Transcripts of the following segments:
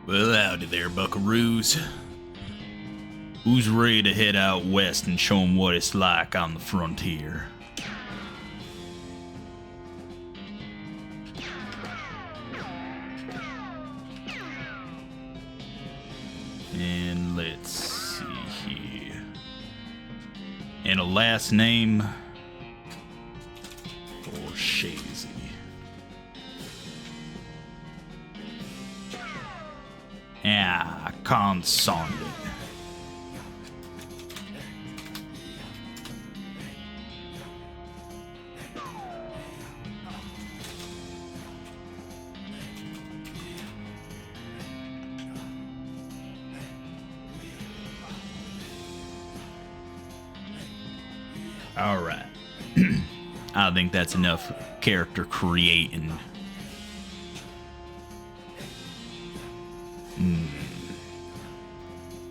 Well, howdy there, buckaroos. Who's ready to head out west and show 'em what it's like on the frontier? And let's see here. And a last name for Shazy. Yeah, I can't sound it. Alright. I think that's enough character creating.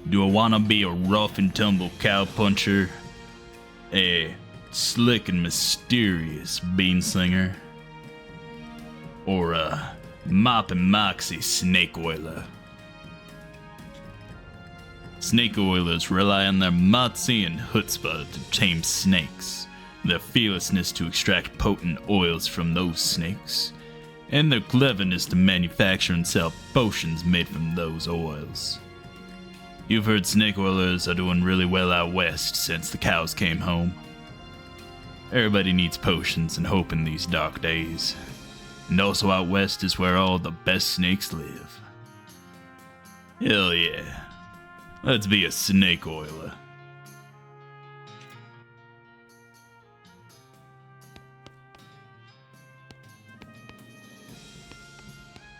Do I want to be a rough and tumble cowpuncher? A slick and mysterious bean slinger? Or a mop and moxie snake oiler? Snake oilers rely on their moxie and chutzpah to tame snakes, their fearlessness to extract potent oils from those snakes, and their cleverness to manufacture and sell potions made from those oils. You've heard snake oilers are doing really well out west since the cows came home. Everybody needs potions and hope in these dark days. And also out west is where all the best snakes live. Hell yeah. Let's be a snake oiler.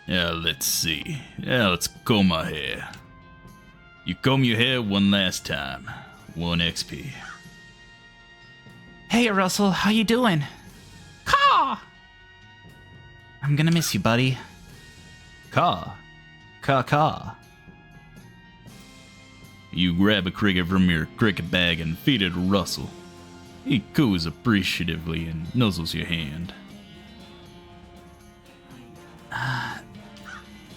Yeah, let's see. Yeah, let's comb my hair. You comb your hair one last time. 1 XP. Hey, Russell, how you doing? Caw! I'm gonna miss you, buddy. Caw. Caw. You grab a cricket from your cricket bag and feed it to Russell. He coos appreciatively and nuzzles your hand.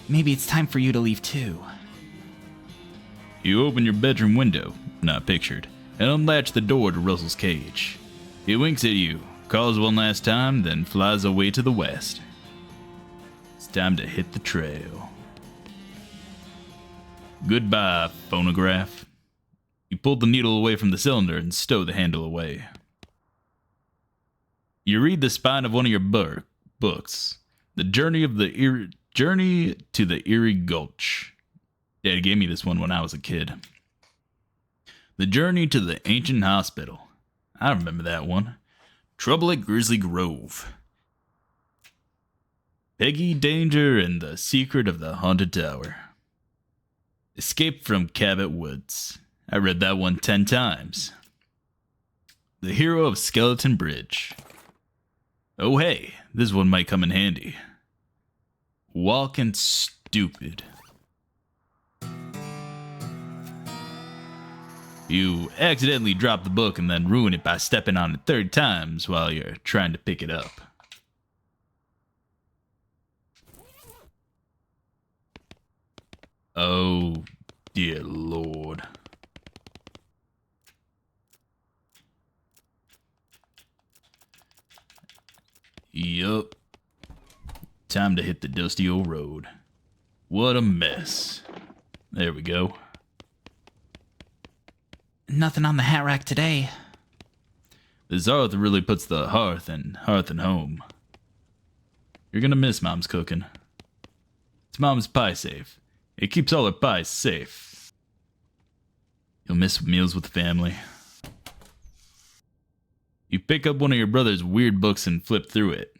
Maybe it's time for you to leave too. You open your bedroom window, not pictured, and unlatch the door to Russell's cage. He winks at you, calls one last time, then flies away to the west. It's time to hit the trail. Goodbye, phonograph. You pull the needle away from the cylinder and stow the handle away. You read the spine of one of your books, The Journey to the Erie Gulch. Dad gave me this one when I was a kid. The Journey to the Ancient Hospital. I remember that one. Trouble at Grizzly Grove. Peggy Danger and the Secret of the Haunted Tower. Escape from Cabot Woods. I read that one 10 times. The Hero of Skeleton Bridge. Oh hey, this one might come in handy. Walking Stupid. You accidentally drop the book and then ruin it by stepping on it 30 times while you're trying to pick it up. Oh, dear Lord. Yup. Time to hit the dusty old road. What a mess. There we go. Nothing on the hat rack today. This hearth really puts the hearth and home. You're gonna miss Mom's cooking. It's Mom's pie safe. It keeps all her pies safe. You'll miss meals with the family. You pick up one of your brother's weird books and flip through it.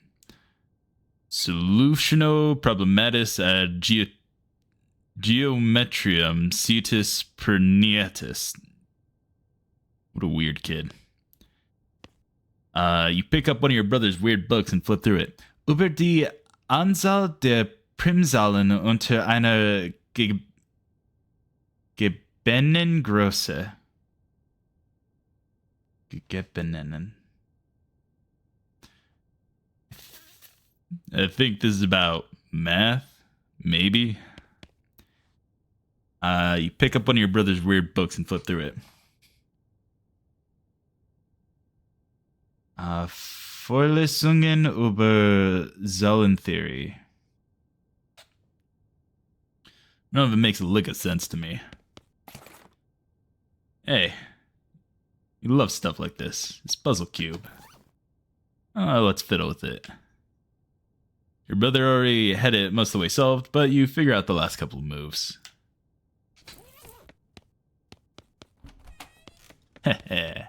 Solutio Problematis ad Geometrium Cetus Perniatus. What a weird kid. You pick up one of your brother's weird books and flip through it. Über die Anzahl der Primzahlen unter einer Gebenengröße. Gebenenen. I think this is about math, maybe. You pick up one of your brother's weird books and flip through it. Vorlesungen über Zahlentheorie. None of it makes a lick of sense to me. Hey, you love stuff like this. This puzzle cube. Oh, let's fiddle with it. Your brother already had it most of the way solved, but you figure out the last couple of moves. Heh.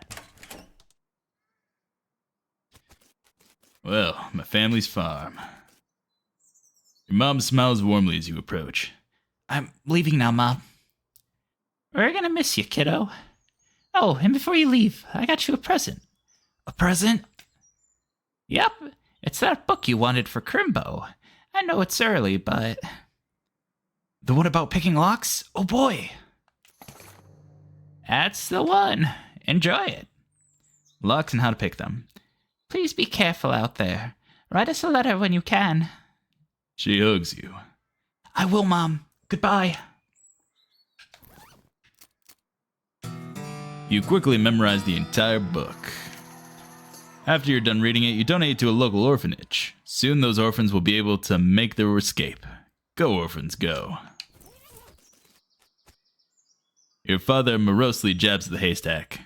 Well, my family's farm. Your mom smiles warmly as you approach. I'm leaving now, Mom. We're gonna miss you, kiddo. Oh, and before you leave, I got you a present. A present? Yep, it's that book you wanted for Crimbo. I know it's early, but... The one about picking locks? Oh boy! That's the one. Enjoy it. Locks and how to pick them. Please be careful out there. Write us a letter when you can. She hugs you. I will, Mom. Goodbye. You quickly memorize the entire book. After you're done reading it, you donate it to a local orphanage. Soon those orphans will be able to make their escape. Go, orphans, go. Your father morosely jabs at the haystack.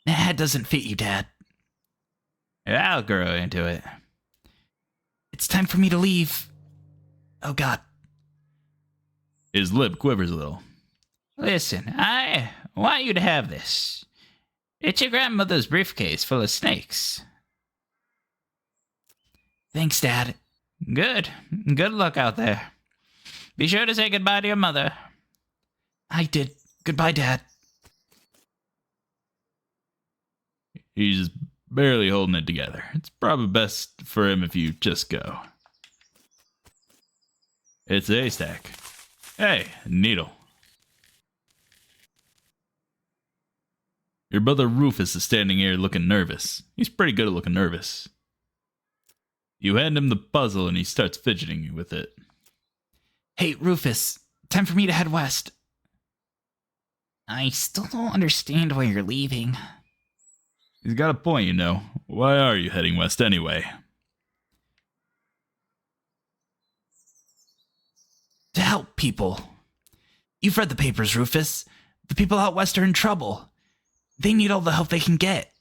That doesn't fit you, Dad. I'll grow into it. It's time for me to leave. Oh, God. His lip quivers a little. Listen, I want you to have this. It's your grandmother's briefcase full of snakes. Thanks, Dad. Good. Good luck out there. Be sure to say goodbye to your mother. I did. Goodbye, Dad. He's barely holding it together. It's probably best for him if you just go. It's a haystack. Hey, a needle. Your brother Rufus is standing here looking nervous. He's pretty good at looking nervous. You hand him the puzzle and he starts fidgeting with it. Hey, Rufus. Time for me to head west. I still don't understand why you're leaving. He's got a point, you know. Why are you heading west anyway? To help people. You've read the papers, Rufus. The people out west are in trouble. They need all the help they can get.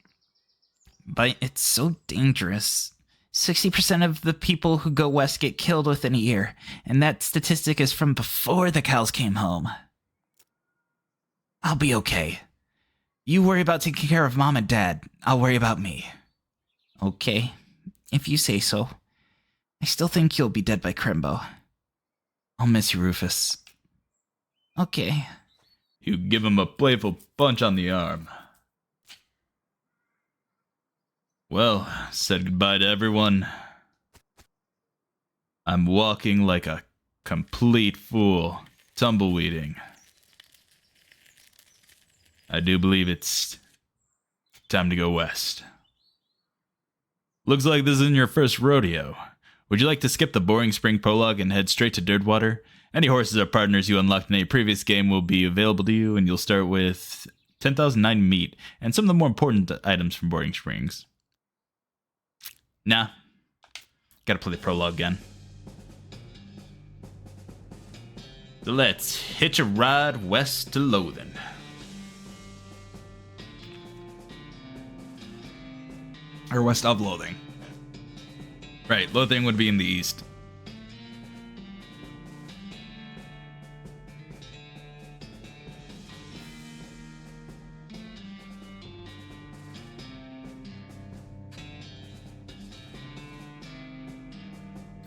But it's so dangerous. 60% of the people who go west get killed within a year, and that statistic is from before the cows came home. I'll be okay. You worry about taking care of Mom and Dad. I'll worry about me. Okay, if you say so. I still think you'll be dead by Crimbo. I'll miss you, Rufus. Okay. You give him a playful punch on the arm. Well, said goodbye to everyone. I'm walking like a complete fool, tumbleweeding. I do believe it's time to go west. Looks like this isn't your first rodeo. Would you like to skip the boring spring prologue and head straight to Dirtwater? Any horses or partners you unlocked in a previous game will be available to you, and you'll start with 10,009 meat and some of the more important items from Boarding Springs. Nah. Gotta play the prologue again. So let's hitch a ride west to Loathing. Or west of Loathing. Right, Loathing would be in the east.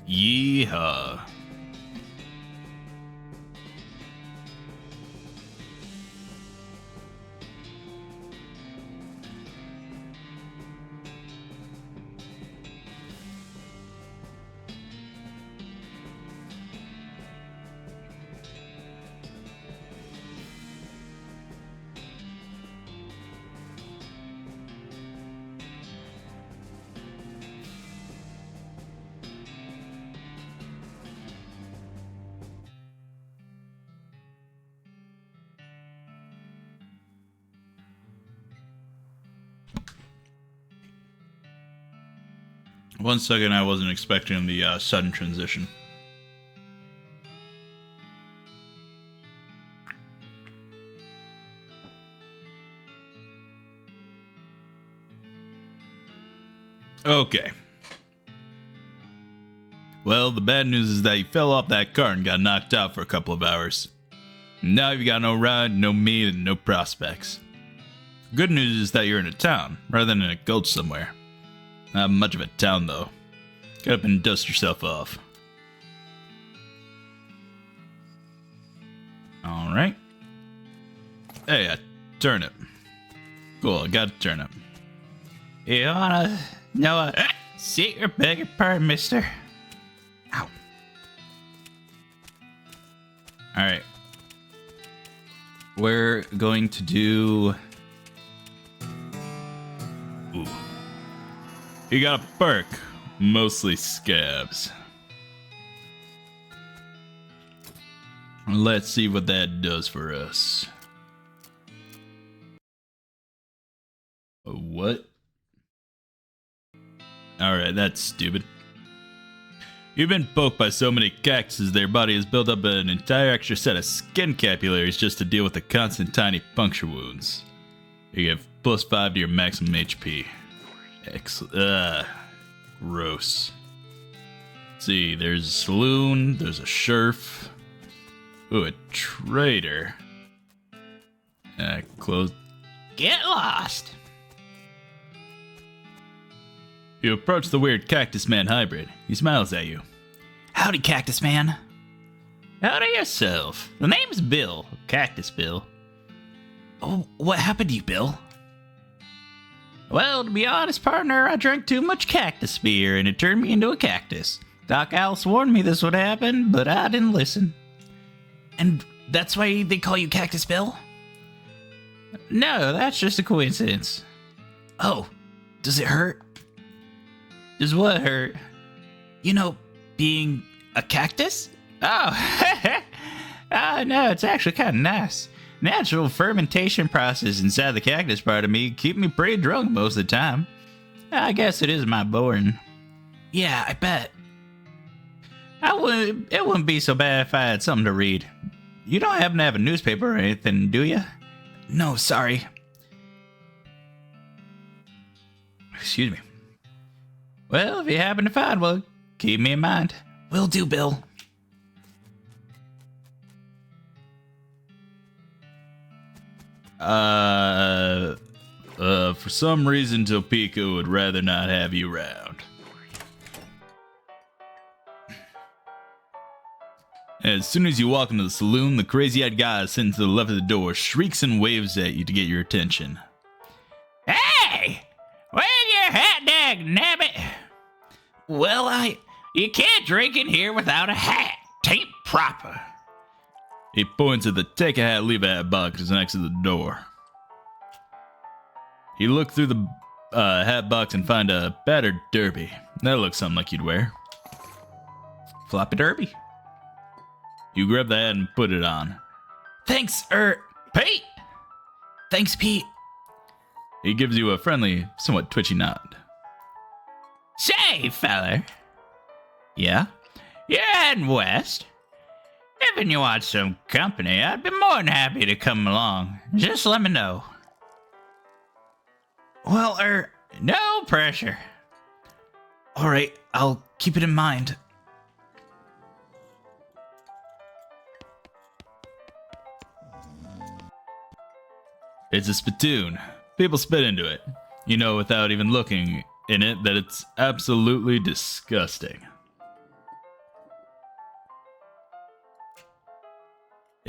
Yeehaw. One second, I wasn't expecting the sudden transition. Okay. Well, the bad news is that you fell off that cart and got knocked out for a couple of hours. Now you've got no ride, no meat, and no prospects. Good news is that you're in a town, rather than in a gulch somewhere. Not much of a town, though. Get up and dust yourself off. Alright. Hey, a turnip. Cool, I got a turnip. You wanna know a secret? Beg your pardon, mister. Ow. Alright. We're going to do... Ooh. You got a perk. Mostly scabs. Let's see what that does for us. What? Alright, that's stupid. You've been poked by so many cactuses their body has built up an entire extra set of skin capillaries just to deal with the constant tiny puncture wounds. You give +5 to your maximum HP. Excellent. Gross. Let's see, there's a saloon, there's a sheriff. Ooh, a trader. Close. Get lost. You approach the weird Cactus Man hybrid. He smiles at you. Howdy, Cactus Man. Howdy yourself. The name's Bill. Cactus Bill. Oh, what happened to you, Bill? Well, to be honest, partner, I drank too much cactus beer and it turned me into a cactus. Doc Alice warned me this would happen, but I didn't listen. And that's why they call you Cactus Bill? No, that's just a coincidence. Oh, does it hurt? Does what hurt? You know, being a cactus? Oh, no, it's actually kind of nice. Natural fermentation process inside the cactus part of me keep me pretty drunk most of the time. I guess it is my boring. Yeah, I bet. It wouldn't be so bad if I had something to read. You don't happen to have a newspaper or anything, do you? No, sorry. Excuse me. Well, if you happen to find one, keep me in mind. Will do, Bill. For some reason, Topeka would rather not have you around. As soon as you walk into the saloon, the crazy-eyed guy sitting to the left of the door shrieks and waves at you to get your attention. Hey! Where's your hat, dag nabbit? Well, You can't drink in here without a hat. Tain't proper. He points at the take a hat, leave a hat box next to the door. You look through the hat box and find a battered derby. That looks something like you'd wear. floppy derby. You grab the hat and put it on. Thanks, Pete! Thanks, Pete. He gives you a friendly, somewhat twitchy nod. Say, feller. Yeah? You're heading west. If you want some company, I'd be more than happy to come along. Just let me know. Well, no pressure. Alright, I'll keep it in mind. It's a spittoon. People spit into it. You know without even looking in it that it's absolutely disgusting.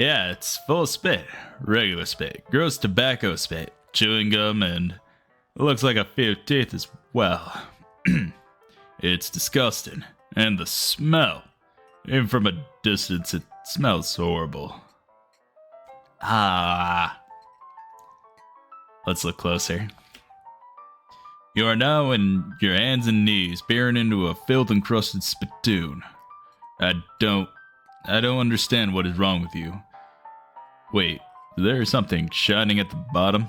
Yeah, it's full of spit. Regular spit. Gross tobacco spit. Chewing gum, and it looks like a few teeth as well. It's disgusting. And the smell. Even from a distance, it smells horrible. Ah. Let's look closer. You are now in your hands and knees, peering into a filth-encrusted spittoon. I don't understand what is wrong with you. Wait, is there something shining at the bottom?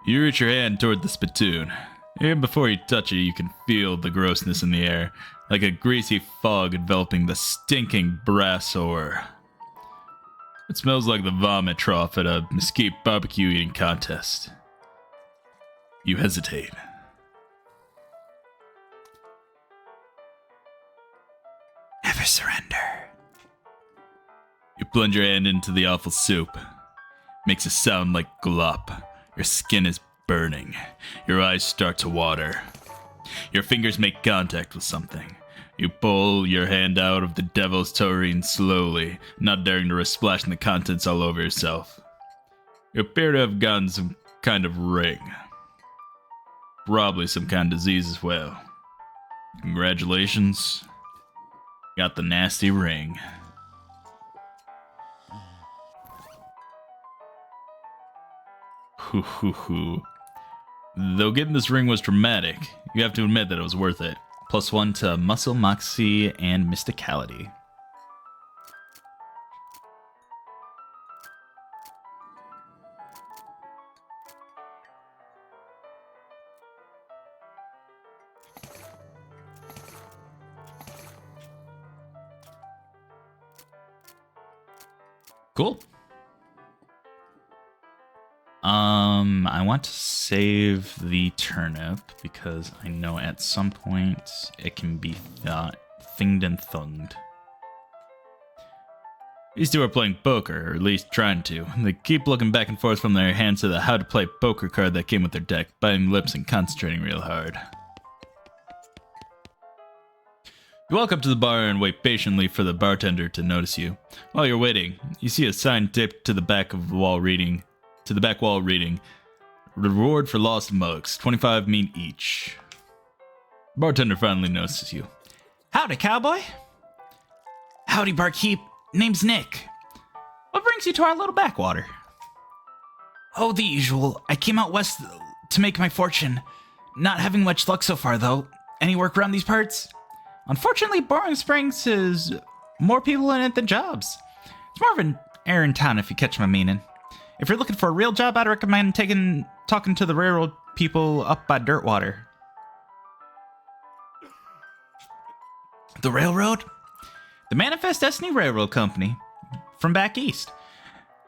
You reach your hand toward the spittoon. Even before you touch it, you can feel the grossness in the air, like a greasy fog enveloping the stinking brass ore. It smells like the vomit trough at a mesquite barbecue eating contest. You hesitate. Never surrender. You plunge your hand into the awful soup. Makes a sound like glop. Your skin is burning. Your eyes start to water. Your fingers make contact with something. You pull your hand out of the devil's tureen slowly, not daring to risk splashing the contents all over yourself. You appear to have gotten some kind of ring. Probably some kind of disease as well. Congratulations. Got the nasty ring. Though getting this ring was dramatic, you have to admit that it was worth it. +1 to muscle, moxie, and mysticality. Cool. I want to save the turnip because I know at some point it can be thinged and thunged. These two are playing poker, or at least trying to. They keep looking back and forth from their hands to the how to play poker card that came with their deck, biting lips and concentrating real hard. You walk up to the bar and wait patiently for the bartender to notice you. While you're waiting, you see a sign taped to the back wall reading, "Reward for lost mugs, 25 mean each." Bartender finally notices you. Howdy, cowboy. Howdy, barkeep. Name's Nick. What brings you to our little backwater? Oh, the usual. I came out west to make my fortune. Not having much luck so far, though. Any work around these parts? Unfortunately, Boring Springs has more people in it than jobs. It's more of an errand town, if you catch my meaning. If you're looking for a real job, I'd recommend talking to the railroad people up by Dirtwater. The railroad? The Manifest Destiny Railroad Company, from back east.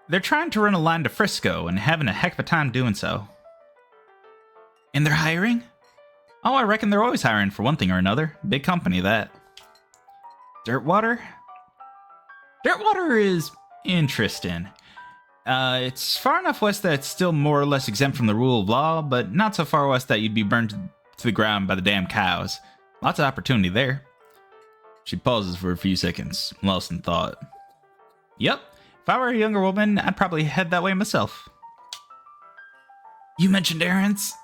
They're trying to run a line to Frisco and having a heck of a time doing so. And they're hiring? Oh, I reckon they're always hiring for one thing or another. Big company, that. Dirtwater? Dirtwater is interesting. It's far enough west that it's still more or less exempt from the rule of law, but not so far west that you'd be burned to the ground by the damn cows. Lots of opportunity there. She pauses for a few seconds, lost in thought. Yep. If I were a younger woman, I'd probably head that way myself. You mentioned errands?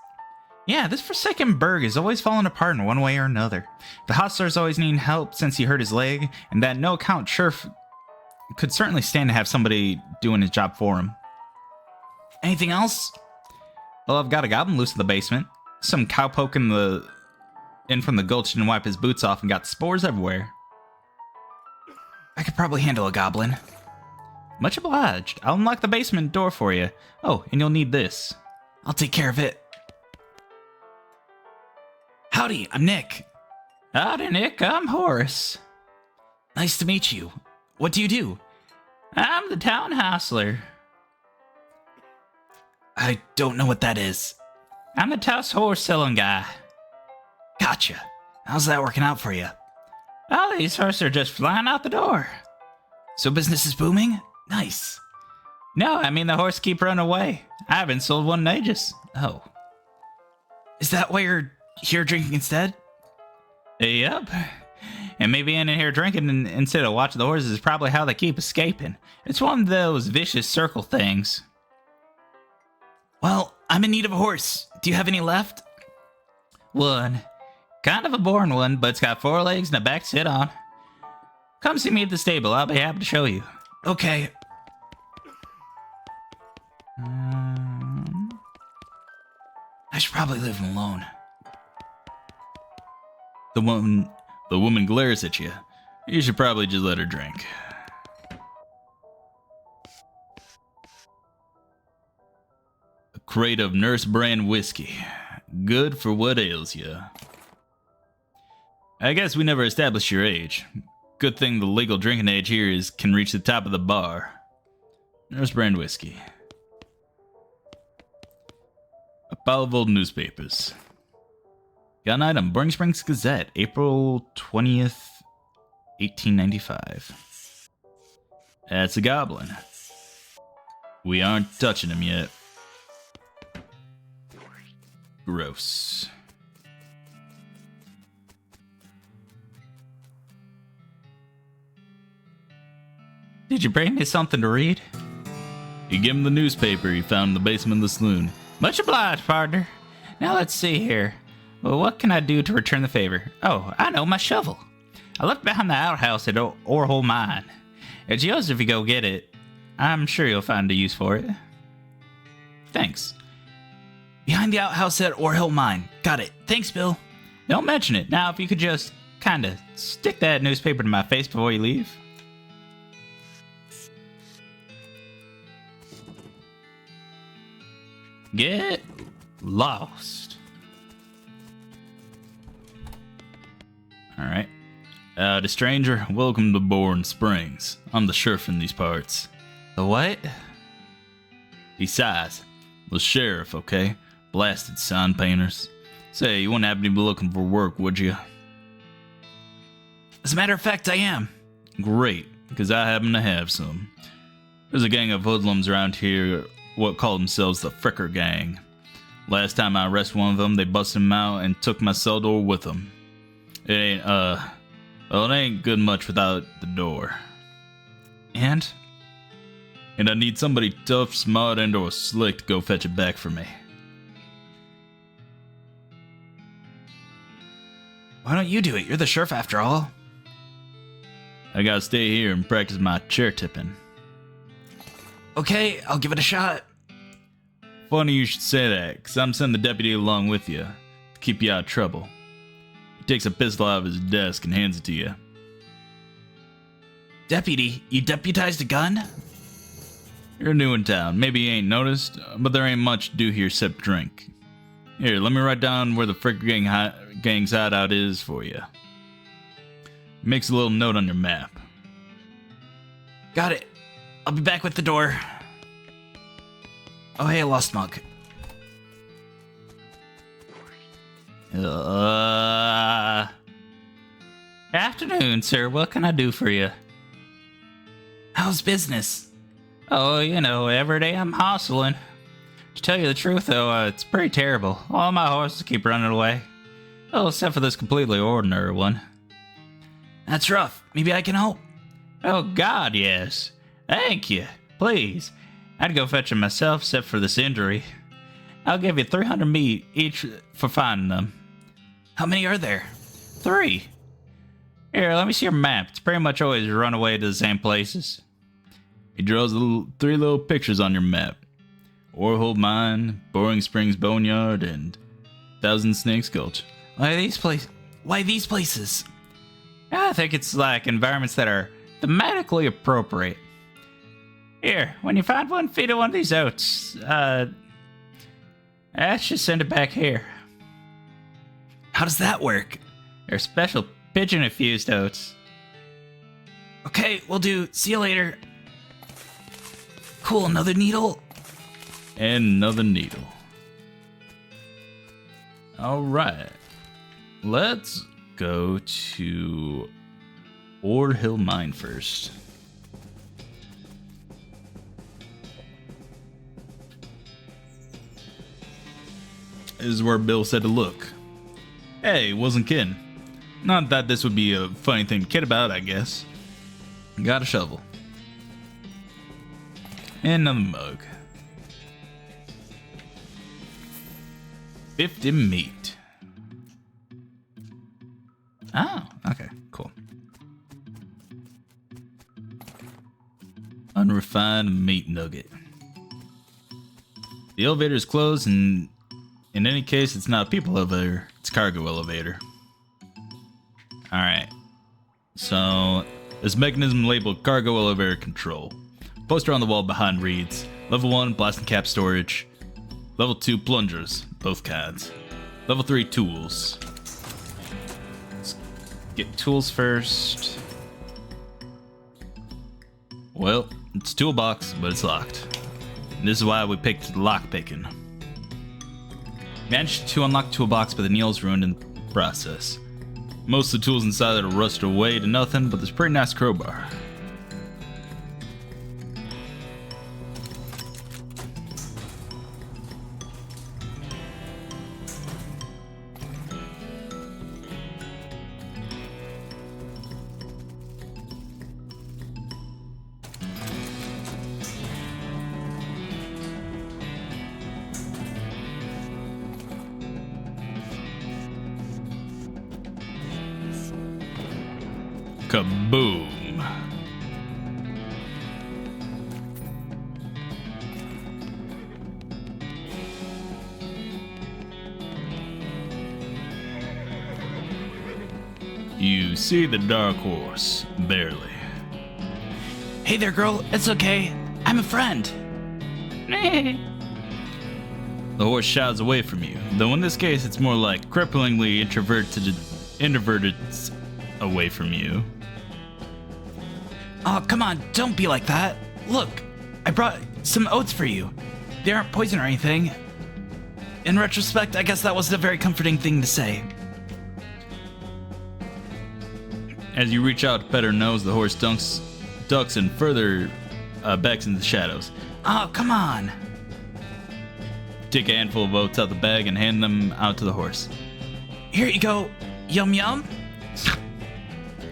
Yeah, this forsaken burg is always falling apart in one way or another. The hostler's always needing help since he hurt his leg, and that no-account sheriff could certainly stand to have somebody doing his job for him. Anything else? Well, I've got a goblin loose in the basement. Some cowpoke in from the gulch didn't wipe his boots off and got spores everywhere. I could probably handle a goblin. Much obliged. I'll unlock the basement door for you. Oh, and you'll need this. I'll take care of it. Howdy, I'm Nick. Howdy, Nick. I'm Horace. Nice to meet you. What do you do? I'm the town hostler. I don't know what that is. I'm the town's horse selling guy. Gotcha. How's that working out for you? Oh, these horses are just flying out the door. So business is booming? Nice. No, I mean the horse keep running away. I haven't sold one in ages. Oh. Is that why you're here drinking instead? Yep. And me being in here drinking instead of watching the horses is probably how they keep escaping. It's one of those vicious circle things. Well, I'm in need of a horse. Do you have any left? One. Kind of a boring one, but it's got 4 legs and a back to sit on. Come see me at the stable. I'll be happy to show you. Okay. I should probably leave him alone. The woman glares at you. You should probably just let her drink. A crate of Nurse brand whiskey. Good for what ails you. I guess we never established your age. Good thing the legal drinking age here can reach the top of the bar. Nurse brand whiskey. A pile of old newspapers. Got an item, Boring Springs Gazette, April 20th, 1895. That's a goblin. We aren't touching him yet. Gross. Did you bring me something to read? You give him the newspaper you found in the basement of the saloon. Much obliged, partner. Now let's see here. Well, what can I do to return the favor? Oh, I know, my shovel. I left behind the outhouse at Orhole Mine. It's yours if you go get it. I'm sure you'll find a use for it. Thanks. Behind the outhouse at Orhill Mine. Got it. Thanks, Bill. Don't mention it. Now, if you could just kind of stick that newspaper to my face before you leave. Get lost. Alright. The stranger, welcome to Boring Springs. I'm the sheriff in these parts. The what? He sighs. The sheriff, okay? Blasted sign painters. Say, you wouldn't happen to be looking for work, would you? As a matter of fact, I am. Great, because I happen to have some. There's a gang of hoodlums around here what call themselves the Fricker Gang. Last time I arrested one of them, they busted him out and took my cell door with them. It ain't, well, it ain't good much without the door. And I need somebody tough, smart, and/or slick to go fetch it back for me. Why don't you do it? You're the sheriff after all. I gotta stay here and practice my chair tipping. Okay, I'll give it a shot. Funny you should say that, because I'm sending the deputy along with you to keep you out of trouble. He takes a pistol out of his desk and hands it to you. Deputy, you deputized a gun? You're new in town. Maybe you ain't noticed, but there ain't much to do here except drink. Here, let me write down where the Fricker Gang's hideout is for you. Makes a little note on your map. Got it. I'll be back with the door. Oh, hey, a lost mug. Afternoon, sir. What can I do for you? How's business? Oh, you know, every day I'm hustling. To tell you the truth, though, it's pretty terrible. All my horses keep running away. Oh, except for this completely ordinary one. That's rough. Maybe I can help. Oh, God, yes. Thank you. Please. I'd go fetch them myself, except for this injury. I'll give you 300 meat each for finding them. How many are there? 3. Here, let me see your map. It's pretty much always run away to the same places. He draws 3 little pictures on your map. Orhole Mine, Boring Springs Boneyard, and Thousand Snakes Gulch. Why these places? I think it's like environments that are thematically appropriate. Here, when you find one, feed it one of these oats. I should send it back here. How does that work? They're special pigeon-infused oats. Okay, will do. See you later. Cool, another needle. And another needle. Alright. Let's go to Ord Hill Mine first. This is where Bill said to look. Hey, wasn't kidding. Not that this would be a funny thing to kid about, I guess. Got a shovel. And another mug. 50 meat. Oh, okay, cool. Unrefined meat nugget. The elevator is closed, and in any case, it's not a people elevator, it's a cargo elevator. Alright. So, there's a mechanism labeled cargo elevator control. Poster on the wall behind reads, Level 1, blasting cap storage. Level 2, plungers, both kinds. Level 3, tools. Let's get tools first. Well, it's a toolbox, but it's locked. And this is why we picked lock picking. Managed to unlock the toolbox, but the nails ruined in the process. Most of the tools inside are rusted away to nothing, but there's a pretty nice crowbar. Kaboom. You see the dark horse, barely. Hey there, girl. It's okay. I'm a friend. The horse shies away from you, though in this case it's more like cripplingly introverted away from you. Oh, come on. Don't be like that. Look, I brought some oats for you. They aren't poison or anything. In retrospect, I guess that wasn't a very comforting thing to say. As you reach out to pet her nose, the horse ducks and further backs into the shadows. Oh, come on. Take a handful of oats out the bag and hand them out to the horse. Here you go. Yum yum.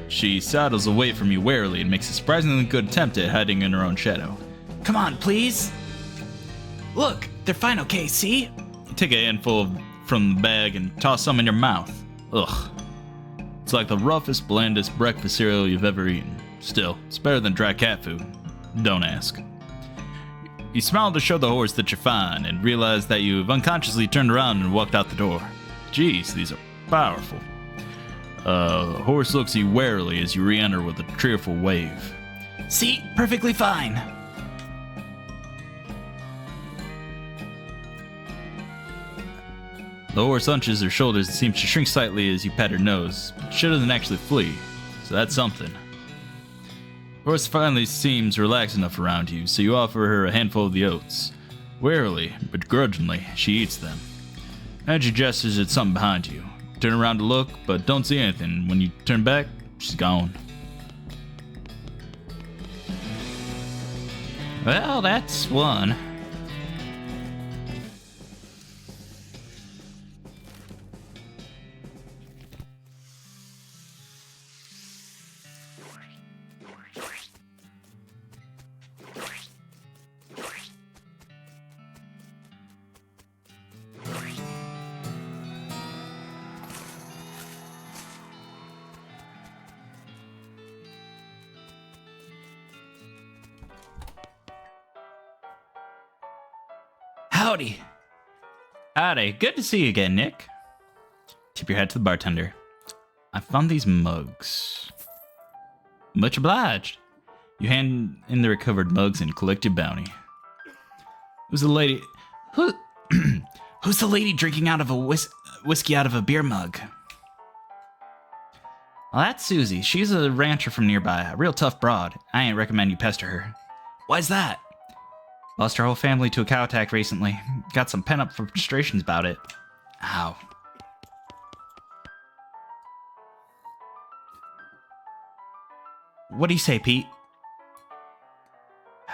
She sidles away from you warily and makes a surprisingly good attempt at hiding in her own shadow. Come on, please. Look, they're fine, okay, see? You take a handful from the bag and toss some in your mouth. Ugh. It's like the roughest, blandest breakfast cereal you've ever eaten. Still, it's better than dry cat food. Don't ask. You smile to show the horse that you're fine and realize that you've unconsciously turned around and walked out the door. Jeez, these are powerful. The horse looks at you warily as you re-enter with a cheerful wave. See? Perfectly fine. The horse hunches her shoulders and seems to shrink slightly as you pat her nose, but she doesn't actually flee, so that's something. The horse finally seems relaxed enough around you, so you offer her a handful of the oats. Warily, but grudgingly, she eats them. And she gestures at something behind you. Turn around to look, but don't see anything. When you turn back, she's gone. Well, that's one. Howdy. Howdy, good to see you again, Nick. Tip your hat to the bartender. I found these mugs. Much obliged. You hand in the recovered mugs and collect your bounty. Who's the lady? Who's the lady drinking out of a whiskey out of a beer mug? Well, that's Susie. She's a rancher from nearby, a real tough broad. I ain't recommend you pester her. Why's that? Lost her whole family to a cow attack recently. Got some pent-up frustrations about it. Ow. What do you say, Pete?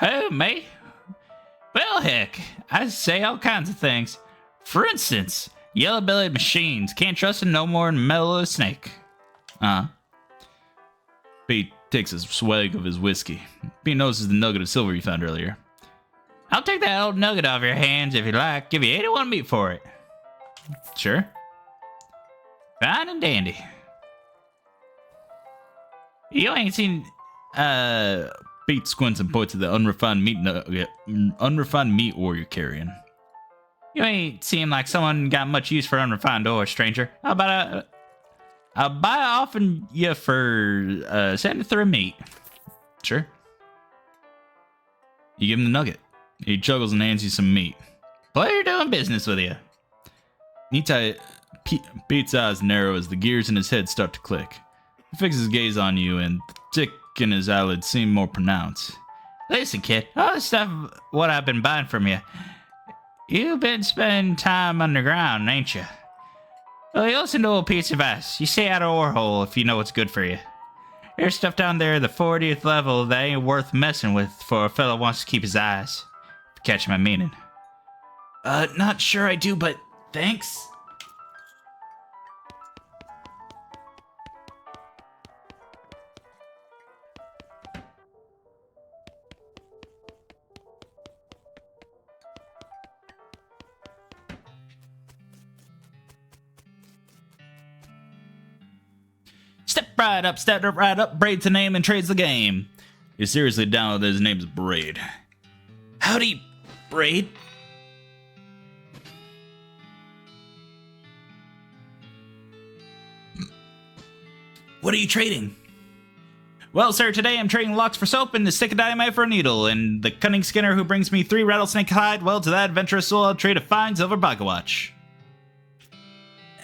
Oh, me? Well, heck, I say all kinds of things. For instance, yellow-bellied machines. Can't trust them no more than mellow a snake. Pete takes a swig of his whiskey. Pete notices the nugget of silver you found earlier. I'll take that old nugget off your hands if you like. Give you 81 meat for it. Sure. Fine and dandy. You ain't seen... Pete squints and points at the unrefined meat ore you're carrying. You ain't seem like someone got much use for unrefined ore, stranger. I'll buy offering you for 73 meat. Sure. You give him the nugget. He chuckles and hands you some meat. Pleasure doing business with you. Pete's eyes narrow as the gears in his head start to click. He fixes his gaze on you, and the tick in his eyelids seem more pronounced. Listen, kid, all this stuff what I've been buying from you, you've been spending time underground, ain't you? Well, you listen to old Pete's advice. You stay out of ore hole if you know what's good for you. There's stuff down there at the 40th level that ain't worth messing with for a fellow who wants to keep his eyes. If you catch my meaning. Not sure I do, but thanks. Step right up, Braid's the name and trades the game. You're seriously down with his name's Braid. Howdy, Braid. What are you trading? Well, sir, today I'm trading locks for soap and a stick of dynamite for a needle, and the cunning Skinner who brings me 3 rattlesnake hide, well, to that adventurous soul I'll trade a fine silver pocket watch.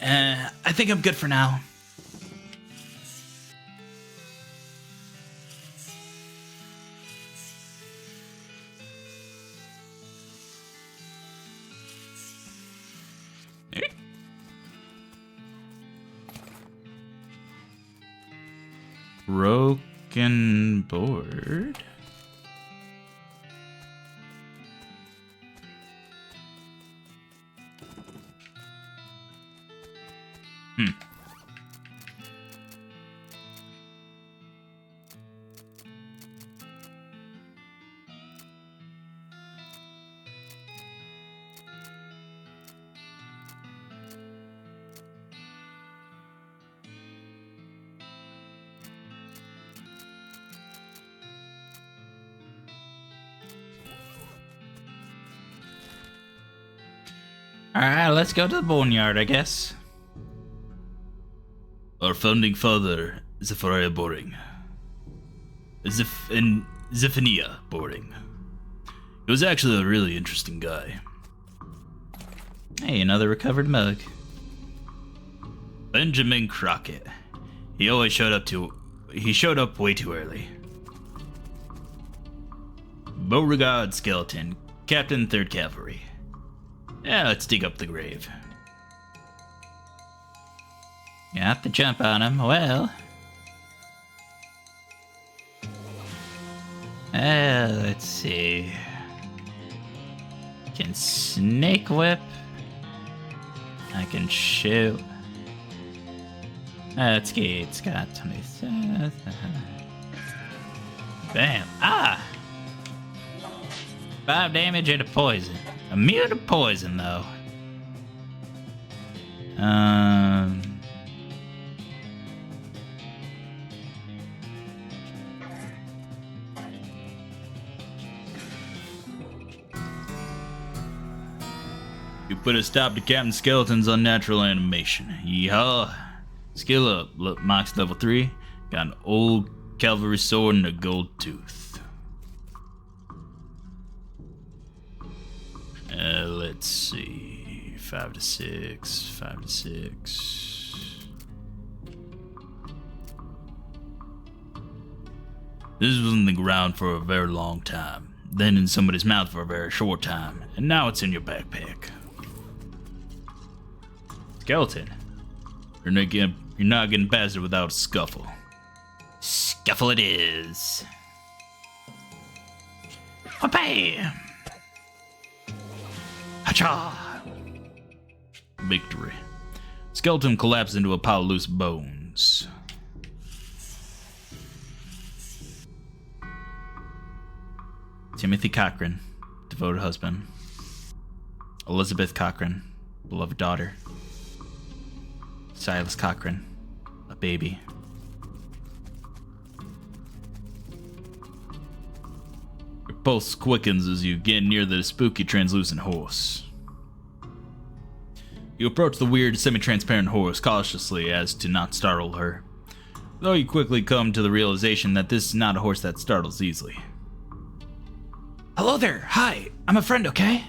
I think I'm good for now. Broken board. Alright, let's go to the boneyard, I guess. Our founding father, Zephyria Boring. Zephaniah Boring. He was actually a really interesting guy. Hey, another recovered mug. Benjamin Crockett. He showed up way too early. Beauregard Skeleton, Captain 3rd Cavalry. Yeah, let's dig up the grave. You have to jump on him. Well. Let's see. Can snake whip. I can shoot. Let's get it's got 27. Bam. Ah! 5 damage and a poison. Immune to poison, though. You put a stop to Captain Skeleton's unnatural animation. Yeehaw. Skill up. Look, Mox level 3. Got an old cavalry sword and a gold tooth. Let's see. 5 to 6. 5 to 6. This was in the ground for a very long time. Then in somebody's mouth for a very short time. And now it's in your backpack. Skeleton. You're not getting past it without a scuffle. Scuffle it is. Bam! Hacha! Victory. Skeleton collapsed into a pile of loose bones. Timothy Cochran, devoted husband. Elizabeth Cochran, beloved daughter. Silas Cochran, a baby. Your pulse quickens as you get near the spooky translucent horse. You approach the weird semi-transparent horse cautiously as to not startle her, though you quickly come to the realization that this is not a horse that startles easily. Hello there. Hi. I'm a friend, okay?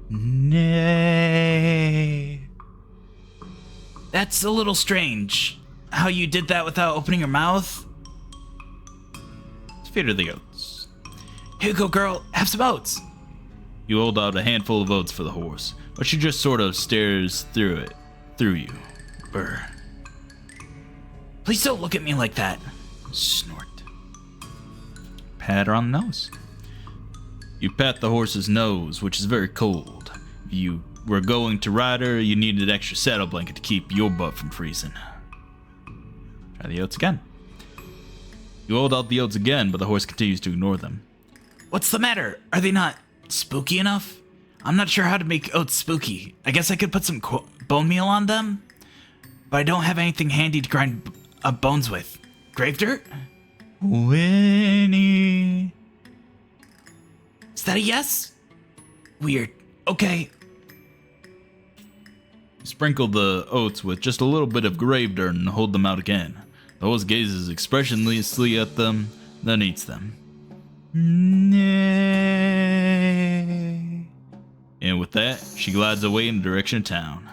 Nay. That's a little strange. How you did that without opening your mouth? Let's feed her the oats. Here you go, girl. Have some oats. You hold out a handful of oats for the horse, but she just sort of stares through you. Brr. Please don't look at me like that. Snort. Pat her on the nose. You pat the horse's nose, which is very cold. If you were going to ride her, you needed an extra saddle blanket to keep your butt from freezing. Try the oats again. You hold out the oats again, but the horse continues to ignore them. What's the matter? Are they not spooky enough? I'm not sure how to make oats spooky. I guess I could put some bone meal on them, but I don't have anything handy to grind up bones with. Grave dirt? Winnie. Is that a yes? Weird. Okay. Sprinkle the oats with just a little bit of grave dirt and hold them out again. The horse gazes expressionlessly at them, then eats them. Nay. And with that, she glides away in the direction of town.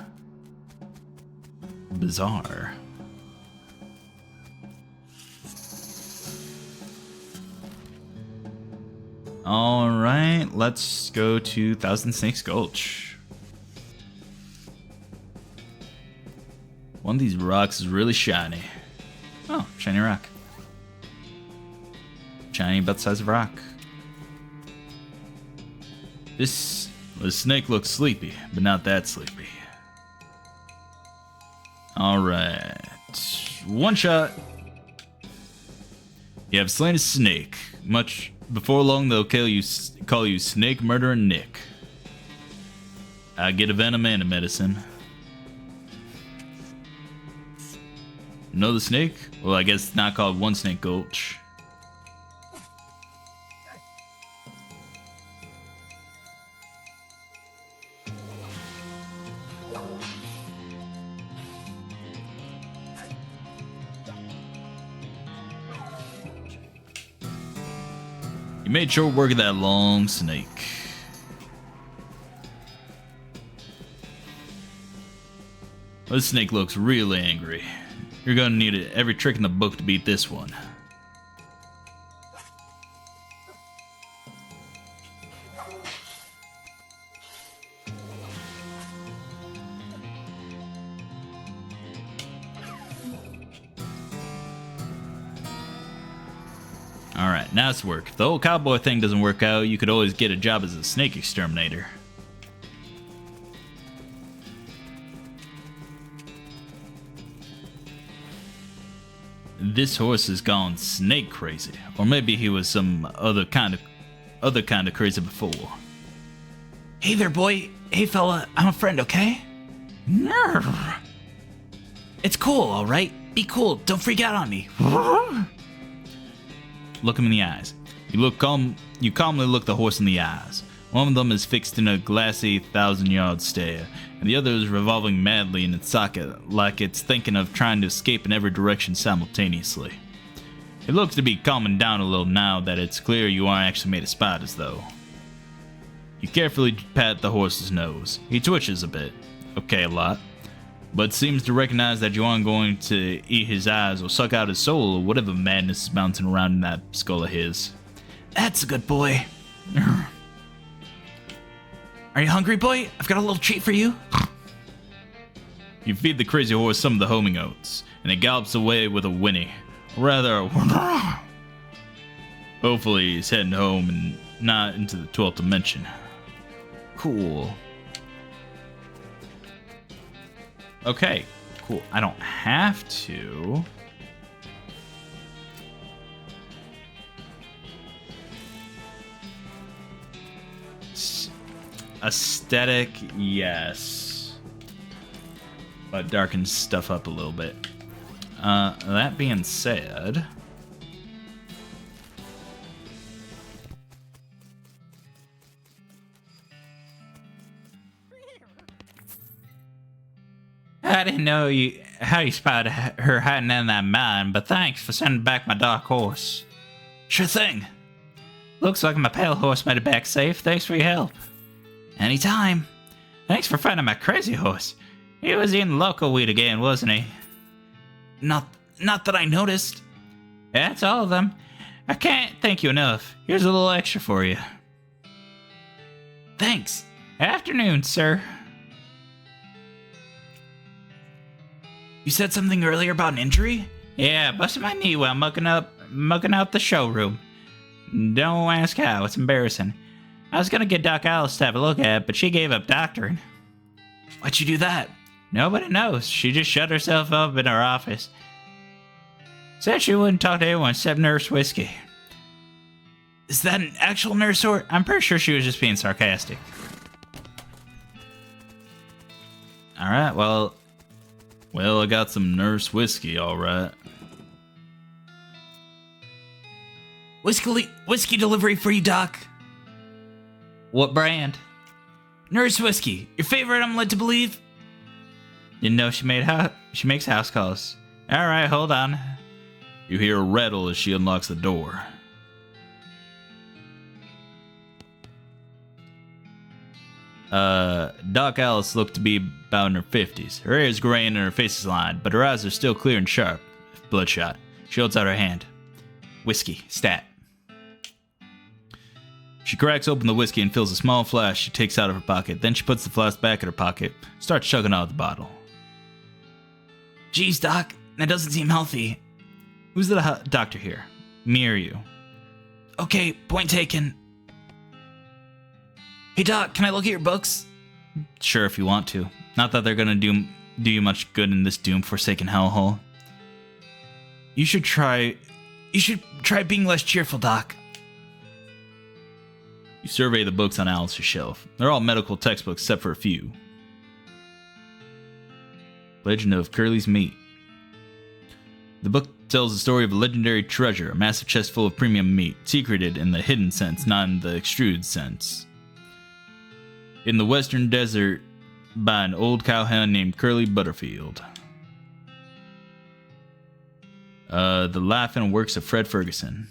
Bizarre. Alright, let's go to Thousand Snakes Gulch. One of these rocks is really shiny. Oh, shiny rock. Shiny about the size of a rock. The snake looks sleepy, but not that sleepy. Alright. One shot. You have slain a snake. Much before long, they'll call you Snake Murdering Nick. I get a venom and a medicine. Another snake? Well, I guess it's not called One Snake Gulch. You made short work of that long snake. This snake looks really angry. You're gonna need every trick in the book to beat this one. Alright, now it's work. If the whole cowboy thing doesn't work out, you could always get a job as a snake exterminator. This horse has gone snake crazy, or maybe he was some other kind of crazy before. Hey there, boy. Hey, fella. I'm a friend, okay? Nerve. It's cool, all right? Be cool. Don't freak out on me. Look him in the eyes. You calmly look the horse in the eyes. One of them is fixed in a glassy 1,000-yard stare, and the other is revolving madly in its socket, like it's thinking of trying to escape in every direction simultaneously. It looks to be calming down a little now that it's clear you aren't actually made of spiders, though. You carefully pat the horse's nose. He twitches a bit. Okay, a lot. But seems to recognize that you aren't going to eat his eyes or suck out his soul or whatever madness is bouncing around in that skull of his. That's a good boy. Are you hungry, boy? I've got a little treat for you. You feed the crazy horse some of the homing oats, and it gallops away with a whinny. Or rather, hopefully he's heading home and not into the 12th dimension. Cool. Okay, cool. I don't have to. Aesthetic, yes. But darkens stuff up a little bit. That being said... I didn't know how you spotted her hiding in that mine, but thanks for sending back my dark horse. Sure thing. Looks like my pale horse made it back safe. Thanks for your help. Anytime. Thanks for finding my crazy horse. He was eating local weed again, wasn't he? Not that I noticed. That's all of them. I can't thank you enough. Here's a little extra for you. Thanks. Afternoon, sir. You said something earlier about an injury? Yeah, busted my knee while mucking out the showroom. Don't ask how, it's embarrassing. I was gonna get Doc Alice to have a look at, but she gave up doctoring. Why'd you do that? Nobody knows. She just shut herself up in her office. Said she wouldn't talk to anyone except Nurse Whiskey. Is that an actual nurse or... I'm pretty sure she was just being sarcastic. Alright, well, I got some Nurse Whiskey, alright. Whiskey delivery for you, Doc. What brand? Nurse Whiskey. Your favorite, I'm led to believe? Didn't know she makes house calls. Alright, hold on. You hear a rattle as she unlocks the door. Doc Alice looked to be about in her 50s. Her hair is gray and her face is lined, but her eyes are still clear and sharp, if bloodshot. She holds out her hand. Whiskey, stat. She cracks open the whiskey and fills a small flask she takes out of her pocket. Then she puts the flask back in her pocket, starts chugging out of the bottle. Geez, Doc, that doesn't seem healthy. Who's the doctor here? Me or you? Okay, point taken. Hey, Doc, can I look at your books? Sure, if you want to. Not that they're gonna do you much good in this doom-forsaken hellhole. You should try being less cheerful, Doc. You survey the books on Alice's shelf. They're all medical textbooks except for a few. Legend of Curly's Meat. The book tells the story of a legendary treasure, a massive chest full of premium meat, secreted in the hidden sense, not in the extruded sense. In the western desert by an old cowhound named Curly Butterfield. The life and works of Fred Ferguson.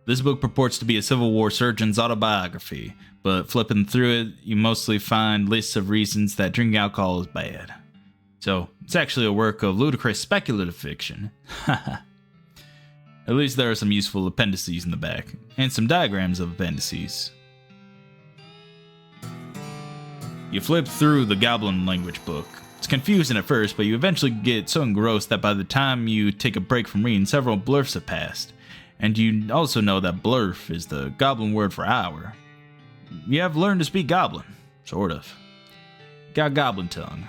This book purports to be a Civil War surgeon's autobiography, but flipping through it, you mostly find lists of reasons that drinking alcohol is bad. So, it's actually a work of ludicrous speculative fiction. At least there are some useful appendices in the back, and some diagrams of appendices. You flip through the Goblin language book. It's confusing at first, but you eventually get so engrossed that by the time you take a break from reading, several blurfs have passed. And you also know that blurf is the Goblin word for hour. You have learned to speak Goblin, sort of. Got Goblin tongue.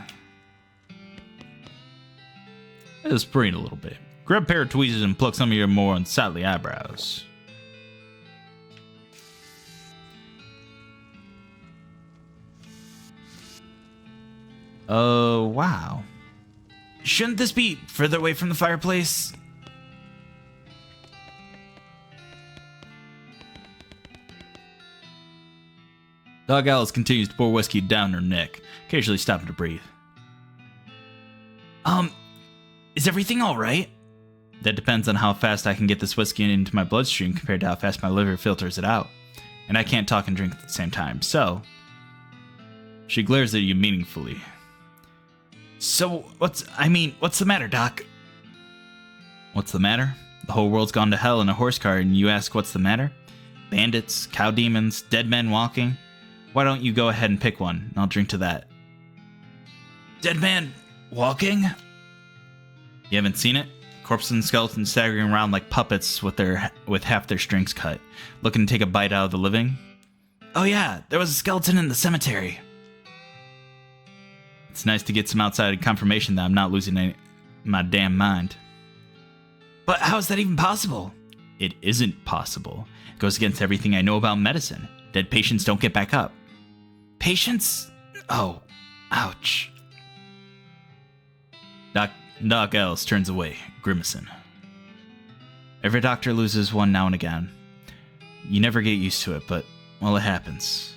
Let's preen a little bit. Grab a pair of tweezers and pluck some of your more unsightly eyebrows. Oh, wow. Shouldn't this be further away from the fireplace? Dog Alice continues to pour whiskey down her neck, occasionally stopping to breathe. Is everything alright? That depends on how fast I can get this whiskey into my bloodstream compared to how fast my liver filters it out. And I can't talk and drink at the same time, so... She glares at you meaningfully. So, what's the matter, Doc? What's the matter? The whole world's gone to hell in a horse cart and you ask what's the matter? Bandits, cow demons, dead men walking? Why don't you go ahead and pick one, and I'll drink to that. Dead man walking? You haven't seen it? Corpses and skeletons staggering around like puppets with half their strings cut, looking to take a bite out of the living? Oh yeah, there was a skeleton in the cemetery. It's nice to get some outside confirmation that I'm not losing my damn mind. But how is that even possible? It isn't possible. It goes against everything I know about medicine. Dead patients don't get back up. Patience? Oh, ouch. Doc Ellis turns away, grimacing. Every doctor loses one now and again. You never get used to it, but, well, it happens.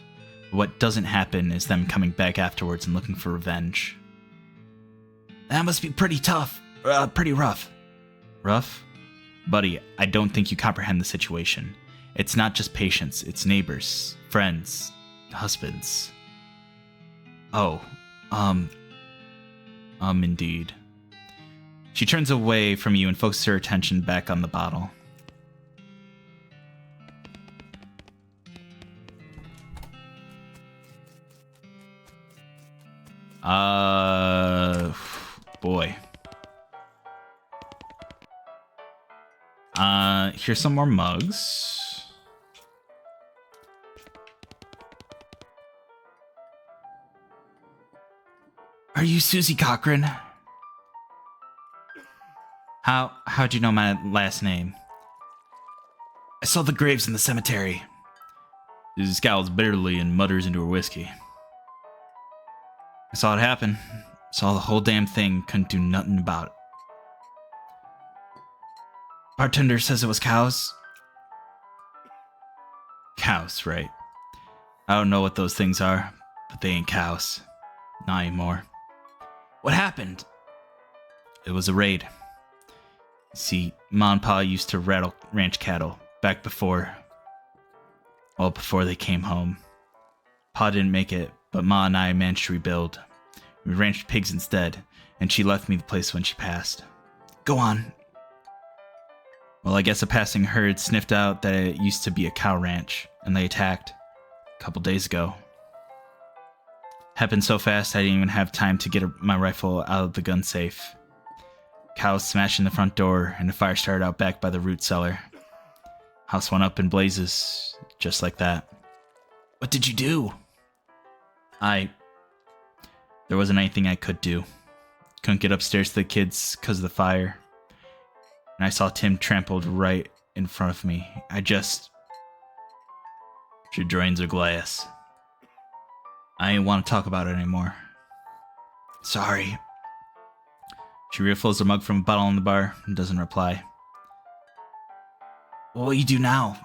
What doesn't happen is them coming back afterwards and looking for revenge. That must be pretty tough. Pretty rough. Rough? Buddy, I don't think you comprehend the situation. It's not just patients, it's neighbors, friends, husbands. Oh, indeed. She turns away from you and focuses her attention back on the bottle. Boy. Here's some more mugs. Are you Susie Cochran? How'd you know my last name? I saw the graves in the cemetery. Susie scowls bitterly and mutters into her whiskey. I saw it happen. Saw the whole damn thing, couldn't do nothing about it. Bartender says it was cows. Cows, right. I don't know what those things are, but they ain't cows. Not anymore. What happened? It was a raid. See, Ma and Pa used to rattle ranch cattle back before they came home. Pa didn't make it, but Ma and I managed to rebuild. We ranched pigs instead, and she left me the place when she passed. Go on. Well, I guess a passing herd sniffed out that it used to be a cow ranch, and they attacked a couple days ago. Happened so fast I didn't even have time to get my rifle out of the gun safe. Cows smashed in the front door, and a fire started out back by the root cellar. House went up in blazes, just like that. What did you do? There wasn't anything I could do. Couldn't get upstairs to the kids because of the fire. And I saw Tim trampled right in front of me. She drains her glass. I ain't want to talk about it anymore. Sorry. She refills her mug from a bottle in the bar and doesn't reply. What will you do now?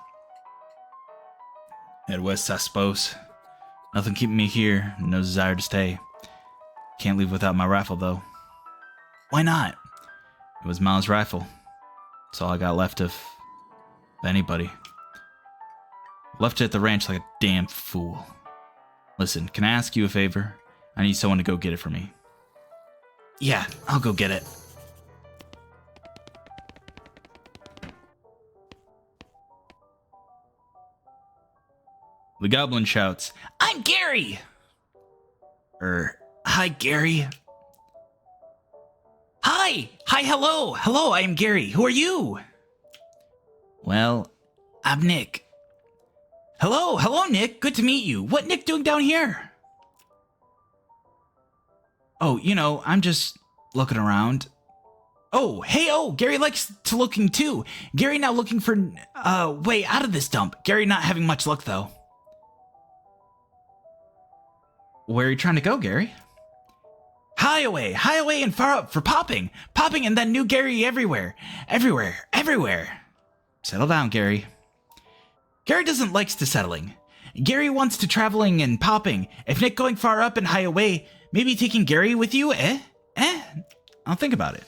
Head west, I suppose. Nothing keeping me here, no desire to stay. Can't leave without my rifle, though. Why not? It was Ma's rifle. That's all I got left of anybody. Left it at the ranch like a damn fool. Listen, can I ask you a favor? I need someone to go get it for me. Yeah, I'll go get it. The goblin shouts, I'm Gary! Hi, Gary. Hi, hello. Hello, I am Gary. Who are you? Well, I'm Nick. Hello, Nick. Good to meet you. What Nick doing down here? Oh, I'm just looking around. Oh, hey, Gary likes to looking too. Gary now looking for, way out of this dump. Gary not having much luck, though. where are you trying to go, Gary? High away and far up for popping, and then new Gary everywhere. Settle down, Gary. Gary doesn't likes to settling. Gary wants to traveling and popping. If Nick going far up and high away, maybe taking Gary with you, I'll think about it.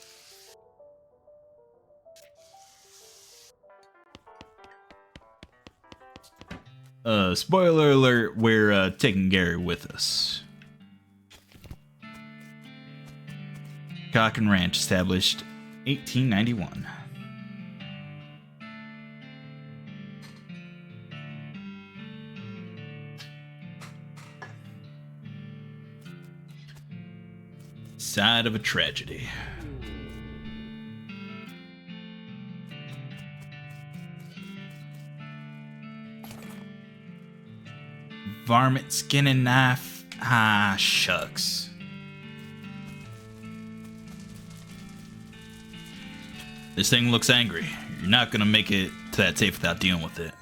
Spoiler alert, we're taking Gary with us. Cochran Ranch, established 1891. Side of a tragedy. Varmint skin and knife. Ah, shucks. This thing looks angry. You're not gonna make it to that safe without dealing with it.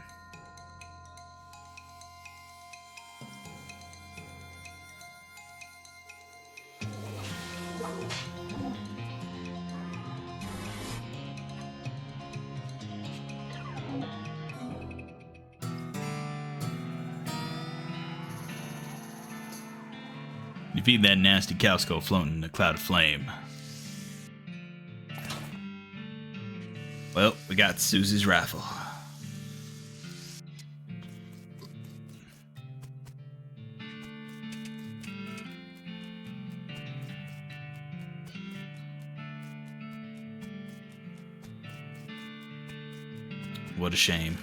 You feed that nasty cow skull floating in a cloud of flame. Well, we got Susie's rifle. What a shame.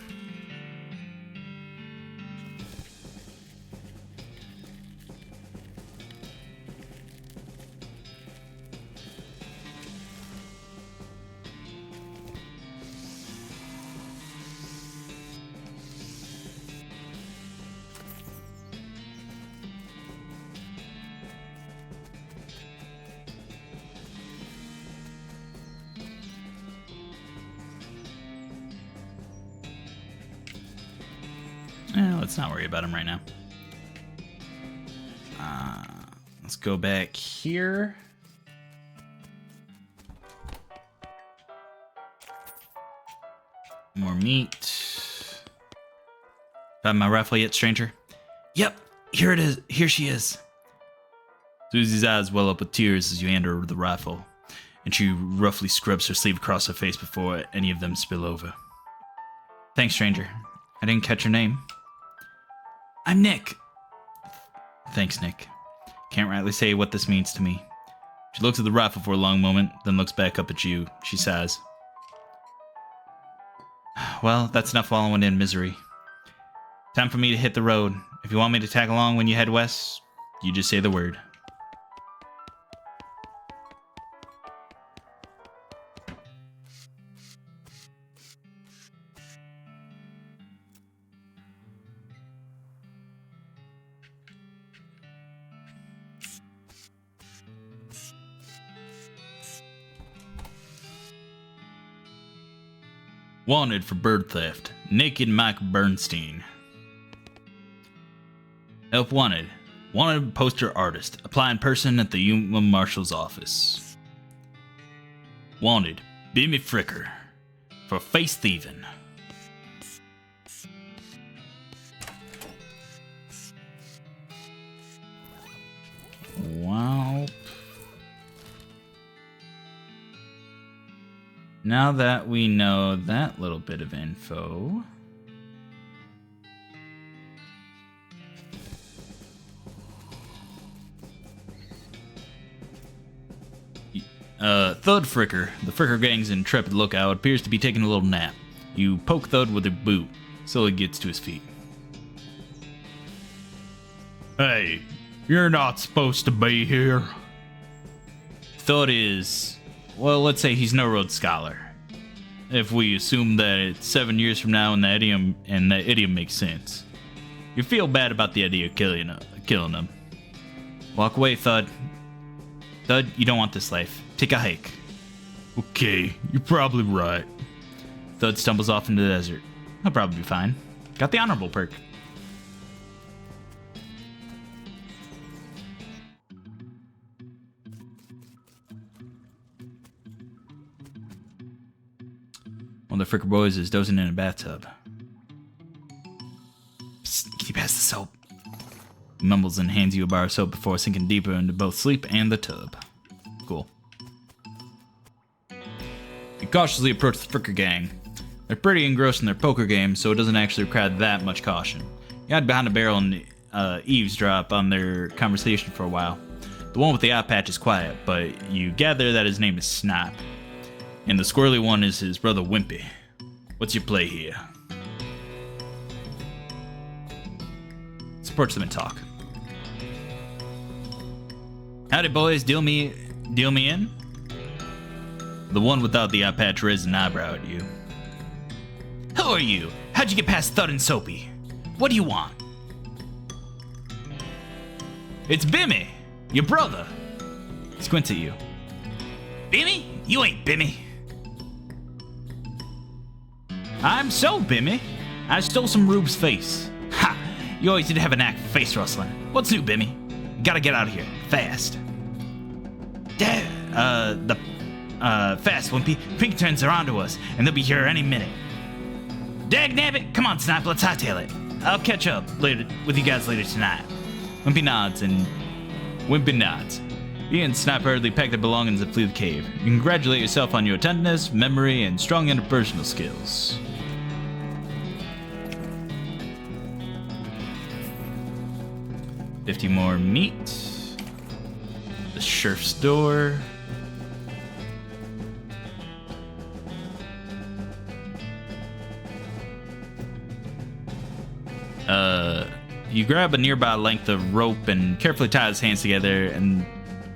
Let's not worry about him right now. Let's go back here. More meat. Found my rifle yet, stranger? Yep, here it is. Here she is. Susie's eyes well up with tears as you hand her the rifle, and she roughly scrubs her sleeve across her face before any of them spill over. Thanks, stranger. I didn't catch your name. I'm Nick. Thanks, Nick. Can't rightly say what this means to me. She looks at the rifle for a long moment, then looks back up at you. She sighs. Well, that's enough wallowing in misery. Time for me to hit the road. If you want me to tag along when you head west, You just say the word. Wanted for bird theft. Naked Mike Bernstein. Help wanted. Wanted poster artist. Apply in person at the Yuma Marshal's office. Wanted. Bimmy Fricker. For face thieving. Wow. Now that we know that little bit of info, Thud Fricker, the Fricker gang's intrepid lookout, appears to be taking a little nap. You poke Thud with a boot, so he gets to his feet. Hey, you're not supposed to be here. Thud is, well, let's say he's no Rhodes Scholar. If we assume that it's 7 years from now and that idiom makes sense. You feel bad about the idea of killing him. Walk away, Thud. Thud, you don't want this life. Take a hike. Okay, you're probably right. Thud stumbles off into the desert. He'll probably be fine. Got the honorable perk. One of the Fricker boys is dozing in a bathtub. Psst, can you pass the soap? He mumbles and hands you a bar of soap before sinking deeper into both sleep and the tub. Cool. You cautiously approach the Fricker gang. They're pretty engrossed in their poker game, so it doesn't actually require that much caution. You hide behind a barrel and eavesdrop on their conversation for a while. The one with the eye patch is quiet, but you gather that his name is Snap. And the squirrely one is his brother Wimpy. What's your play here? Let's approach them and talk. Howdy, boys. Deal me in? The one without the eye patch raised an eyebrow at you. Who are you? How'd you get past Thud and Soapy? What do you want? It's Bimmy, your brother. He squints at you. Bimmy? You ain't Bimmy. I'm so, Bimmy. I stole some Rube's face. Ha! You always did have a knack for face rustling. What's new, Bimmy? Gotta get out of here. Fast. Fast, Wimpy. Pinkertons are onto us, and they'll be here any minute. Dagnabbit! Come on, Snipe, let's hightail it. I'll catch up later with you guys later tonight. Wimpy nods. He and Snap hurriedly pack their belongings and flee the cave. You congratulate yourself on your attentiveness, memory, and strong interpersonal skills. $50 more meat. The sheriff's door. You grab a nearby length of rope and carefully tie his hands together and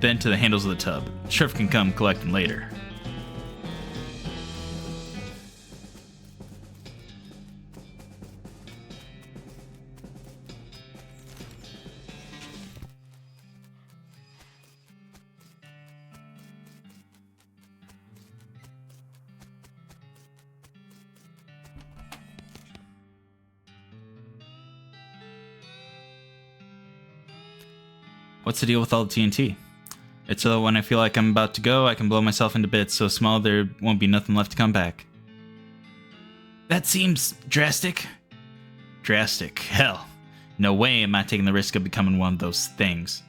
then to the handles of the tub. Sheriff can come collect them later. What's the deal with all the TNT? It's so when I feel like I'm about to go, I can blow myself into bits so small there won't be nothing left to come back. That seems drastic. Drastic. Hell. No way am I taking the risk of becoming one of those things.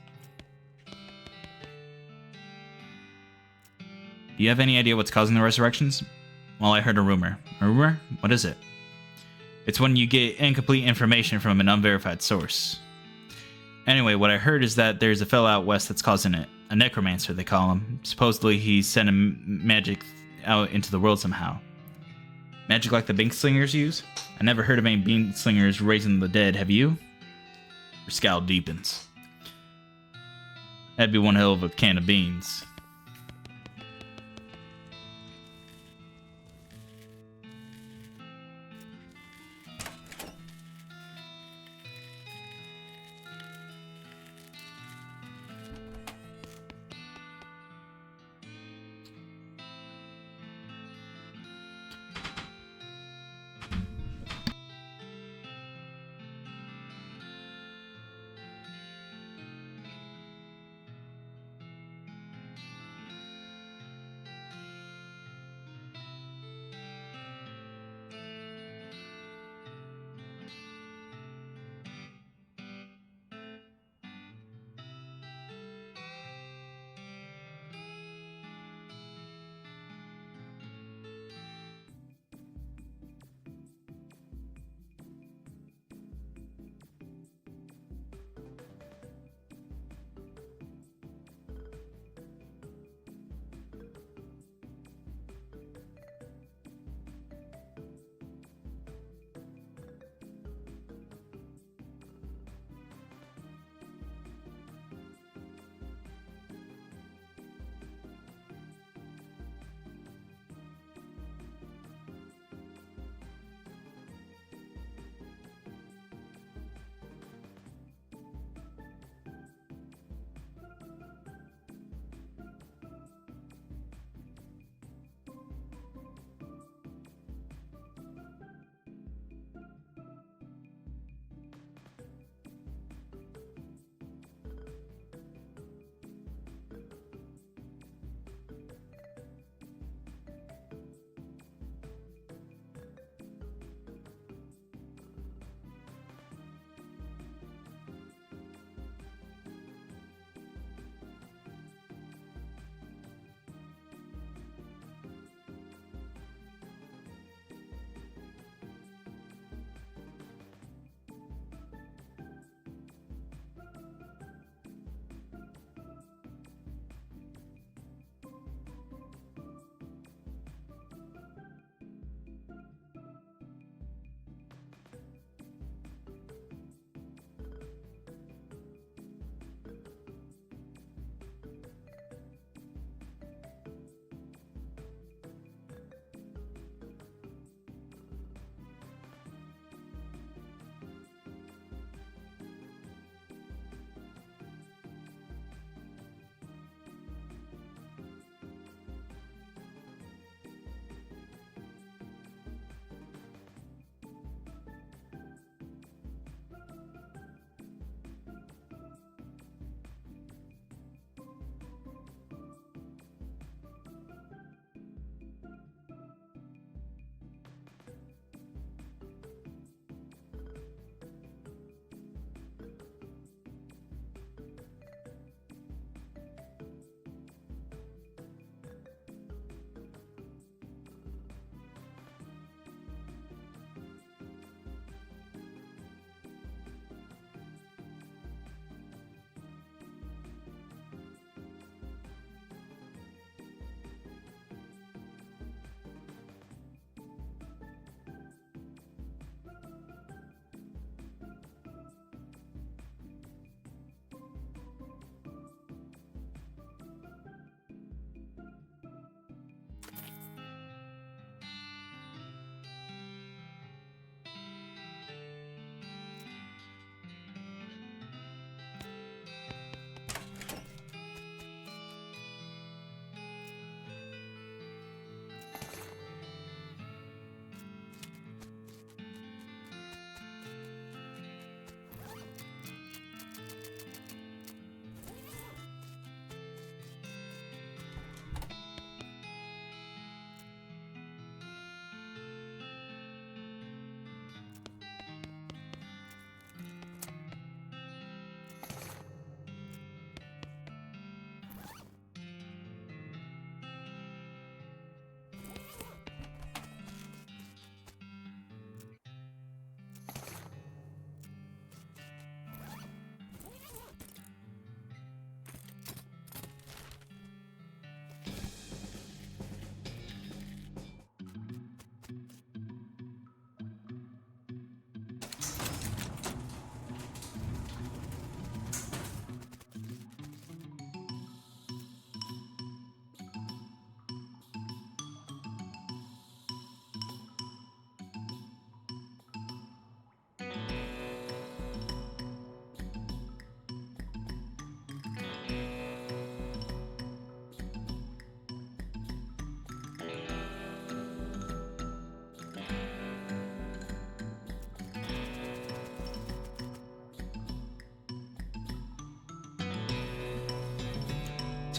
Do you have any idea what's causing the resurrections? Well, I heard a rumor. A rumor? What is it? It's when you get incomplete information from an unverified source. Anyway, what I heard is that there's a fella out west that's causing it. A necromancer, they call him. Supposedly, he's sending magic out into the world somehow. Magic like the bean slingers use? I never heard of any bean slingers raising the dead, have you? Your scowl deepens. That'd be one hell of a can of beans.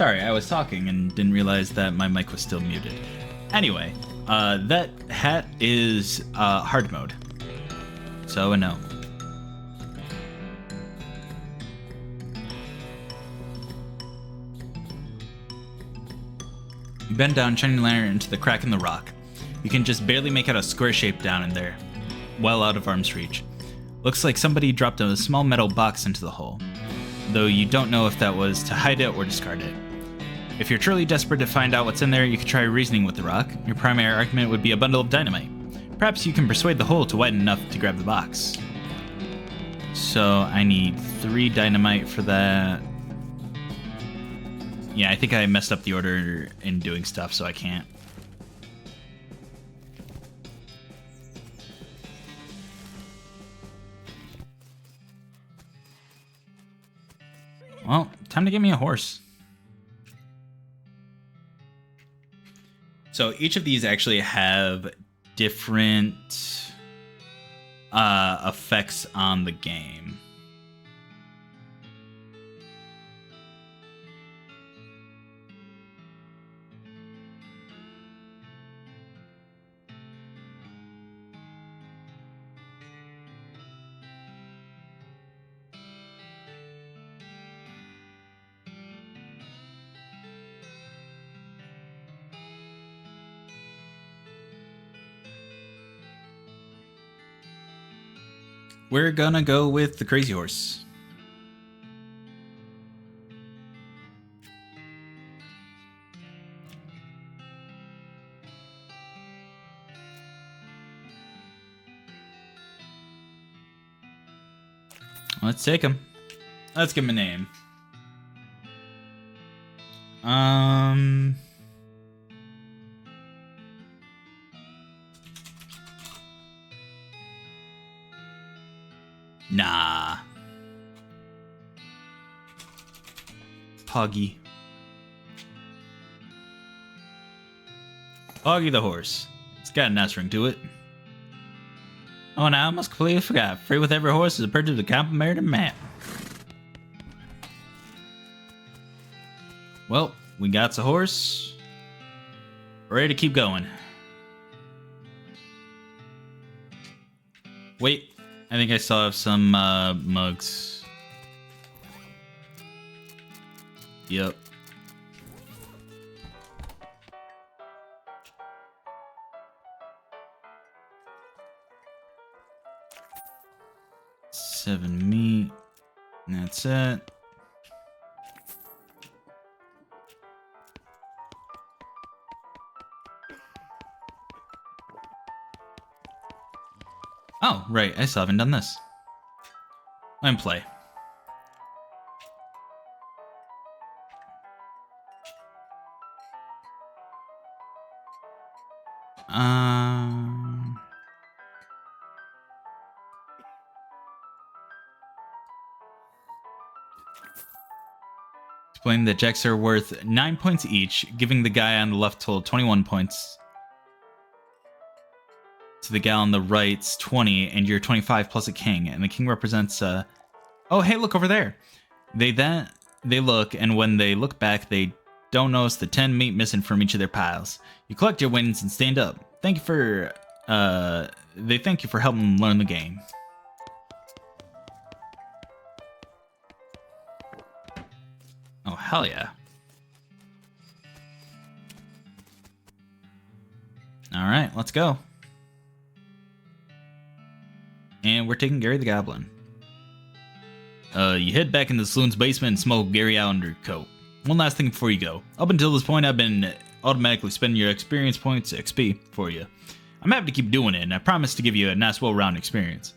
Sorry, I was talking and didn't realize that my mic was still muted. Anyway, that hat is hard mode. So a no. You bend down, shine your lantern into the crack in the rock. You can just barely make out a square shape down in there, well out of arm's reach. Looks like somebody dropped a small metal box into the hole, though you don't know if that was to hide it or discard it. If you're truly desperate to find out what's in there, you could try reasoning with the rock. Your primary argument would be a bundle of dynamite. Perhaps you can persuade the hole to widen enough to grab the box. So I need 3 dynamite for that. Yeah, I think I messed up the order in doing stuff, so I can't. Well, time to get me a horse. So each of these actually have different effects on the game. We're gonna go with the crazy horse. Let's take him. Let's give him a name. Nah. Poggy. Poggy the horse. It's got a nice ring to it. Oh, now I almost completely forgot. Free with every horse is a purchase of complimentary map. Well, we got the horse. Ready to keep going. Wait, I think I still have some mugs. Yep. Seven meat. And that's it. Oh, right. I still haven't done this. Let me play. Explain that jacks are worth 9 points each, giving the guy on the left total 21 points. To the gal on the right's 20, and you're 25 plus a king, and the king represents oh, hey, look over there. They look, and when they look back, they don't notice the 10 meat missing from each of their piles. You collect your wins and stand up. Thank you for they thank you for helping them learn the game. Oh, hell yeah. All right, let's go. And we're taking Gary the Goblin. You head back into the saloon's basement and smoke Gary out under your coat. One last thing before you go. Up until this point, I've been automatically spending your experience points, XP, for you. I'm happy to keep doing it, and I promise to give you a nice, well-rounded experience.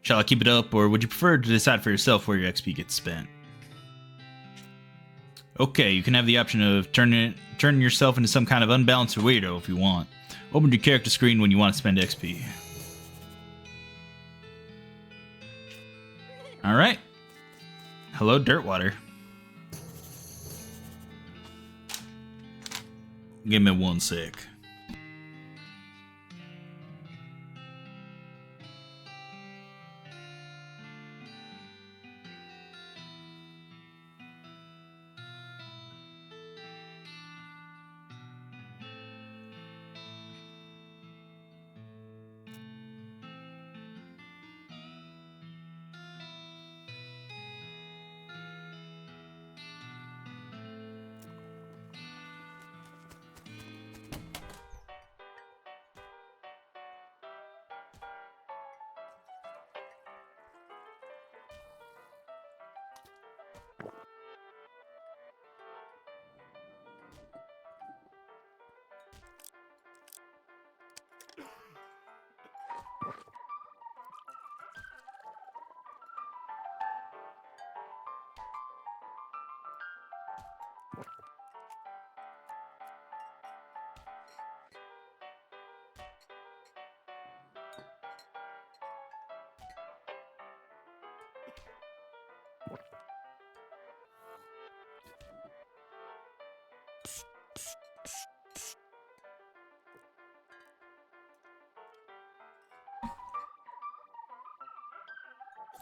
Shall I keep it up, or would you prefer to decide for yourself where your XP gets spent? Okay, you can have the option of turning yourself into some kind of unbalanced weirdo if you want. Open your character screen when you want to spend XP. Alright. Hello, Dirtwater. Give me 1 sec.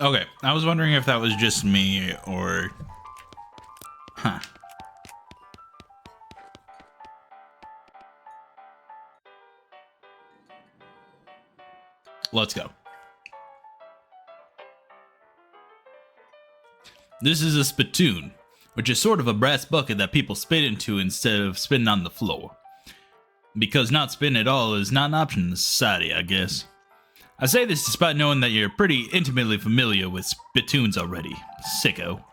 Okay, I was wondering if that was just me or... Huh. Let's go. This is a spittoon, which is sort of a brass bucket that people spit into instead of spitting on the floor. Because not spitting at all is not an option in this society, I guess. I say this despite knowing that you're pretty intimately familiar with spittoons already, sicko.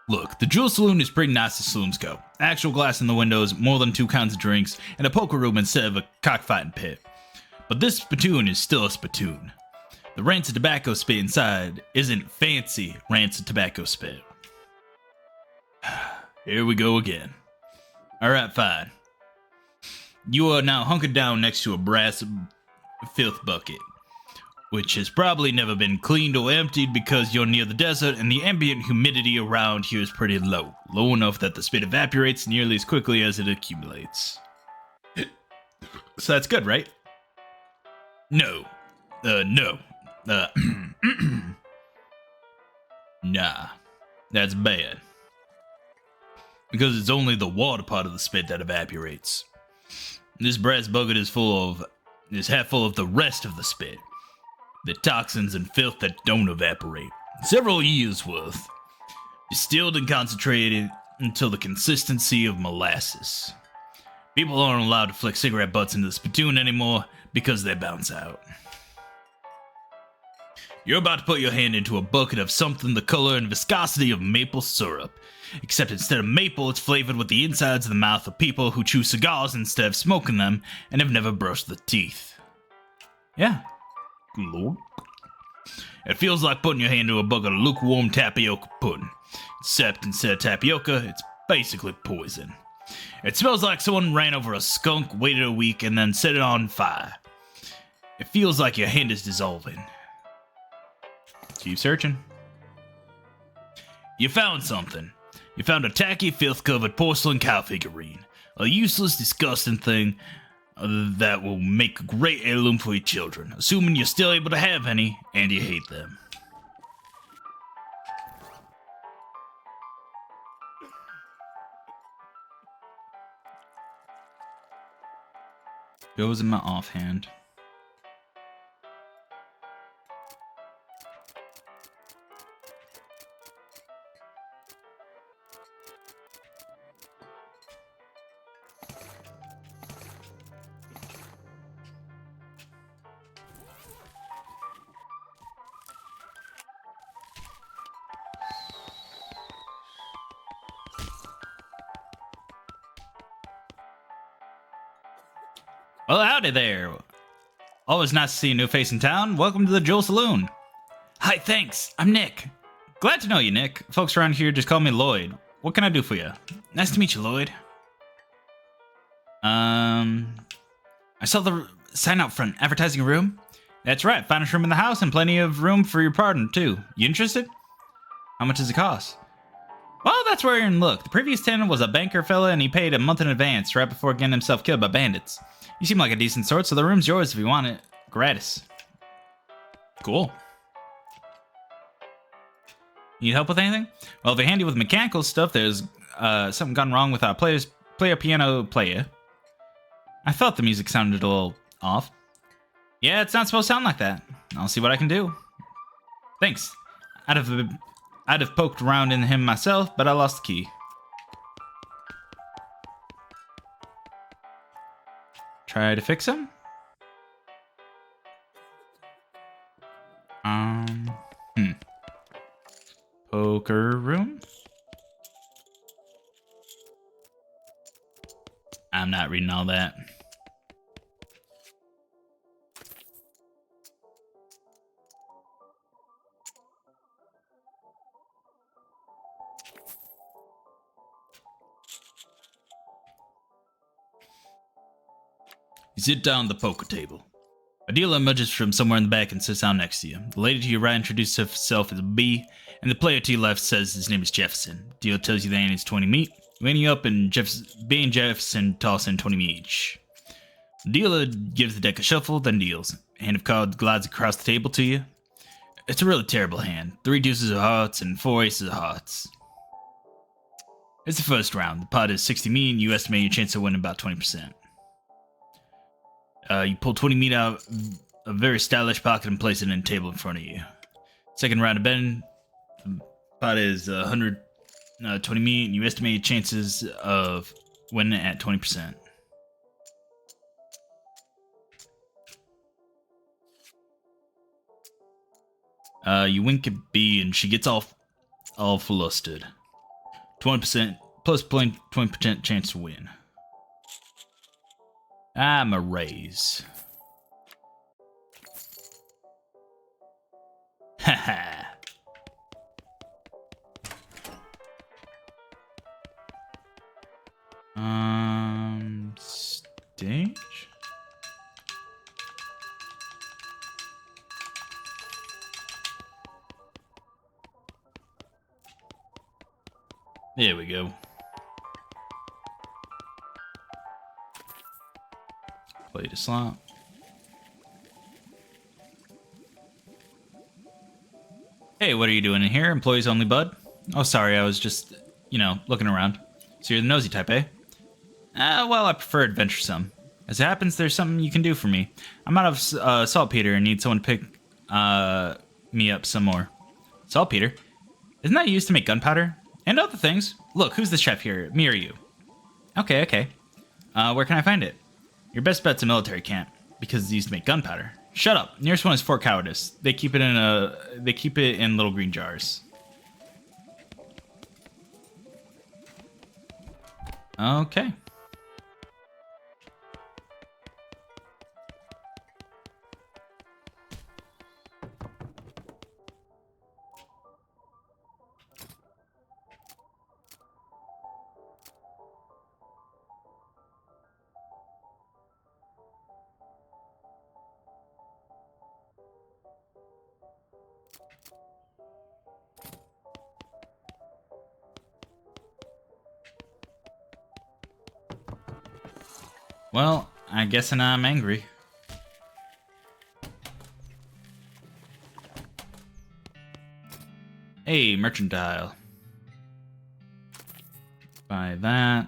Look, the Jewel Saloon is pretty nice as saloons go. Actual glass in the windows, more than 2 kinds of drinks, and a poker room instead of a cockfighting pit. But this spittoon is still a spittoon. The rancid tobacco spit inside isn't fancy rancid tobacco spit. Here we go again. Alright, fine. You are now hunkered down next to a brass filth bucket, which has probably never been cleaned or emptied because you're near the desert and the ambient humidity around here is pretty low. Low enough that the spit evaporates nearly as quickly as it accumulates. So that's good, right? No. No. Nah. That's bad. Because it's only the water part of the spit that evaporates. This brass bucket is half full of the rest of the spit. The toxins and filth that don't evaporate. Several years worth. Distilled and concentrated until the consistency of molasses. People aren't allowed to flick cigarette butts into the spittoon anymore because they bounce out. You're about to put your hand into a bucket of something the color and viscosity of maple syrup. Except instead of maple, it's flavored with the insides of the mouth of people who chew cigars instead of smoking them and have never brushed their teeth. Yeah. Lord. It feels like putting your hand into a bucket of lukewarm tapioca pudding. Except instead of tapioca, it's basically poison. It smells like someone ran over a skunk, waited a week, and then set it on fire. It feels like your hand is dissolving. Keep searching. You found something. You found a tacky, filth-covered porcelain cow figurine. A useless, disgusting thing that will make a great heirloom for your children, assuming you're still able to have any, and you hate them. Goes in my offhand. Well, howdy there. Always nice to see a new face in town. Welcome to the Jewel Saloon. Hi, thanks. I'm Nick. Glad to know you, Nick. Folks around here just call me Lloyd. What can I do for you? Nice to meet you, Lloyd. I saw the sign out front, advertising a room. That's right. Finest room in the house and plenty of room for your pardon, too. You interested? How much does it cost? Well, that's where you're in luck. The previous tenant was a banker fella, and he paid a month in advance right before getting himself killed by bandits. You seem like a decent sort, so the room's yours if you want it. Gratis. Cool. Need help with anything? Well, if you're handy with mechanical stuff, there's something gone wrong with our player piano player. I thought the music sounded a little off. Yeah, it's not supposed to sound like that. I'll see what I can do. Thanks. I'd have poked around in him myself, but I lost the key. Try to fix him? Poker room? I'm not reading all that. You sit down at the poker table. A dealer emerges from somewhere in the back and sits down next to you. The lady to your right introduces herself as B, and the player to your left says his name is Jefferson. The dealer tells you the hand is 20 meat. You ante up, and B and Jefferson toss in 20 meat each. The dealer gives the deck a shuffle, then deals. A hand of cards glides across the table to you. It's a really terrible hand. 3 deuces of hearts and 4 aces of hearts. It's the first round. The pot is 60 meat, and you estimate your chance of winning about 20%. You pull 20 meat out of a very stylish pocket and place it in a table in front of you. Second round of betting, the pot is 120 meat, and you estimate your chances of winning at 20%. You wink at B, and she gets all flustered. 20% plus 20% chance to win. I'm a raise. Haha. Stage? There we go. Play the slot. Hey, what are you doing in here? Employees only, bud? Oh, sorry, I was just, looking around. So you're the nosy type, eh? Well, I prefer adventuresome. As it happens, there's something you can do for me. I'm out of saltpeter and need someone to pick me up some more. Saltpeter? Isn't that used to make gunpowder? And other things. Look, who's the chef here? Me or you? Okay. Where can I find it? Your best bet's a military camp, because it's used to make gunpowder. Shut up. Nearest one is Fort Cowardice. They keep it in little green jars. Okay. Well, I guess I'm angry. Hey, mercantile. Buy that.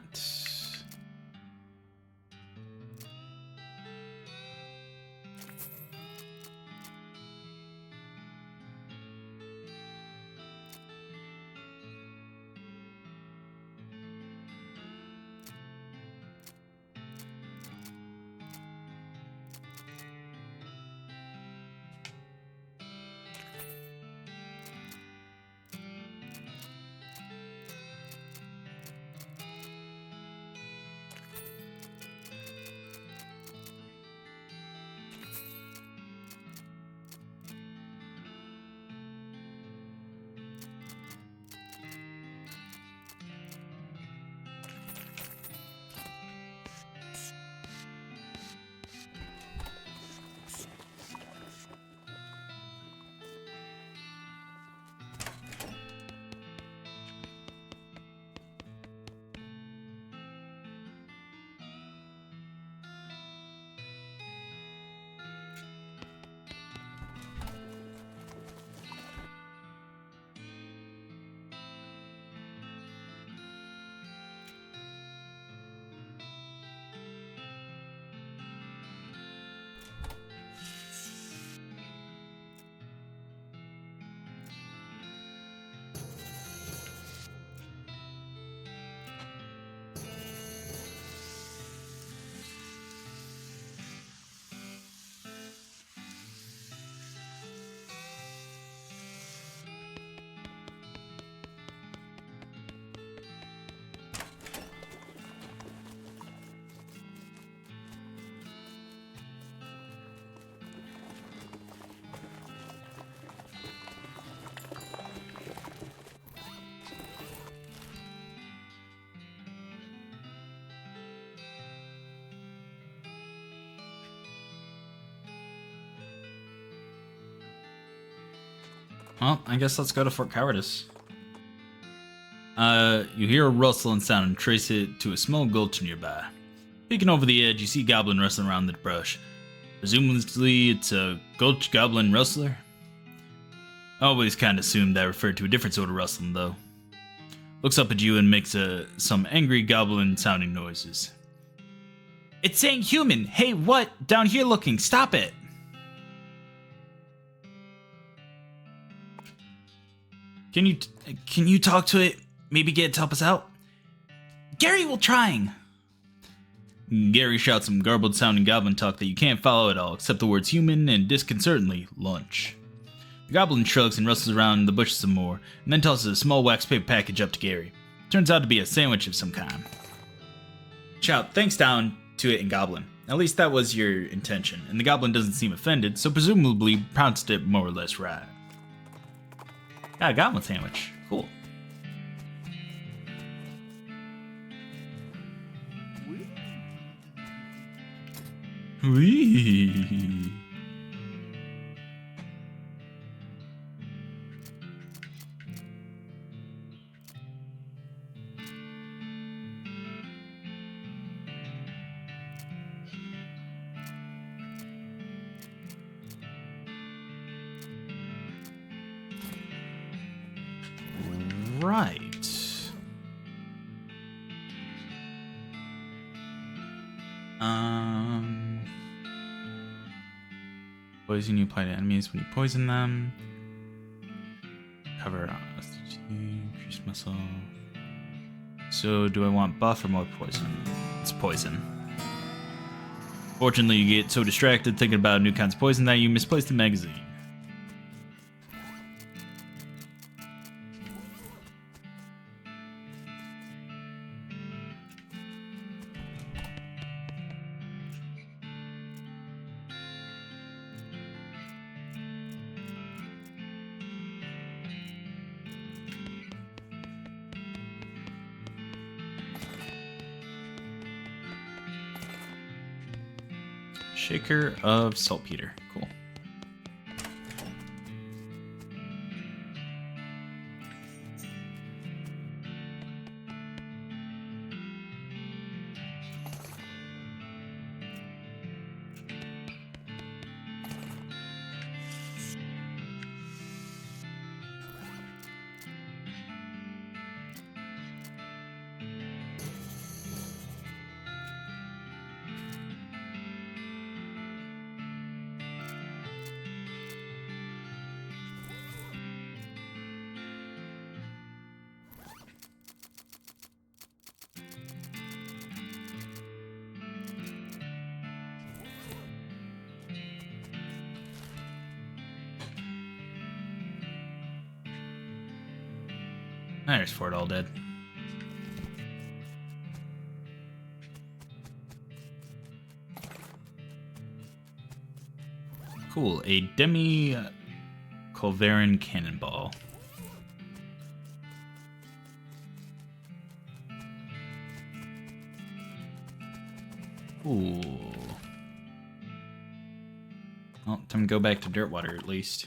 Well, I guess let's go to Fort Cowardice. You hear a rustling sound and trace it to a small gulch nearby. Peeking over the edge, you see a goblin rustling around the brush. Presumably, it's a gulch goblin rustler. I always kind of assumed that referred to a different sort of rustling, though. Looks up at you and makes some angry goblin-sounding noises. It's saying human. Hey, what? Down here looking. Stop it. Can you talk to it? Maybe get it to help us out? Gary will trying. Gary shouts some garbled-sounding goblin talk that you can't follow at all, except the words human and, disconcertingly, lunch. The goblin shrugs and rustles around the bushes some more, and then tosses a small wax paper package up to Gary. Turns out to be a sandwich of some kind. Shout thanks down to it in goblin. At least that was your intention, and the goblin doesn't seem offended, so presumably pronounced it more or less right. Got a goblin sandwich. Cool. Wee. Right. Poison you apply to enemies when you poison them. Cover increase muscle. So do I want buff or more poison? It's poison. Fortunately, you get so distracted thinking about new kinds of poison that you misplace the magazine. Shaker of saltpeter. Cool. There's Fort all dead. Cool, a demi Culverin cannonball. Ooh. Well, time to go back to Dirtwater at least.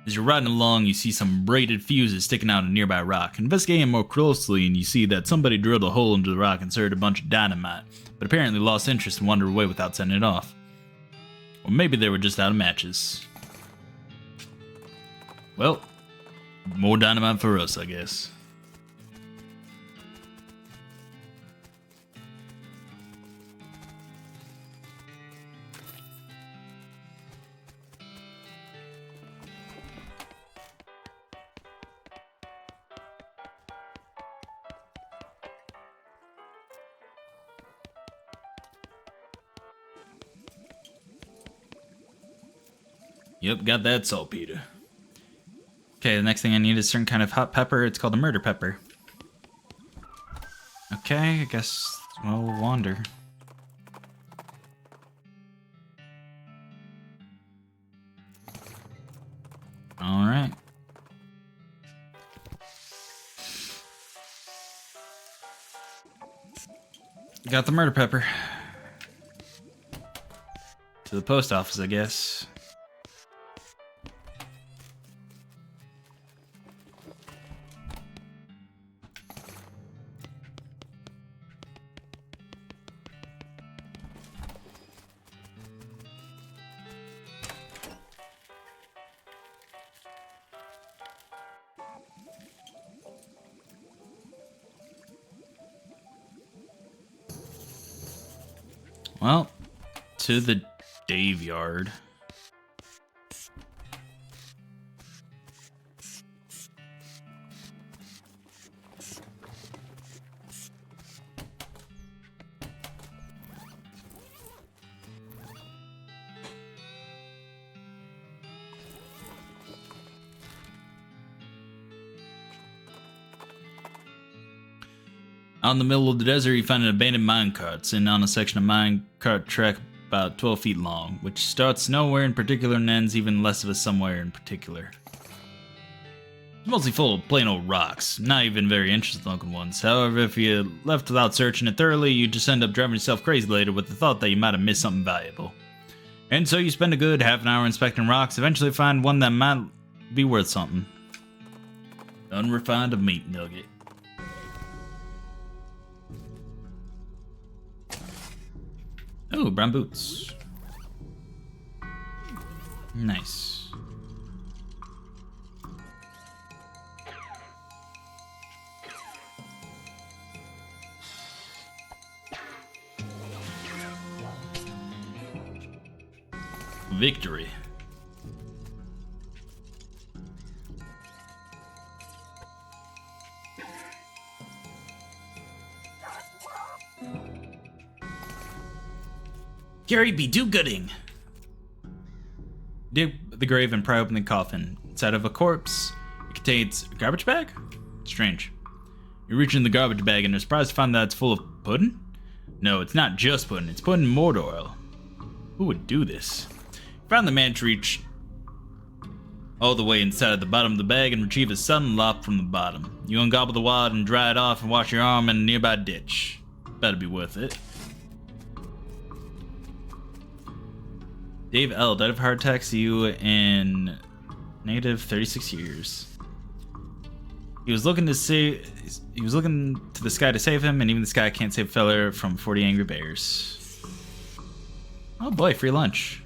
As you're riding along, you see some braided fuses sticking out of a nearby rock. Investigating more closely, and you see that somebody drilled a hole into the rock and inserted a bunch of dynamite, but apparently lost interest and wandered away without sending it off. Or maybe they were just out of matches. Well, more dynamite for us, I guess. Yep, got that saltpeter. Okay, the next thing I need is a certain kind of hot pepper. It's called a murder pepper. Okay, I guess we'll wander. Alright. Got the murder pepper. To the post office, I guess. Well, to the Dave yard. Out in the middle of the desert, you find an abandoned minecart sitting on a section of minecart track about 12 feet long, which starts nowhere in particular and ends even less of a somewhere in particular. It's mostly full of plain old rocks, not even very interesting looking ones. However, if you left without searching it thoroughly, you just end up driving yourself crazy later with the thought that you might have missed something valuable. And so you spend a good half an hour inspecting rocks, eventually find one that might be worth something. Unrefined meat nugget. Oh, brown boots. Nice. Victory. Gary be do-gooding. Dig the grave and pry open the coffin. Inside of a corpse, it contains a garbage bag? Strange. You reach in the garbage bag and are surprised to find that it's full of pudding? No, it's not just pudding, it's pudding motor oil. Who would do this? You found the man to reach all the way inside of the bottom of the bag and retrieve a sudden lop from the bottom. You ungobble the wad and dry it off and wash your arm in a nearby ditch. Better be worth it. Dave L. died of a heart attack. See you in negative 36 years. He was looking to the sky to save him, and even the sky can't save a feller from 40 angry bears. Oh boy, free lunch.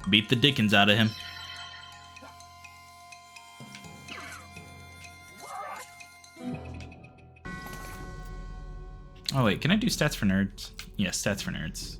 Beat the dickens out of him. Oh wait, can I do stats for nerds? Yes, stats for nerds.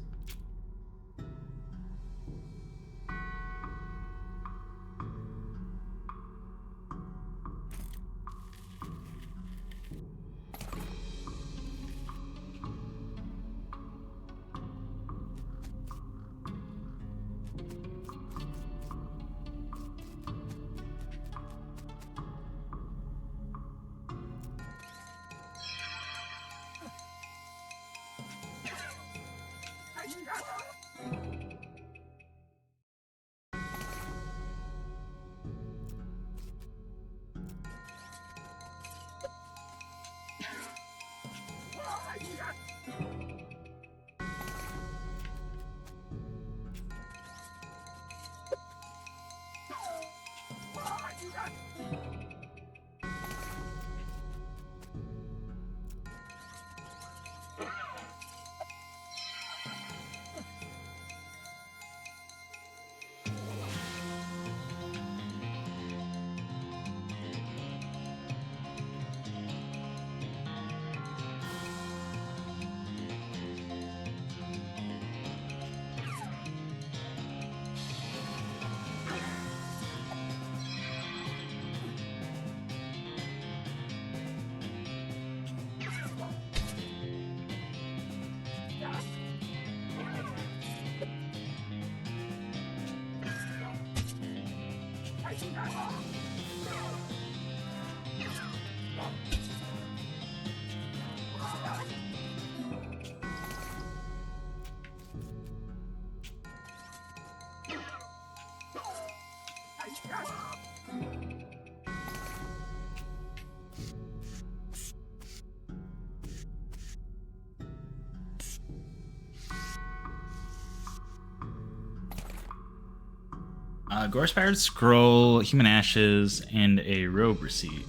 Gore-Spired Scroll, Human Ashes, and a robe receipt.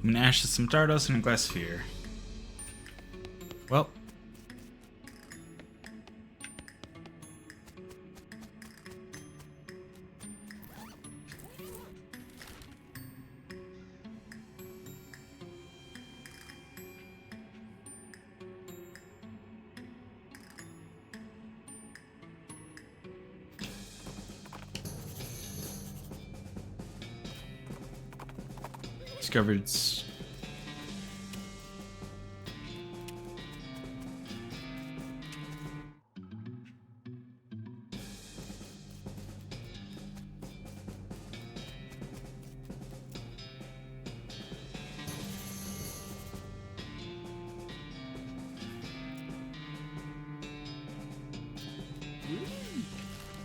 An ashes, some Dardos, and a glass sphere. Well. Discovered.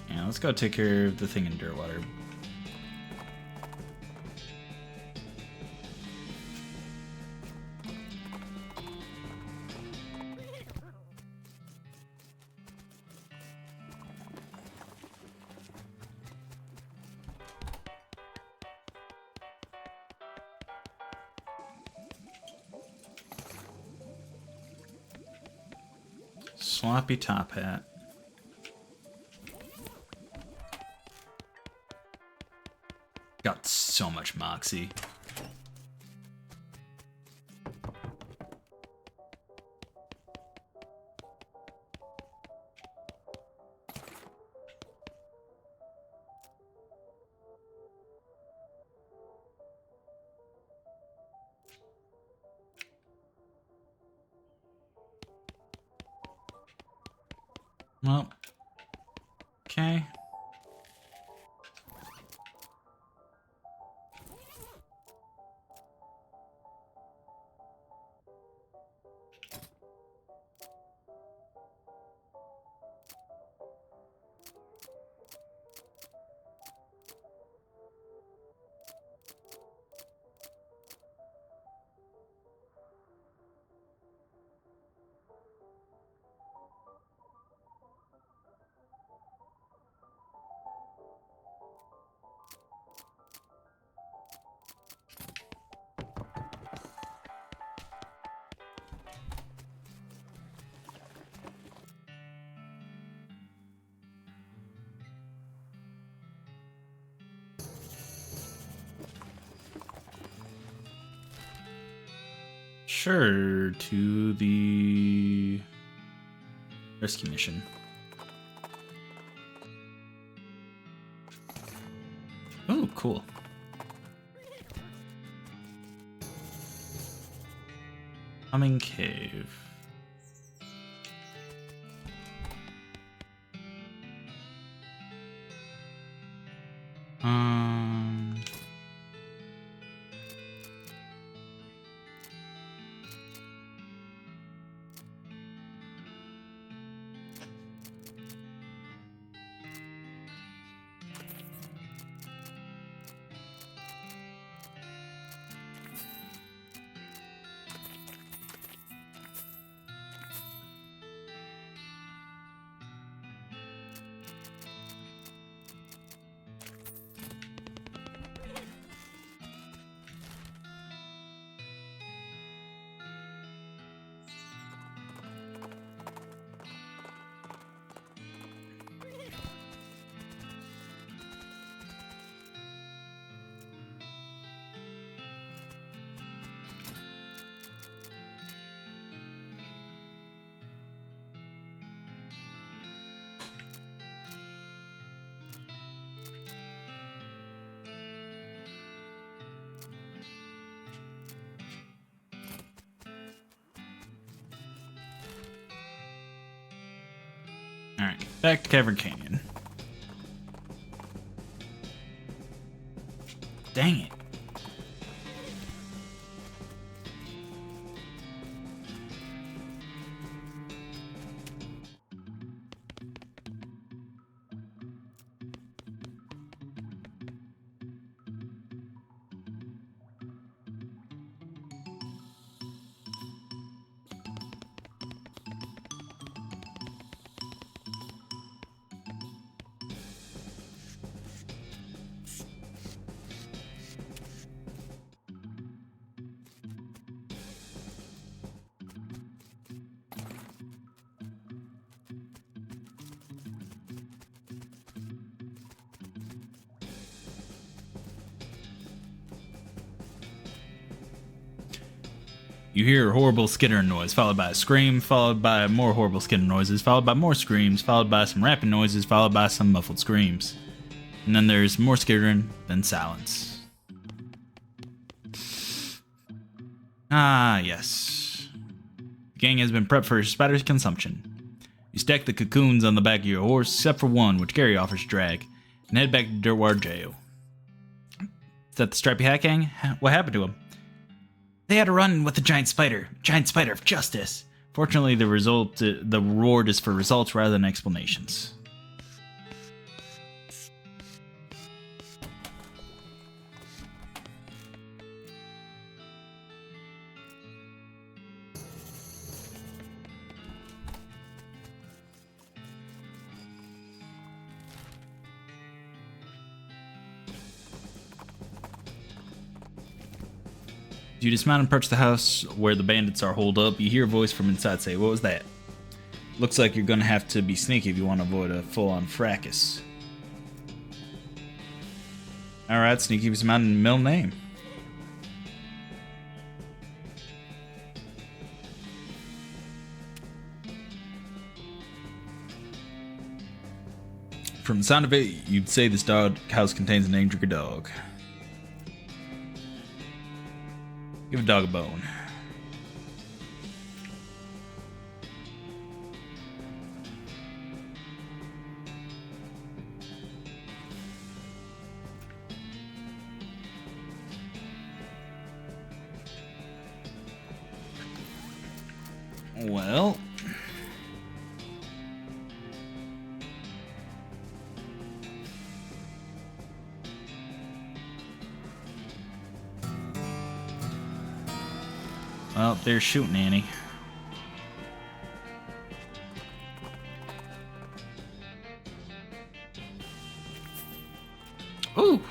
Yeah, let's go take care of the thing in Durwater. Sloppy top hat. Got so much moxie. Well, okay. Sure, to the rescue mission. Oh, cool. Humming Cave. Um... Alright, back to Cavern Canyon. Dang it. You hear a horrible skittering noise, followed by a scream, followed by more horrible skittering noises, followed by more screams, followed by some rapping noises, followed by some muffled screams. And then there's more skittering, then silence. Ah, yes. The gang has been prepped for spider's consumption. You stack the cocoons on the back of your horse, except for one, which Gary offers to drag, and head back to Dirtwater Jail. Is that the Stripey Hat Gang? What happened to him? They had a run with the giant spider of justice. Fortunately, the reward is for results rather than explanations. You dismount and approach the house where the bandits are holed up. You hear a voice from inside say, "What was that?" Looks like you're gonna have to be sneaky if you want to avoid a full-on fracas. Alright, Sneaky was my middle name. From the sound of it, you'd say this dog house contains a name drinker dog. Give a dog a bone. Well, they're shooting Annie. Ooh.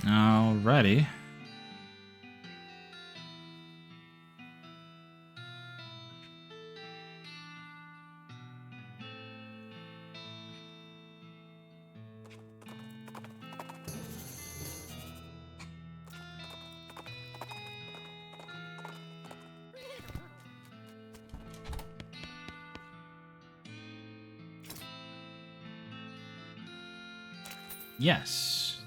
Alrighty. Yes.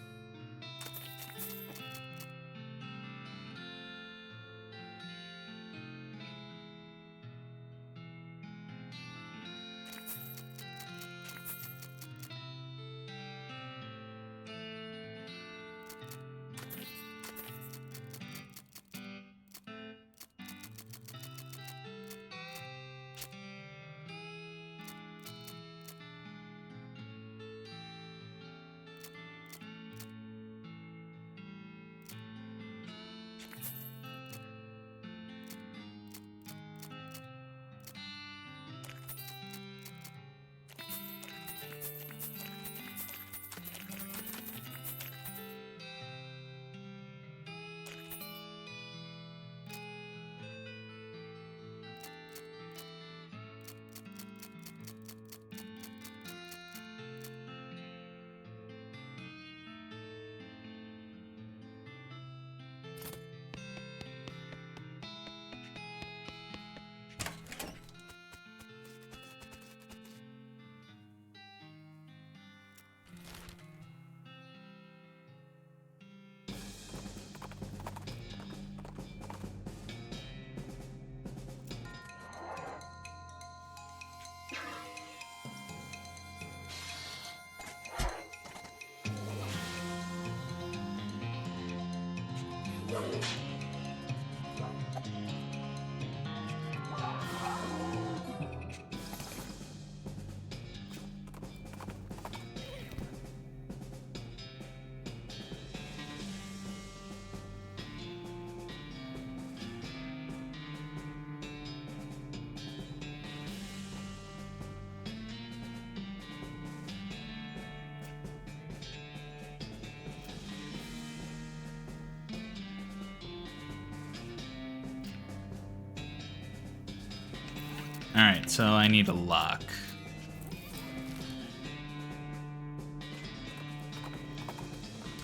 Alright, so I need a lock.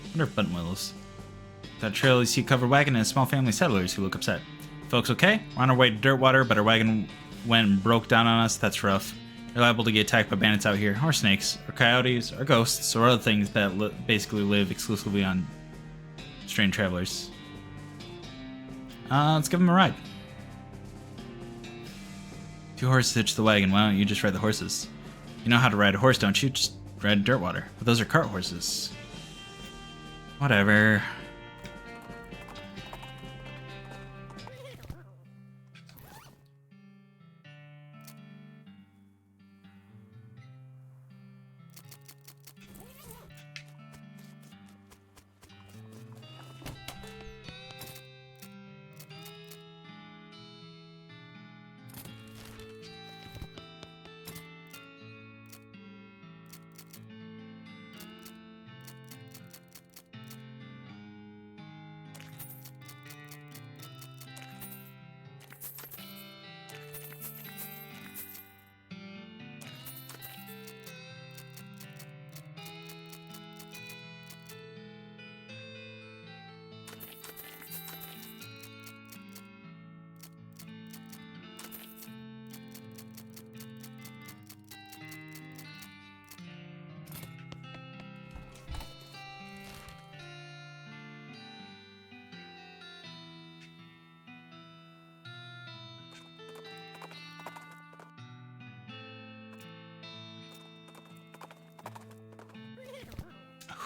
Wonder if button wheels. That trail, you see a covered wagon and a small family of settlers who look upset. Folks, okay? We're on our way to Dirtwater, but our wagon went and broke down on us. That's rough. We're liable to get attacked by bandits out here, or snakes, or coyotes, or ghosts, or other things that basically live exclusively on strange travelers. Let's give them a ride. 2 horses hitch the wagon. Why don't you just ride the horses? You know how to ride a horse, don't you? Just ride Dirtwater. But those are cart horses. Whatever.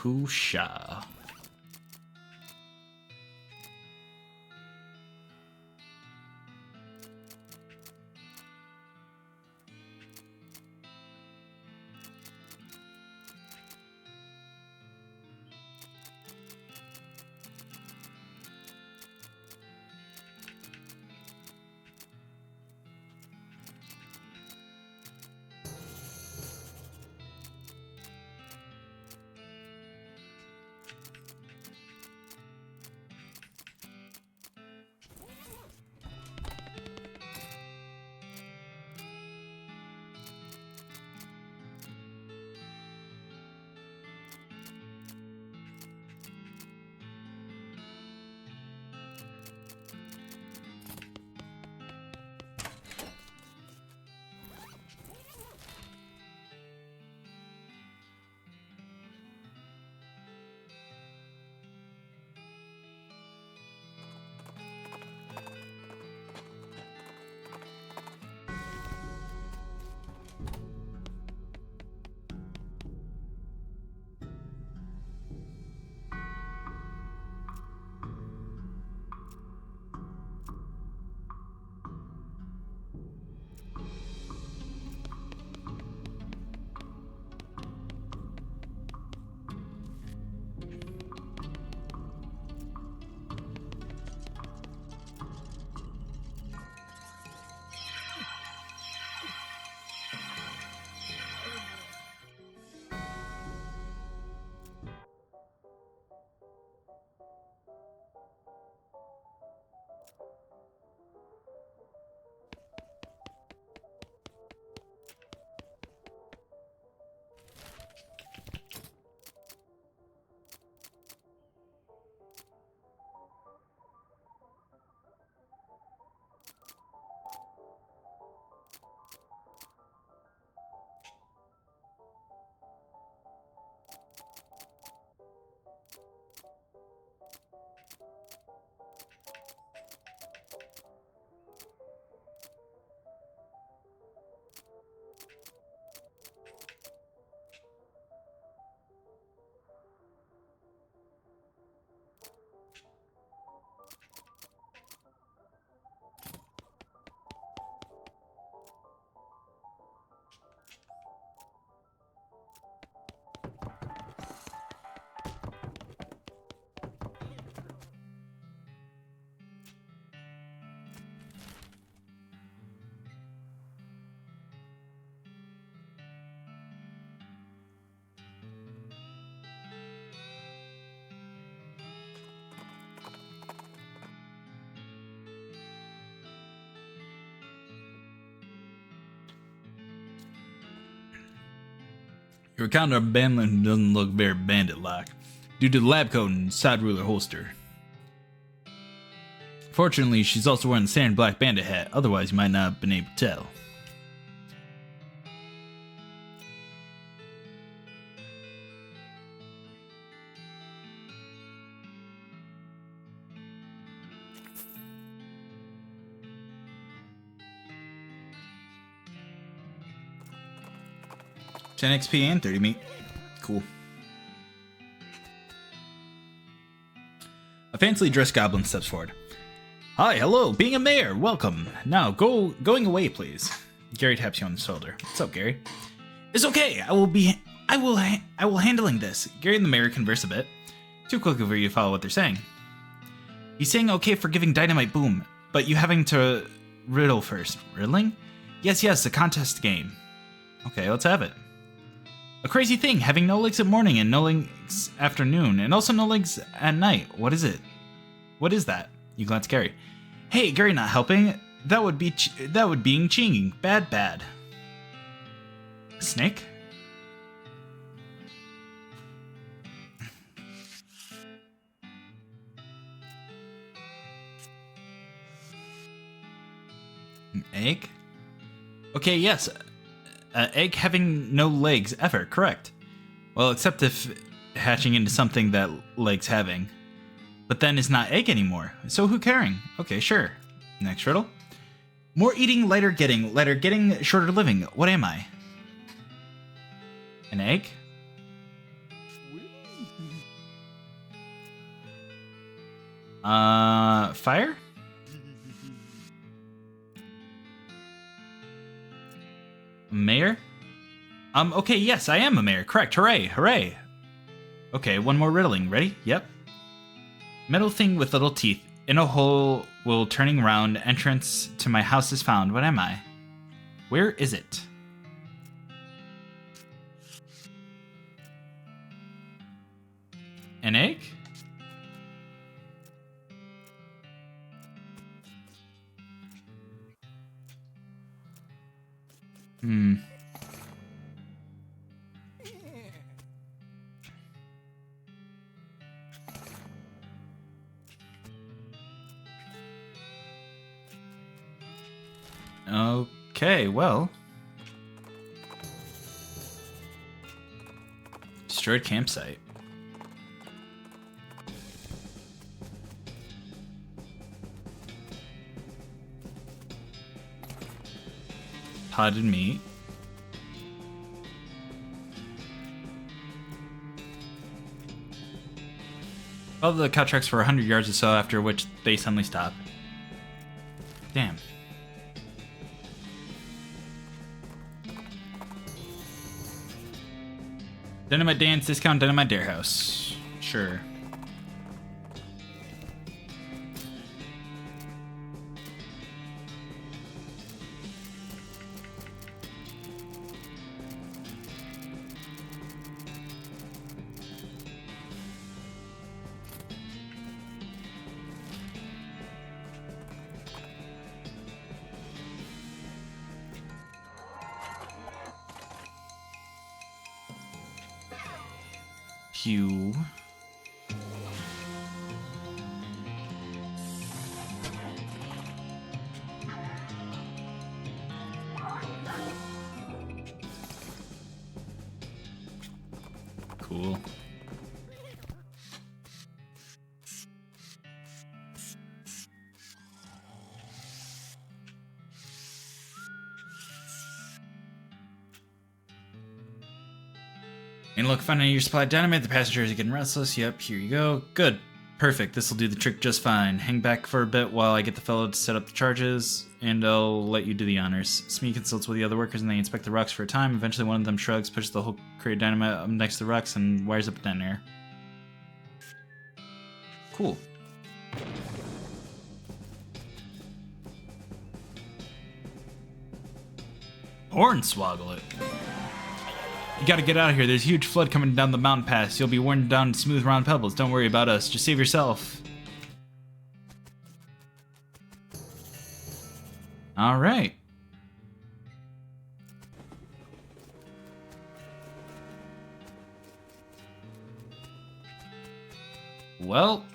Whoosha. Your encounter a bandit who doesn't look very bandit-like, due to the lab coat and side ruler holster. Fortunately, she's also wearing the standard black bandit hat, otherwise you might not have been able to tell. $10 XP and 30 meat. Cool. A fancily dressed goblin steps forward. Hi, hello, being a mayor, welcome. Now, going away, please. Gary taps you on the shoulder. What's up, Gary? It's okay, I will handling this. Gary and the mayor converse a bit. Too quickly for you to follow what they're saying. He's saying okay for giving dynamite boom, but you having to riddle first. Riddling? Yes, a contest game. Okay, let's have it. A crazy thing, having no legs at morning and no legs afternoon, and also no legs at night. What is it? What is that? You glance at Gary. Hey, Gary not helping? That would be being cheating. Bad. Snake? An egg? Okay, yes. Egg having no legs ever, correct. Well, except if hatching into something that legs having. But then it's not egg anymore, so who caring? Okay, sure. Next riddle. More eating, lighter getting, shorter living. What am I? An egg? Fire? Mayor? Okay, yes, I am a mayor. Correct. Hooray. Okay, one more riddling. Ready? Yep. Metal thing with little teeth. In a hole will turning round. Entrance to my house is found. What am I? Where is it? An egg? Okay, well. Destroyed campsite. Potted meat. Follow the cow tracks for 100 yards or so, after which they suddenly stop. Damn. Dynamite Dance, discount Dynamite Dare House. Sure. Hugh. Cool. And look, finding your supply of dynamite, the passengers are getting restless. Yep, here you go. Good. Perfect. This will do the trick just fine. Hang back for a bit while I get the fellow to set up the charges, and I'll let you do the honors. Smee consults with the other workers, and they inspect the rocks for a time. Eventually, one of them shrugs, pushes the whole crate of dynamite up next to the rocks, and wires up a detonator. Cool. Hornswoggle it. You gotta get out of here. There's a huge flood coming down the mountain pass. You'll be worn down to smooth round pebbles. Don't worry about us. Just save yourself. Alright. Well.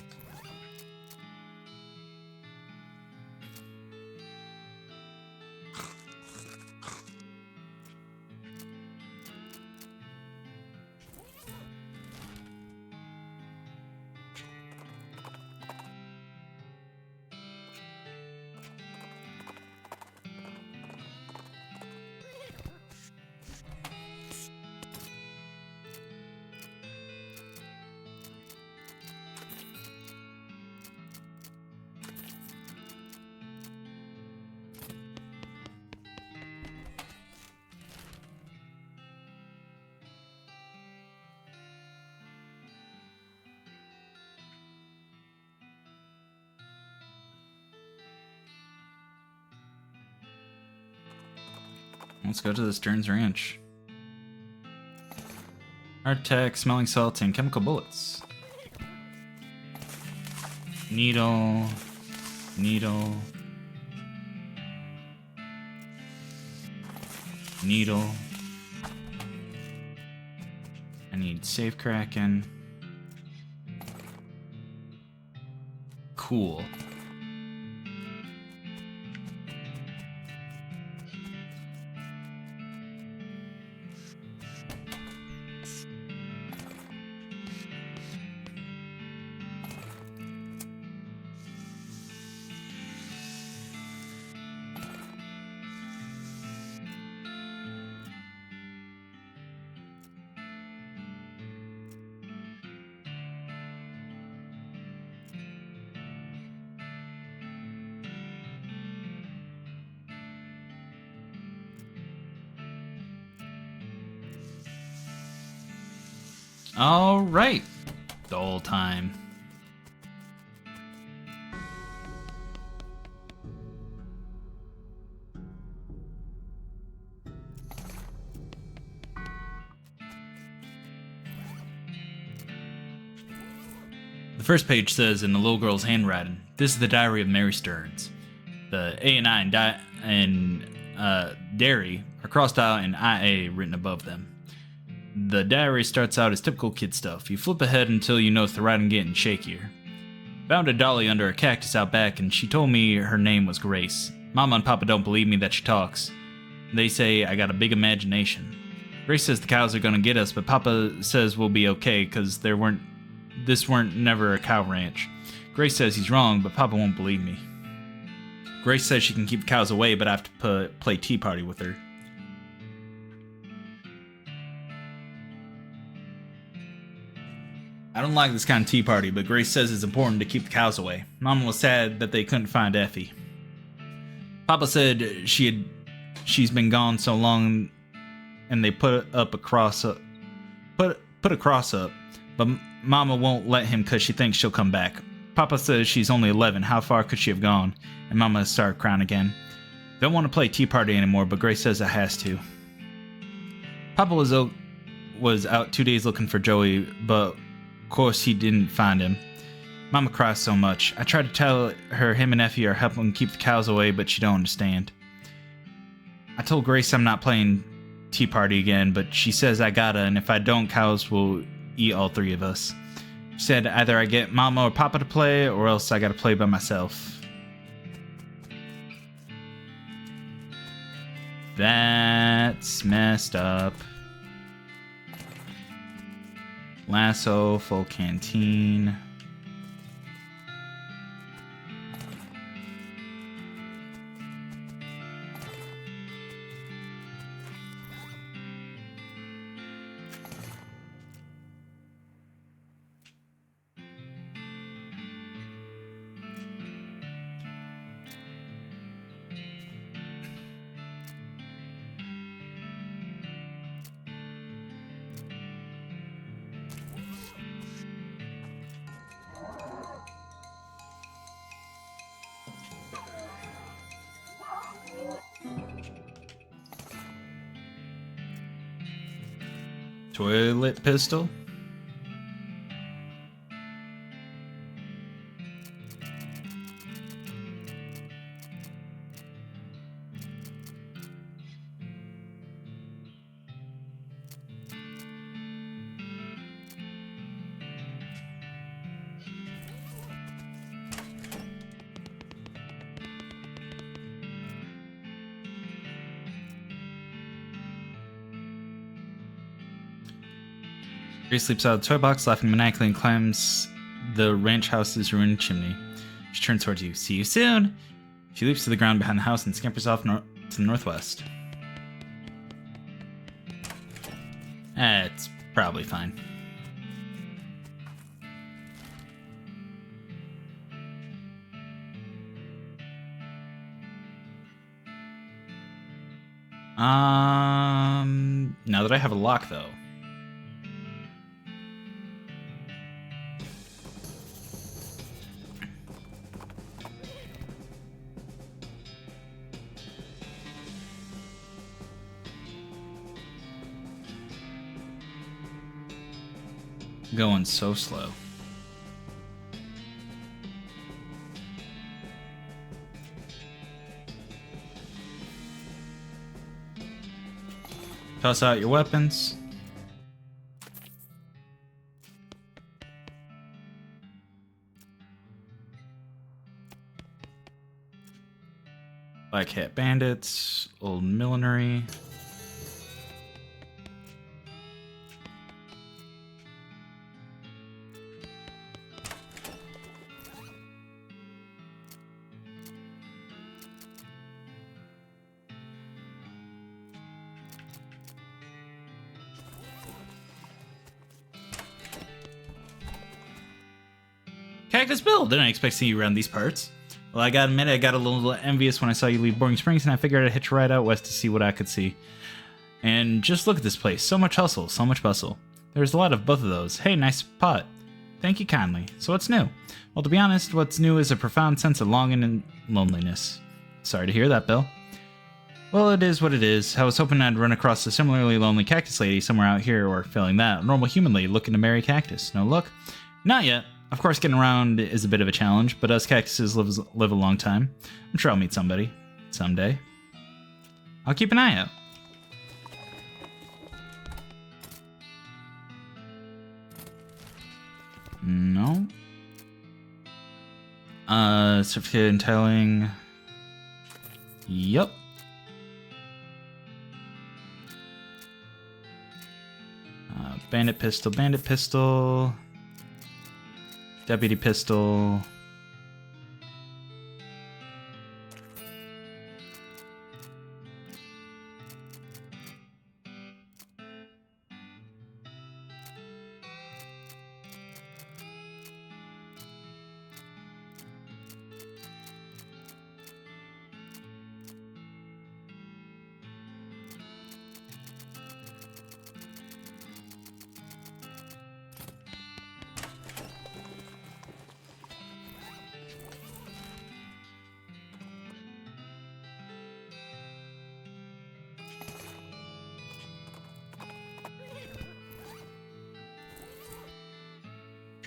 Let's go to the Stearns Ranch. Hard tech, smelling salts, and chemical bullets. Needle. Needle. Needle. I need safe cracking. Cool. All right. The whole time. The first page says in the little girl's handwriting, "This is the diary of Mary Stearns." The A and I and dairy are crossed out and IA written above them. The diary starts out as typical kid stuff. You flip ahead until you notice the writing getting shakier. Found a dolly under a cactus out back, and she told me her name was Grace. Mama and Papa don't believe me that she talks. They say I got a big imagination. Grace says the cows are gonna get us, but Papa says we'll be okay, cause this weren't never a cow ranch. Grace says he's wrong, but Papa won't believe me. Grace says she can keep the cows away, but I have to play tea party with her. I don't like this kind of tea party, but Grace says it's important to keep the cows away. Mama was sad that they couldn't find Effie. Papa said she's been gone so long, and they put a cross up, but Mama won't let him because she thinks she'll come back. Papa says she's only 11. How far could she have gone? And Mama started crying again. Don't want to play tea party anymore, but Grace says it has to. Papa was out 2 days looking for Joey, but of course he didn't find him. Mama cries so much. I tried to tell her him and Effie are helping keep the cows away, but she don't understand. I told Grace I'm not playing tea party again, but she says I gotta, and if I don't, cows will eat all three of us. She said either I get Mama or Papa to play, or else I gotta play by myself. That's messed up. Lasso, full canteen. Toilet pistol? Grace sleeps out of the toy box, laughing maniacally, and climbs the ranch house's ruined chimney. She turns towards you. See you soon! She leaps to the ground behind the house and scampers off to the northwest. It's probably fine. Now that I have a lock, though. Going so slow. Toss out your weapons. Black Hat Bandits, Old Millinery. Cactus Bill, didn't expect to see you around these parts. Well, I gotta admit, I got a little envious when I saw you leave Boring Springs, and I figured I'd hitch a ride out west to see what I could see. And just look at this place. So much hustle, so much bustle. There's a lot of both of those. Hey, nice pot. Thank you kindly. So what's new? Well, to be honest, what's new is a profound sense of longing and loneliness. Sorry to hear that, Bill. Well, it is what it is. I was hoping I'd run across a similarly lonely cactus lady somewhere out here, or failing that, a normal human lady looking to marry cactus. No luck? Not yet. Of course, getting around is a bit of a challenge, but us cactuses live a long time. I'm sure I'll meet somebody. Someday. I'll keep an eye out. No. Certificate entitling. Yup. Bandit pistol, bandit pistol. Deputy pistol.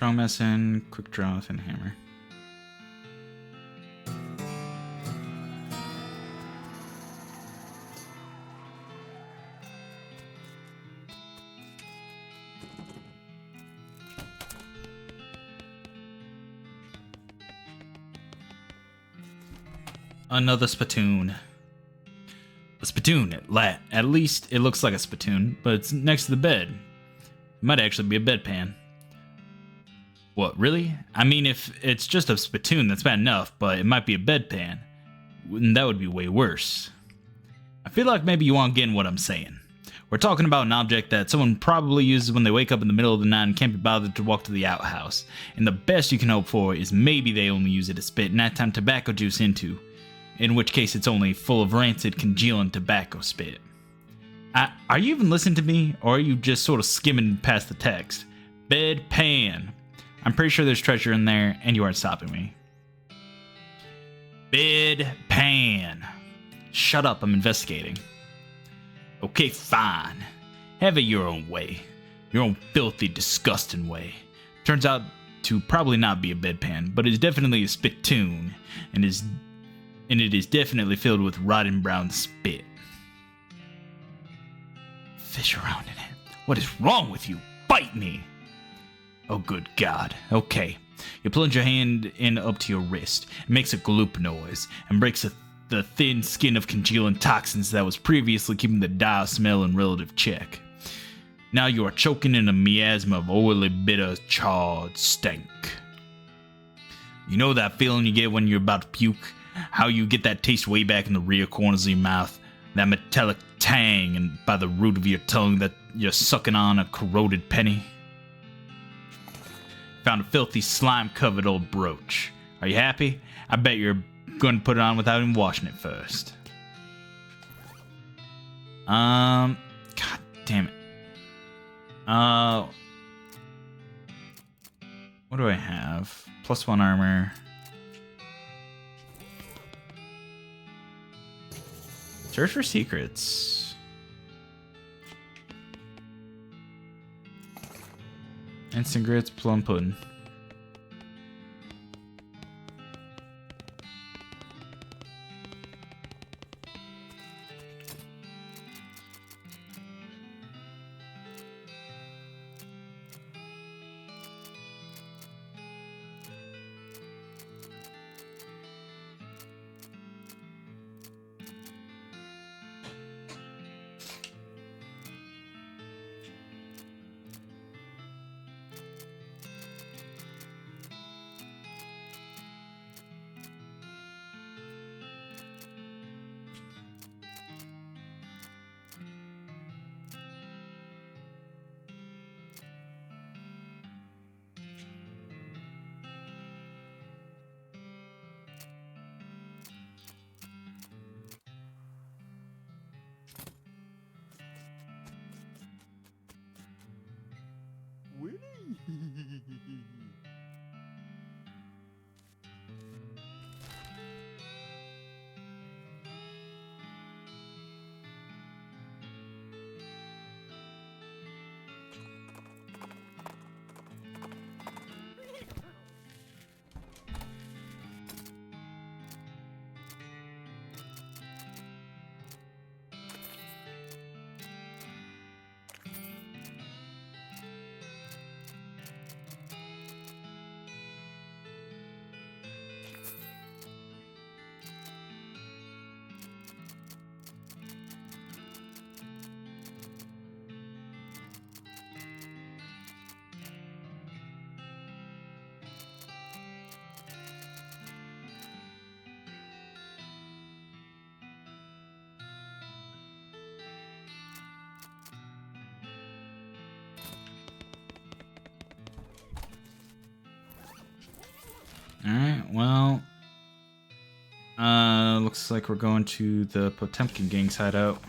Strong medicine, quick draw with a hammer. Another spittoon. A spittoon, at least it looks like a spittoon, but it's next to the bed. It might actually be a bedpan. What, really? I mean, if it's just a spittoon, that's bad enough, but it might be a bedpan. And that would be way worse. I feel like maybe you aren't getting what I'm saying. We're talking about an object that someone probably uses when they wake up in the middle of the night and can't be bothered to walk to the outhouse. And the best you can hope for is maybe they only use it to spit nighttime tobacco juice into. In which case it's only full of rancid, congealing tobacco spit. Are you even listening to me, or are you just sort of skimming past the text? Bedpan. I'm pretty sure there's treasure in there, and you aren't stopping me. Bedpan. Shut up, I'm investigating. Okay, fine. Have it your own way. Your own filthy, disgusting way. Turns out to probably not be a bedpan, but it's definitely a spittoon, and it is definitely filled with rotten brown spit. Fish around in it. What is wrong with you? Bite me! Oh, good God. Okay. You plunge your hand in up to your wrist. It makes a gloop noise and breaks the thin skin of congealing toxins that was previously keeping the dial smell in relative check. Now you are choking in a miasma of oily, bitter, charred stink. You know that feeling you get when you're about to puke? How you get that taste way back in the rear corners of your mouth? That metallic tang and by the root of your tongue that you're sucking on a corroded penny? Found a filthy, slime-covered old brooch. Are you happy? I bet you're going to put it on without even washing it first. God damn it. What do I have? +1 armor. Search for secrets. Instant grits, plum pudding. Alright, well... looks like we're going to the Potemkin gang's hideout.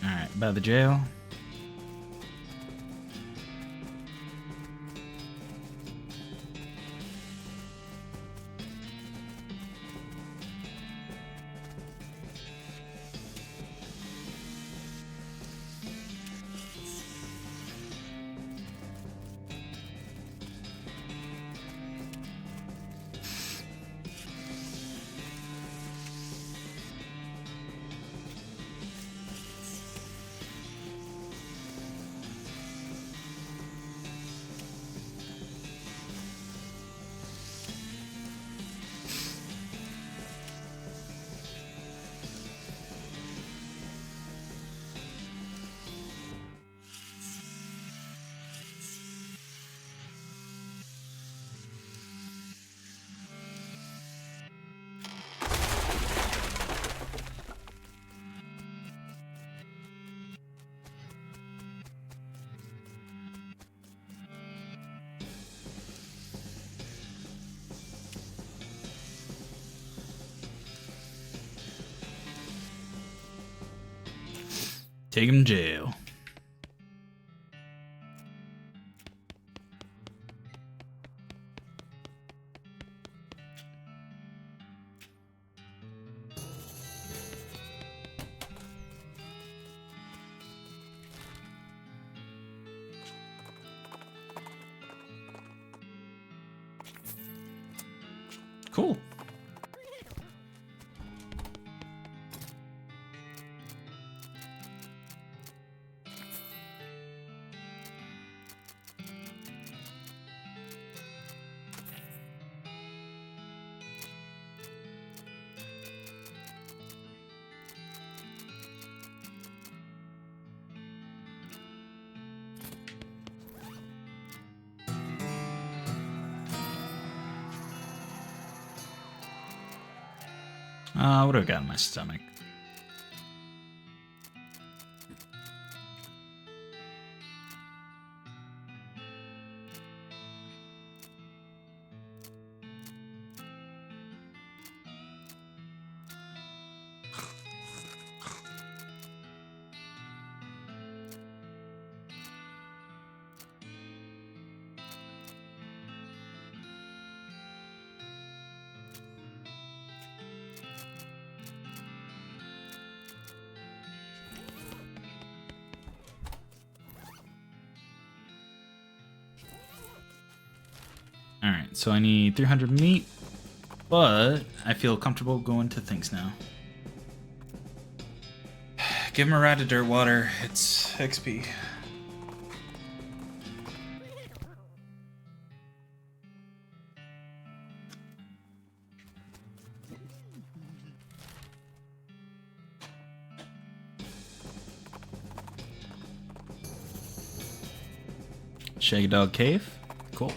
Alright, by the jail. Take him to jail. Cool. What do I got in my stomach? Alright, so I need 300 meat, but I feel comfortable going to things now. Give him a rat of dirt water. It's XP. Shaggy Dog Cave. Cool.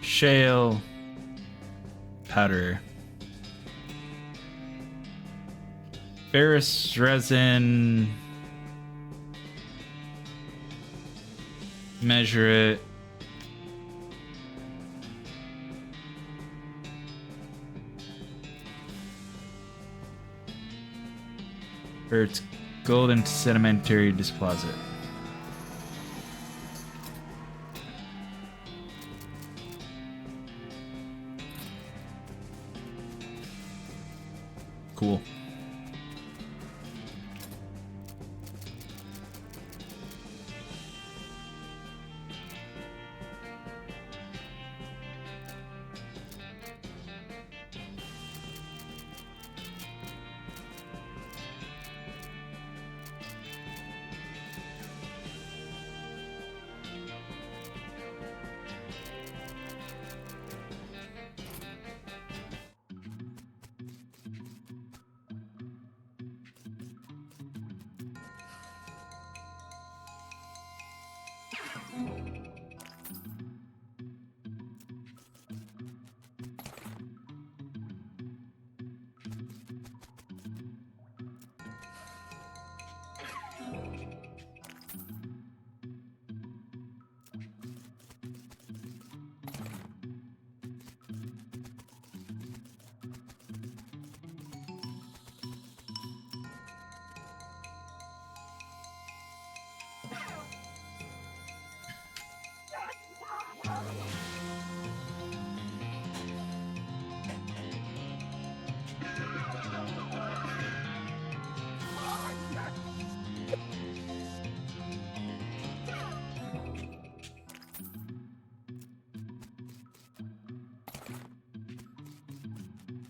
Shale. Powder. Ferrous resin. Measure it. For its golden sedimentary deposit. Cool.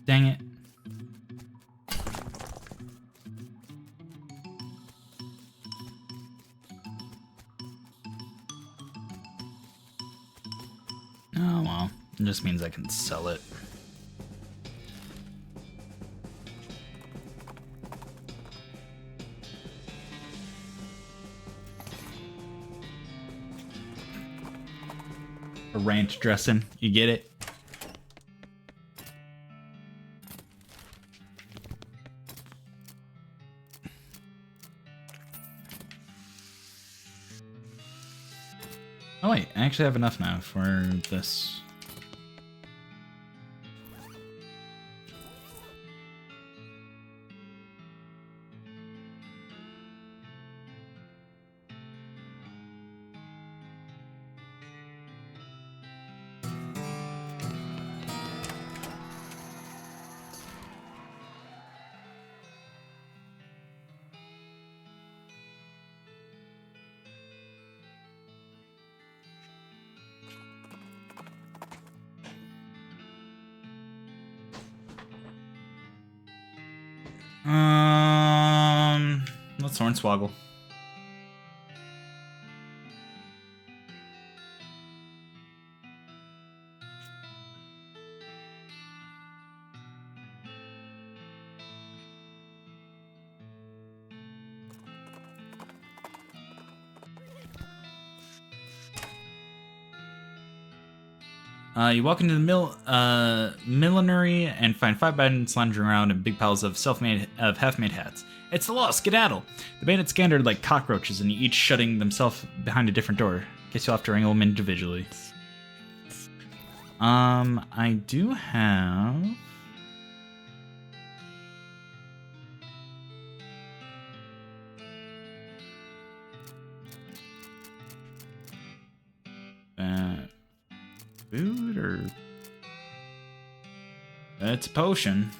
Dang it. Oh well, it just means I can sell it. A ranch dressing, you get it? Oh wait, I actually have enough now for this. Let's Hornswoggle. You walk into the millinery and find 5 bandits lounging around in big piles of half-made hats. It's the law, skedaddle! The bandits scattered like cockroaches, and each shutting themselves behind a different door. Guess you'll have to wrangle them individually. I do have... food or... It's a potion.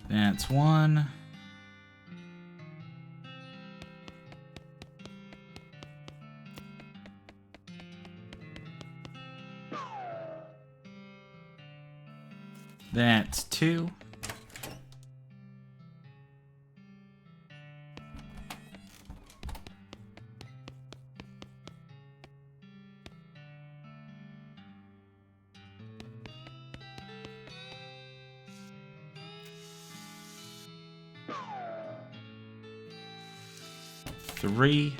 That's one. That's two. Three.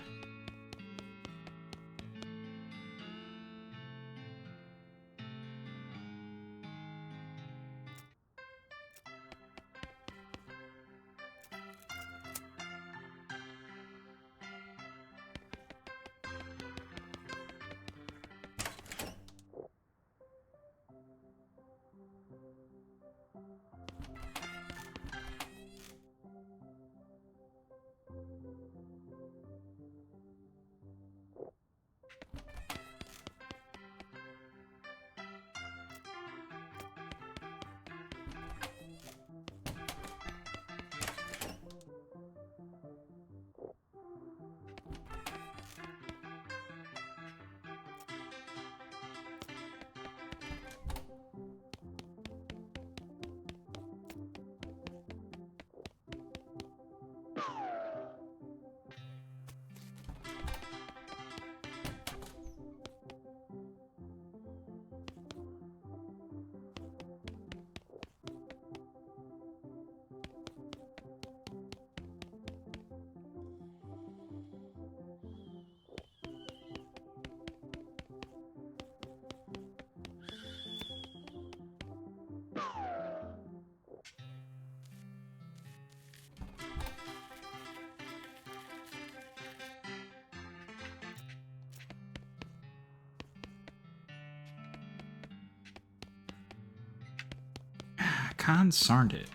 Consarned it.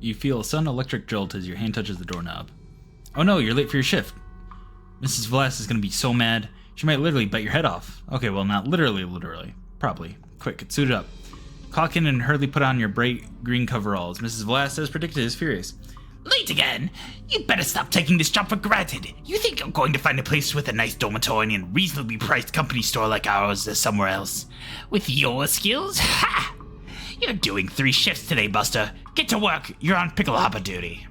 You feel a sudden electric jolt as your hand touches the doorknob. Oh no, you're late for your shift. Mrs. Velas is going to be so mad. She might literally bite your head off. Okay, well, not literally. Probably. Quick, get suited up. Clock in and hurriedly put on your bright green coveralls. Mrs. Velas, as predicted, is furious. Late again? You'd better stop taking this job for granted. You think you're going to find a place with a nice dormitory and reasonably priced company store like ours somewhere else? With your skills? Ha! You're doing 3 shifts today, Buster. Get to work. You're on pickle hopper duty.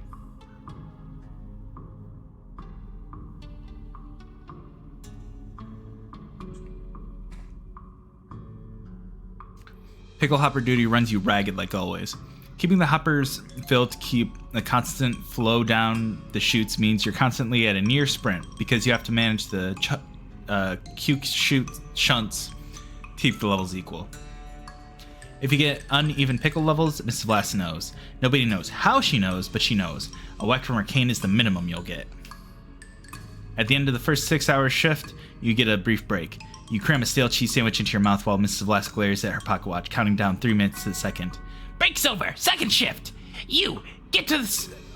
Pickle hopper duty runs you ragged like always. Keeping the hoppers filled to keep a constant flow down the chutes means you're constantly at a near sprint because you have to manage the cute chute shunts to keep the levels equal. If you get uneven pickle levels, Mrs. Vlass knows. Nobody knows how she knows, but she knows. A whack from her cane is the minimum you'll get. At the end of the first 6-hour shift, you get a brief break. You cram a stale cheese sandwich into your mouth while Mrs. Vlass glares at her pocket watch, counting down 3 minutes to the second. Break's over. Second shift. You, get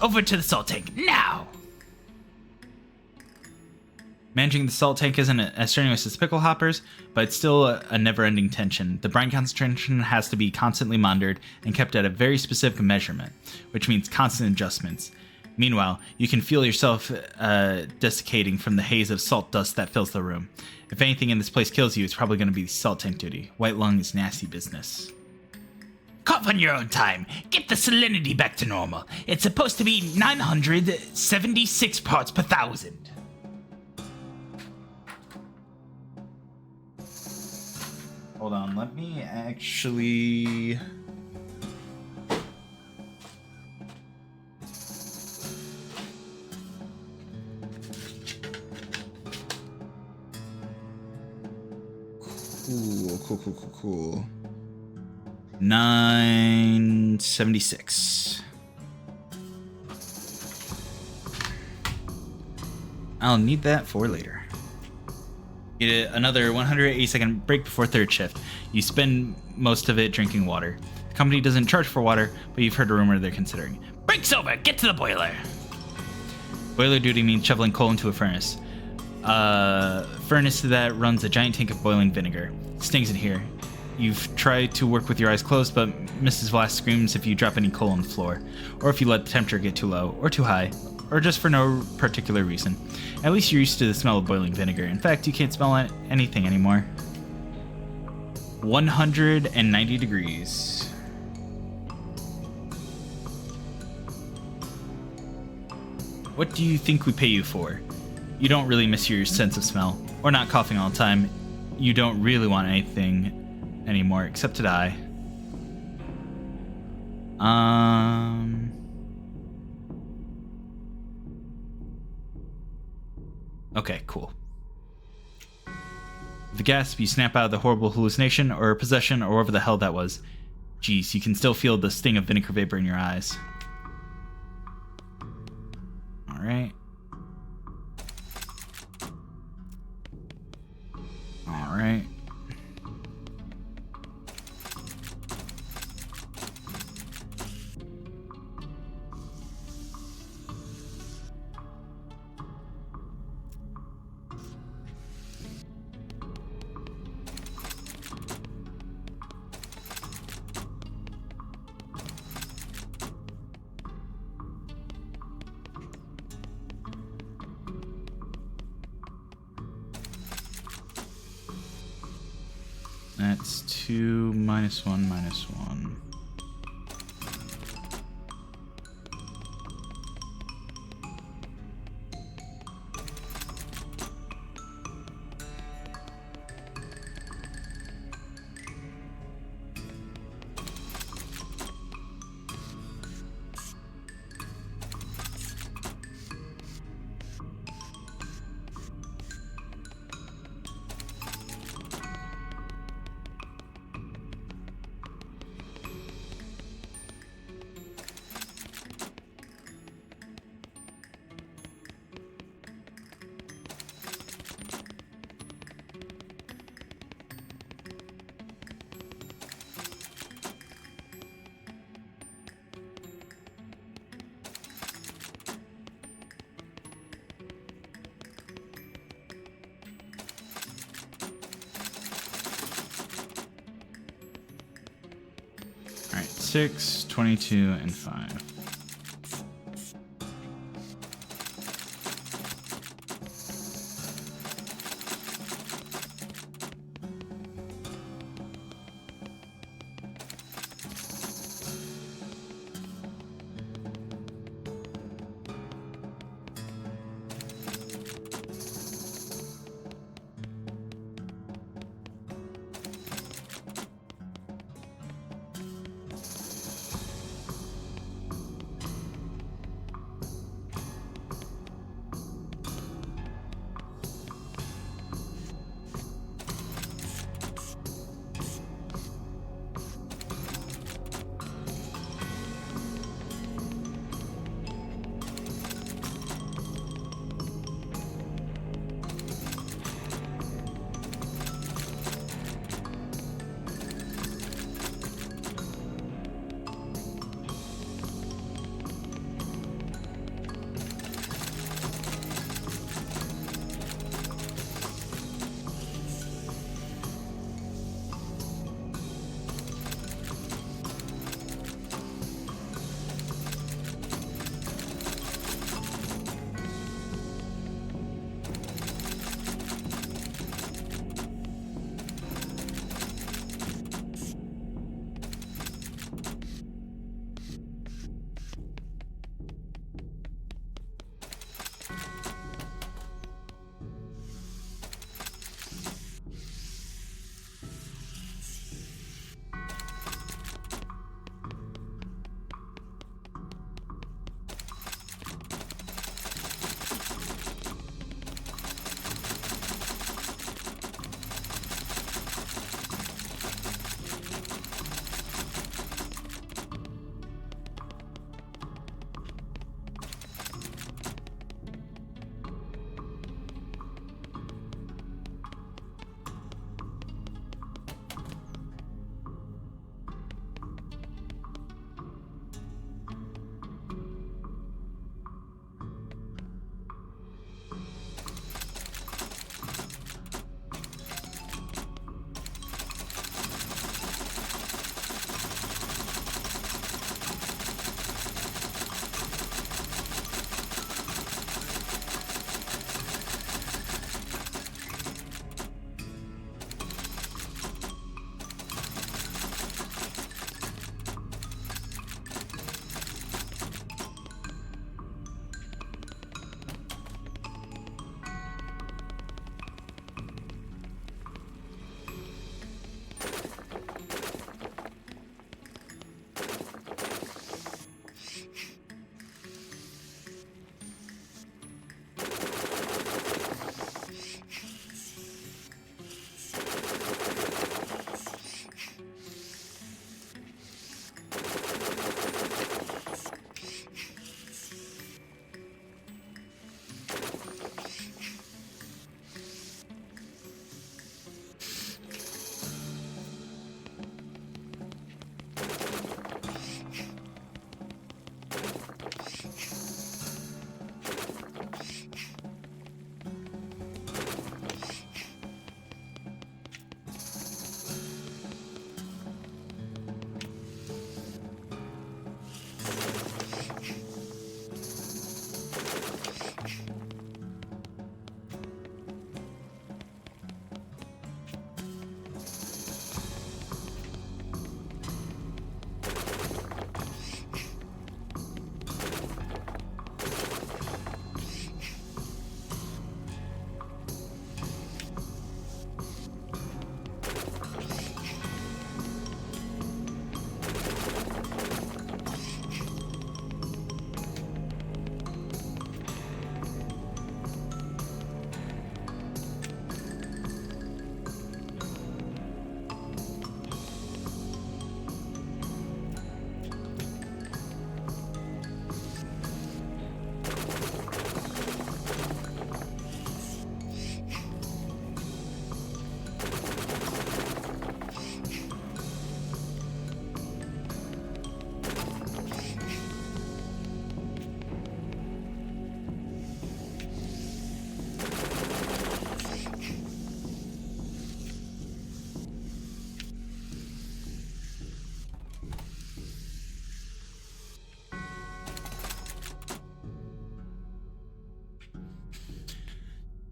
over to the salt tank, now! Managing the salt tank isn't as strenuous as pickle hoppers, but it's still a never-ending tension. The brine concentration has to be constantly monitored and kept at a very specific measurement, which means constant adjustments. Meanwhile, you can feel yourself desiccating from the haze of salt dust that fills the room. If anything in this place kills you, it's probably going to be salt tank duty. White lung is nasty business. Cough on your own time. Get the salinity back to normal. It's supposed to be 976 parts per thousand. Hold on, let me actually... Cool. 976. I'll need that for later. Get another 180-second break before third shift. You spend most of it drinking water. The company doesn't charge for water, but you've heard a rumor they're considering. Break's over. Get to the boiler. Boiler duty means shoveling coal into a furnace. Furnace that runs a giant tank of boiling vinegar. It stings in here. You've tried to work with your eyes closed, but Mrs. Vlass screams if you drop any coal on the floor, or if you let the temperature get too low, or too high, or just for no particular reason. At least you're used to the smell of boiling vinegar. In fact, you can't smell anything anymore. 190 degrees. What do you think we pay you for? You don't really miss your sense of smell, or not coughing all the time. You don't really want anything anymore except to die. Okay, cool. With the gasp, you snap out of the horrible hallucination or possession or whatever the hell that was. Jeez, you can still feel the sting of vinegar vapor in your eyes. Alright. Alright. That's 2 minus 1 minus 1. right, 6, 22, and 5.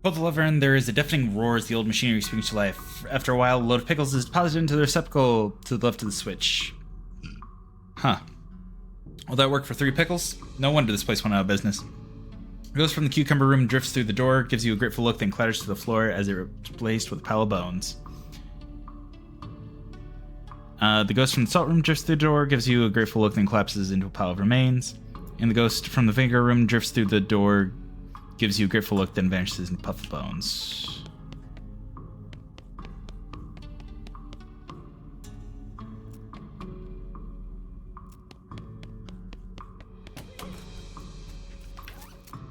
Pull the lever and there is a deafening roar as the old machinery springs to life. After a while, a load of pickles is deposited into the receptacle to the left of the switch. Huh. Will that work for 3 pickles? No wonder this place went out of business. It goes from the cucumber room, drifts through the door, gives you a grateful look, then clatters to the floor as it is replaced with a pile of bones. The ghost from the salt room drifts through the door, gives you a grateful look, then collapses into a pile of remains. And the ghost from the vinegar room drifts through the door, gives you a grateful look, then vanishes in a puff of bones.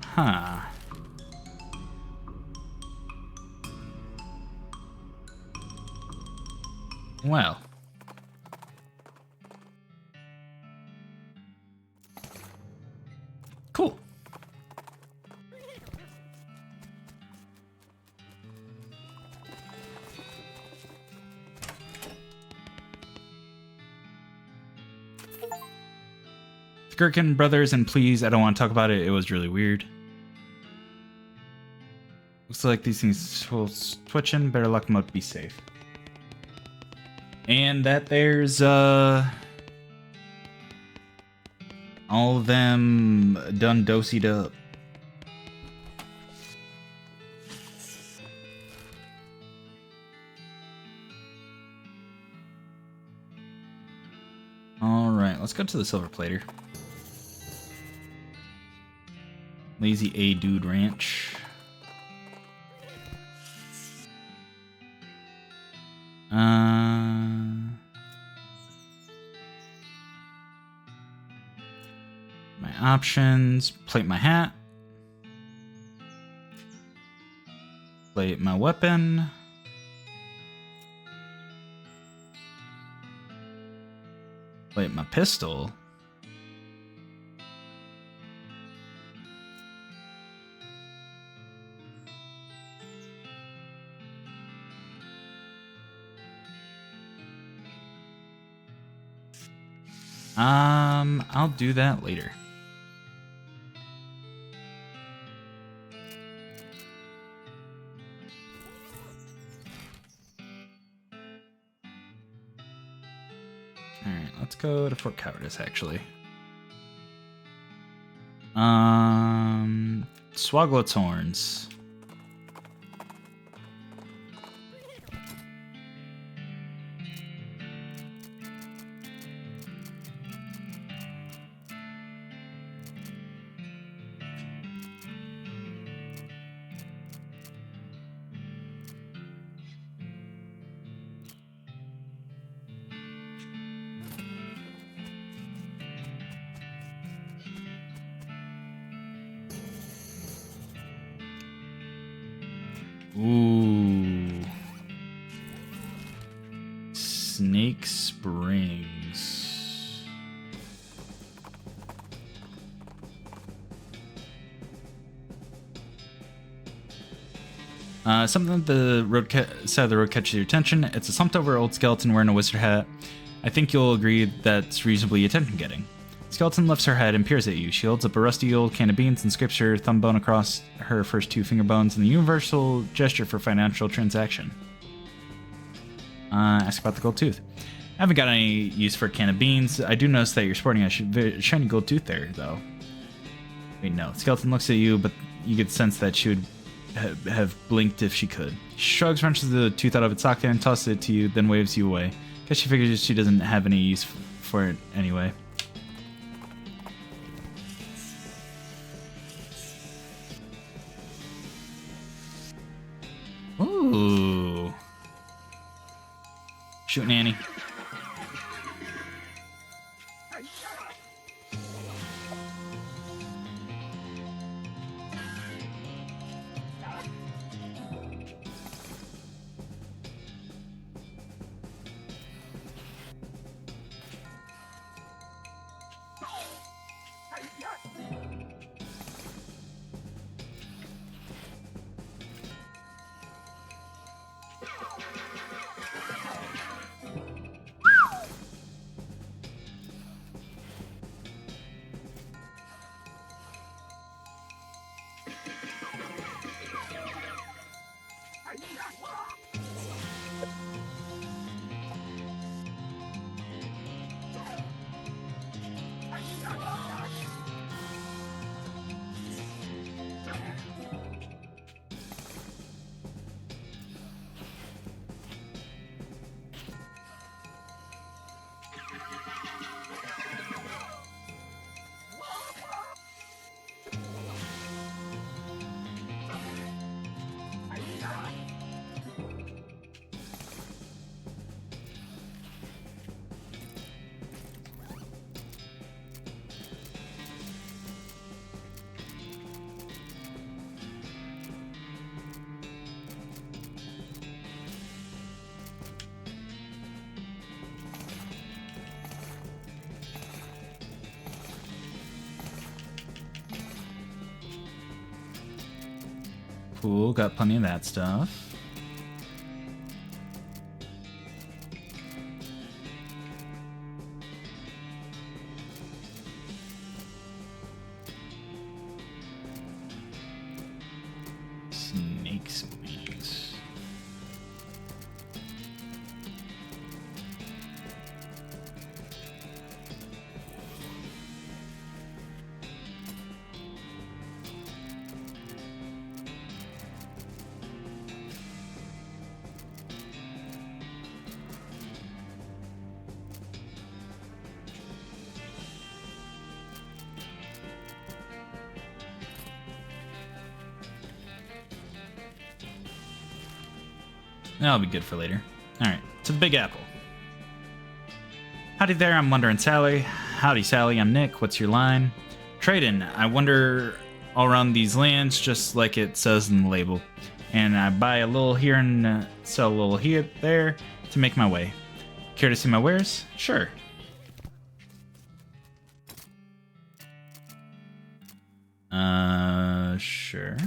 Huh. Well. Cool. The Gherkin brothers, and please, I don't want to talk about it. It was really weird. Looks like these things will twitching. Better lock them up to be safe. And that there's all of them done dosied up. All right, let's go to the silver plater. Lazy A Dude Ranch. My options, plate my hat, plate my weapon, plate my pistol, I'll do that later. Alright, let's go to Fort Cowardice, actually. Swogloth's horns. Ooh. Snake Springs. Something that the side of the road catches your attention. It's a slumped over old skeleton wearing a wizard hat. I think you'll agree that's reasonably attention-getting. Skeleton lifts her head and peers at you. She holds up a rusty old can of beans and scrapes her thumb bone across her first 2 finger bones in the universal gesture for financial transaction. Ask about the gold tooth. I haven't got any use for a can of beans. I do notice that you're sporting a shiny gold tooth there, though. Wait, no. Skeleton looks at you, but you get the sense that she would have blinked if she could. She shrugs, wrenches the tooth out of its socket, and tosses it to you, then waves you away. Guess she figures she doesn't have any use for it anyway. Ooh. Shoot Nanny. Cool, got plenty of that stuff. Snakes wings. That'll be good for later. Alright, to the Big Apple. Howdy there, I'm Wonder and Sally. Howdy, Sally, I'm Nick. What's your line? Trade-in. I wander all around these lands just like it says in the label. And I buy a little here and sell a little here, there to make my way. Care to see my wares? Sure. Sure.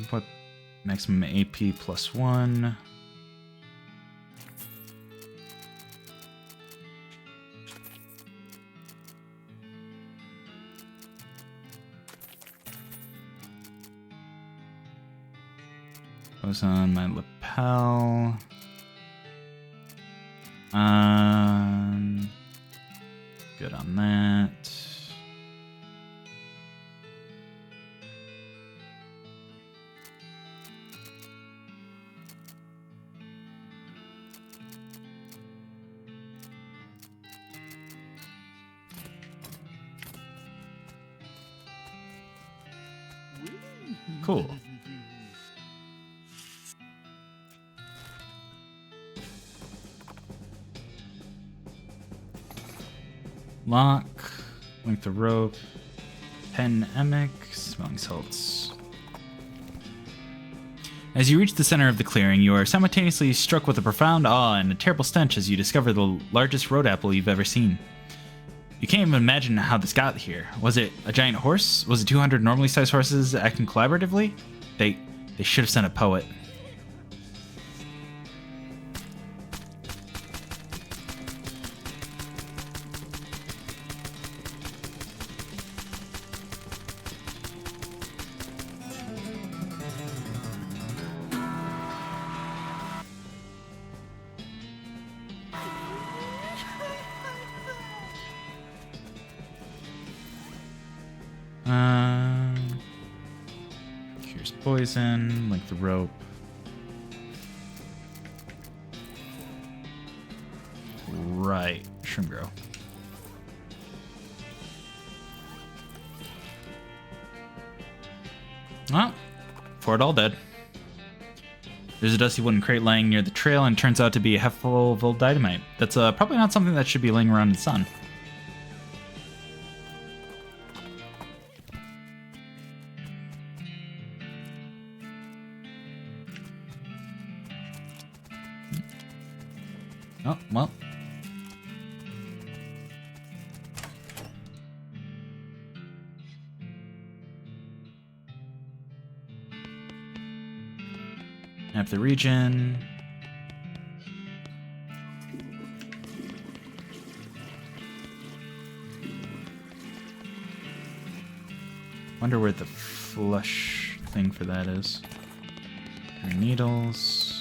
What maximum AP +1? Goes on my lapel. Good on that. Cool. Lock, length of rope, pen emic, smelling salts. As you reach the center of the clearing, you are simultaneously struck with a profound awe and a terrible stench as you discover the largest road apple you've ever seen. You can't even imagine how this got here. Was it a giant horse? Was it 200 normally sized horses acting collaboratively? They should have sent a poet. Cures poison, length of rope. Right, shroom grow. Well, for it all dead. There's a dusty wooden crate laying near the trail and turns out to be a full of old dynamite. That's probably not something that should be laying around in the sun. Oh, well. Map the region. Wonder where the flush thing for that is. Needles.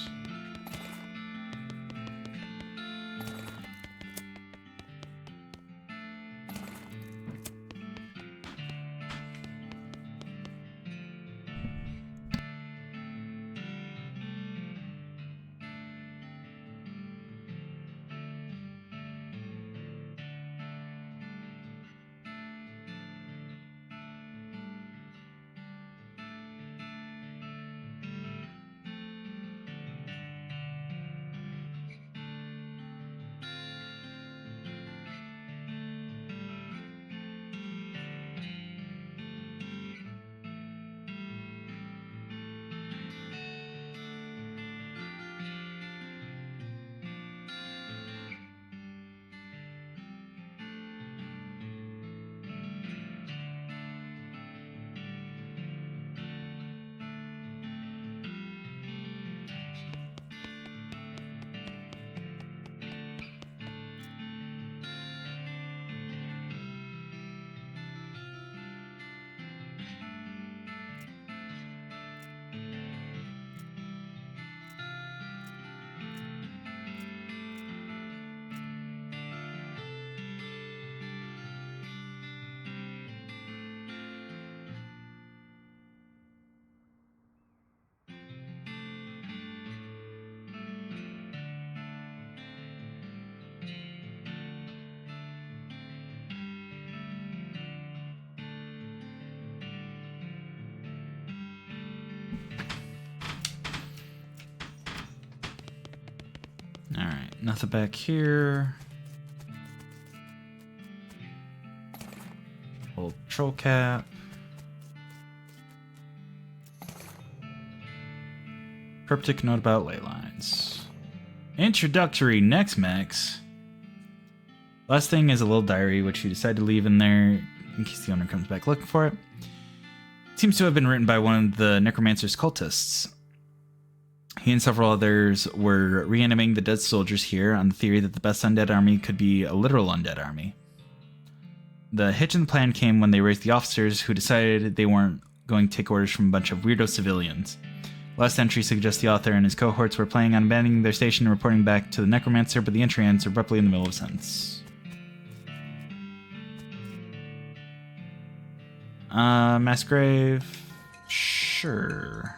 Nothing back here. Old patrol cap. Cryptic note about ley lines. Introductory next max. Last thing is a little diary, which you decide to leave in there in case the owner comes back looking for it. It seems to have been written by one of the necromancer's cultists. He and several others were reanimating the dead soldiers here on the theory that the best undead army could be a literal undead army. The hitch in the plan came when they raised the officers, who decided they weren't going to take orders from a bunch of weirdo civilians. Last entry suggests the author and his cohorts were planning on abandoning their station and reporting back to the necromancer, but the entry ends abruptly in the middle of a sentence. Mass grave? Sure.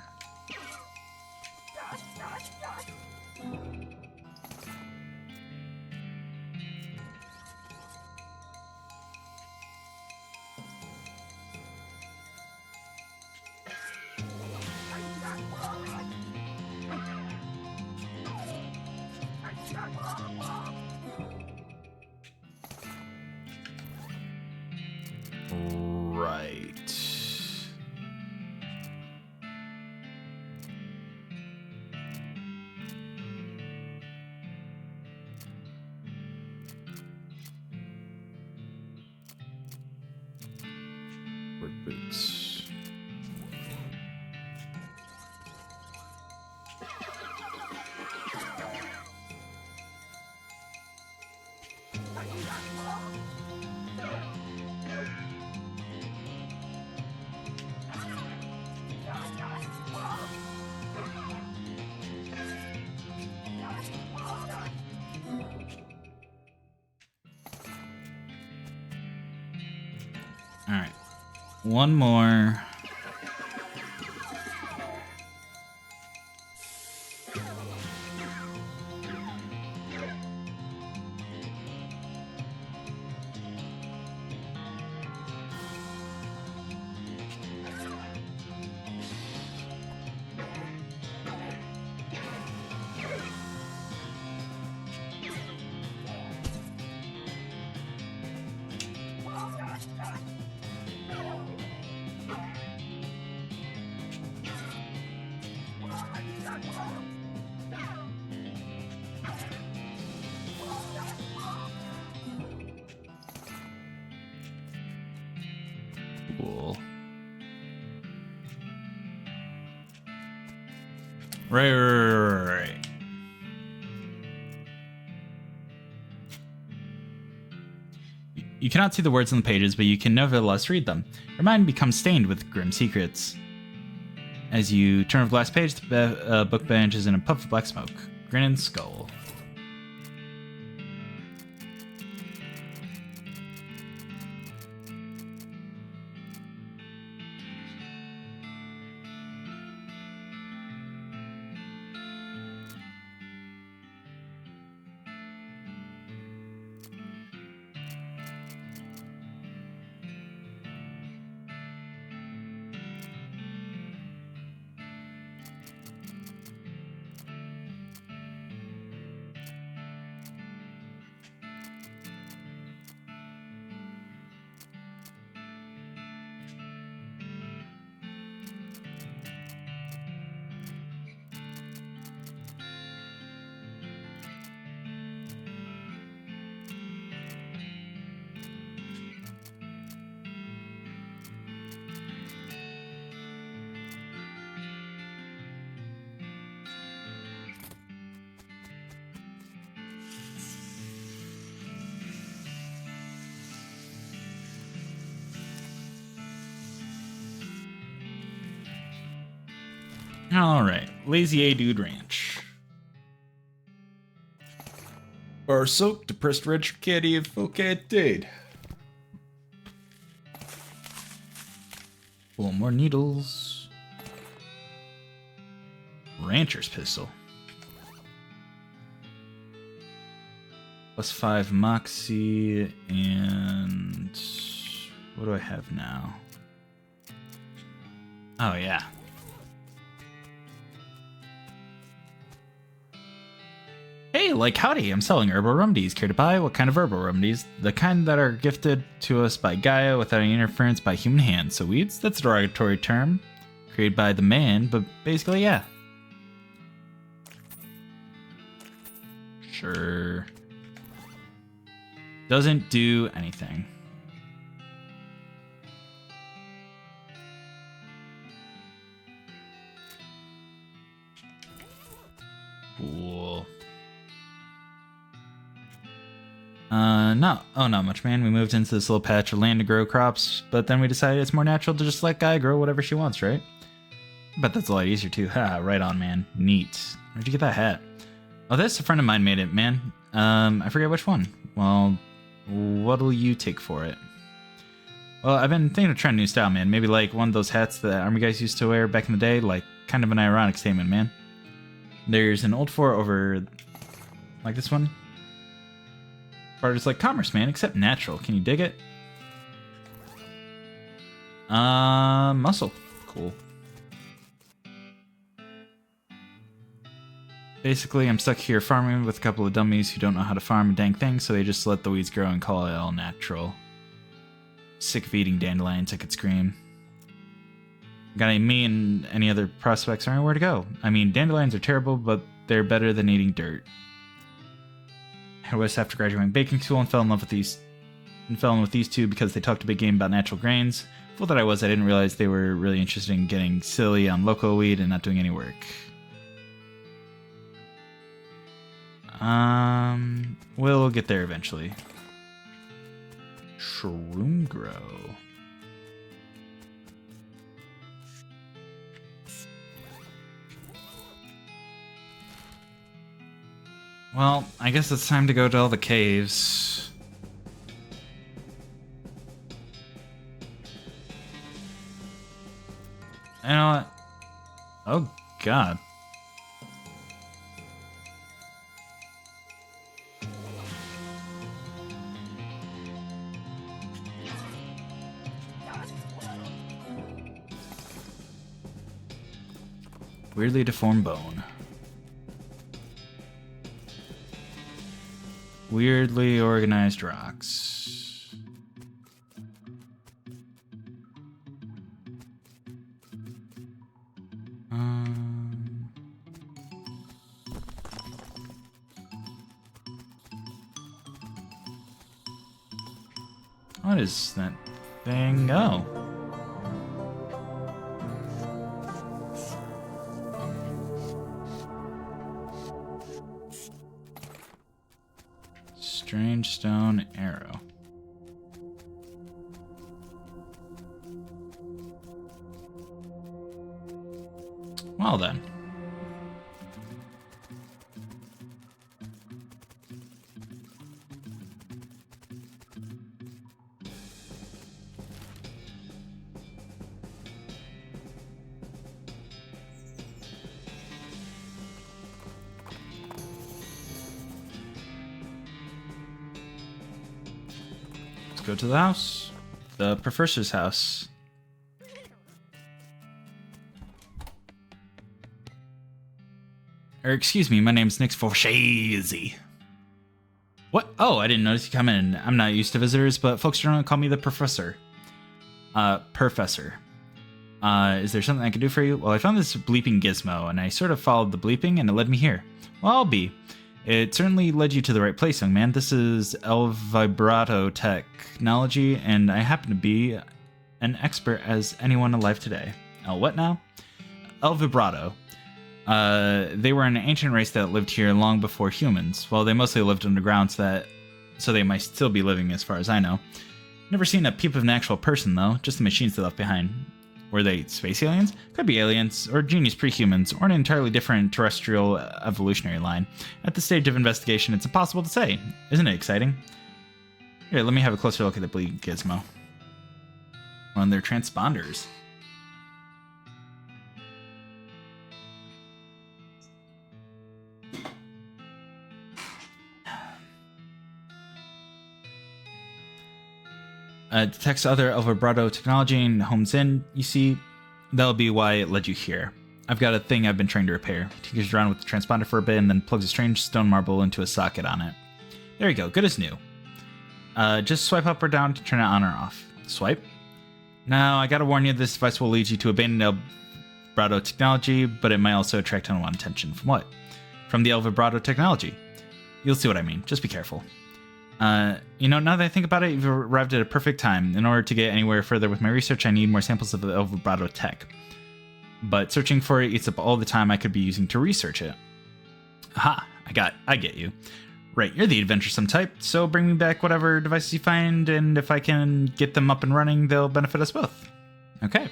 Right. Work boots. All right. One more. Cool. Right. You cannot see the words on the pages, but you can nevertheless read them. Your mind becomes stained with grim secrets. As you turn over the last page, the book vanishes in a puff of black smoke. Grinning skull. Alright, Lazy A Dude Ranch. Bar soap, depressed retro caddy, and folk date. Full more needles. Rancher's pistol. +5 Moxie, and what do I have now? Oh, yeah. Hey, like howdy, I'm selling herbal remedies. Care to buy? What kind of herbal remedies? The kind that are gifted to us by Gaia without any interference by human hands. So weeds? That's a derogatory term. Created by the man, but basically, yeah. Sure. Doesn't do anything. Cool. Not much, man. We moved into this little patch of land to grow crops, but then we decided it's more natural to just let Gaia grow whatever she wants, right? But that's a lot easier too. Ha, right on, man. Neat. Where'd you get that hat? Oh, this, a friend of mine made it, man. I forget which one. Well, what'll you take for it? Well, I've been thinking of trying a new style, man. Maybe like one of those hats that army guys used to wear back in the day. Like, kind of an ironic statement, man. There's an old fort over, like this one. Barter's like commerce, man, except natural. Can you dig it? Muscle. Cool. Basically, I'm stuck here farming with a couple of dummies who don't know how to farm a dang thing, so they just let the weeds grow and call it all natural. Sick of eating dandelions, I could scream. Got any me and any other prospects or anywhere to go? I mean, dandelions are terrible, but they're better than eating dirt. I was after graduating baking school and fell in with these two because they talked a big game about natural grains. Fool that I was, I didn't realize they were really interested in getting silly on local weed and not doing any work. We'll get there eventually. Shroom grow. Well, I guess it's time to go to all the caves. You know what? Oh, God. Weirdly deformed bone. Weirdly organized rocks. What is that thing? Oh. Strange stone arrow. Well then. Go to the house. The professor's house. Or excuse me, my name's Nick Forshazy. What? Oh, I didn't notice you come in. I'm not used to visitors, but folks generally call me the professor. Professor. Is there something I can do for you? Well, I found this bleeping gizmo, and I sort of followed the bleeping, and it led me here. Well, I'll be. It certainly led you to the right place, young man. This is El Vibrato technology, and I happen to be an expert as anyone alive today. El what now? El Vibrato. They were an ancient race that lived here long before humans. Well, they mostly lived underground, so they might still be living as far as I know. Never seen a peep of an actual person, though. Just the machines they left behind. Were they space aliens? Could be aliens, or genius prehumans, or an entirely different terrestrial evolutionary line. At this stage of investigation, it's impossible to say. Isn't it exciting? Here, let me have a closer look at the bleed gizmo. One of their transponders. Detects other El Vibrato technology and homes in. You see, that'll be why it led you here. I've got a thing I've been trying to repair. Tinkers around with the transponder for a bit and then plugs a strange stone marble into a socket on it. There you go, good as new. Just swipe up or down to turn it on or off. Swipe. Now, I gotta warn you, this device will lead you to abandoned El Vibrato technology, but it might also attract unwanted attention. From what? From the El Vibrato technology. You'll see what I mean. Just be careful. Now that I think about it, you've arrived at a perfect time. In order to get anywhere further with my research, I need more samples of the El Vibrato tech. But searching for it eats up all the time I could be using to research it. Aha, I get you. Right, you're the adventuresome type, so bring me back whatever devices you find, and if I can get them up and running, they'll benefit us both. Okay.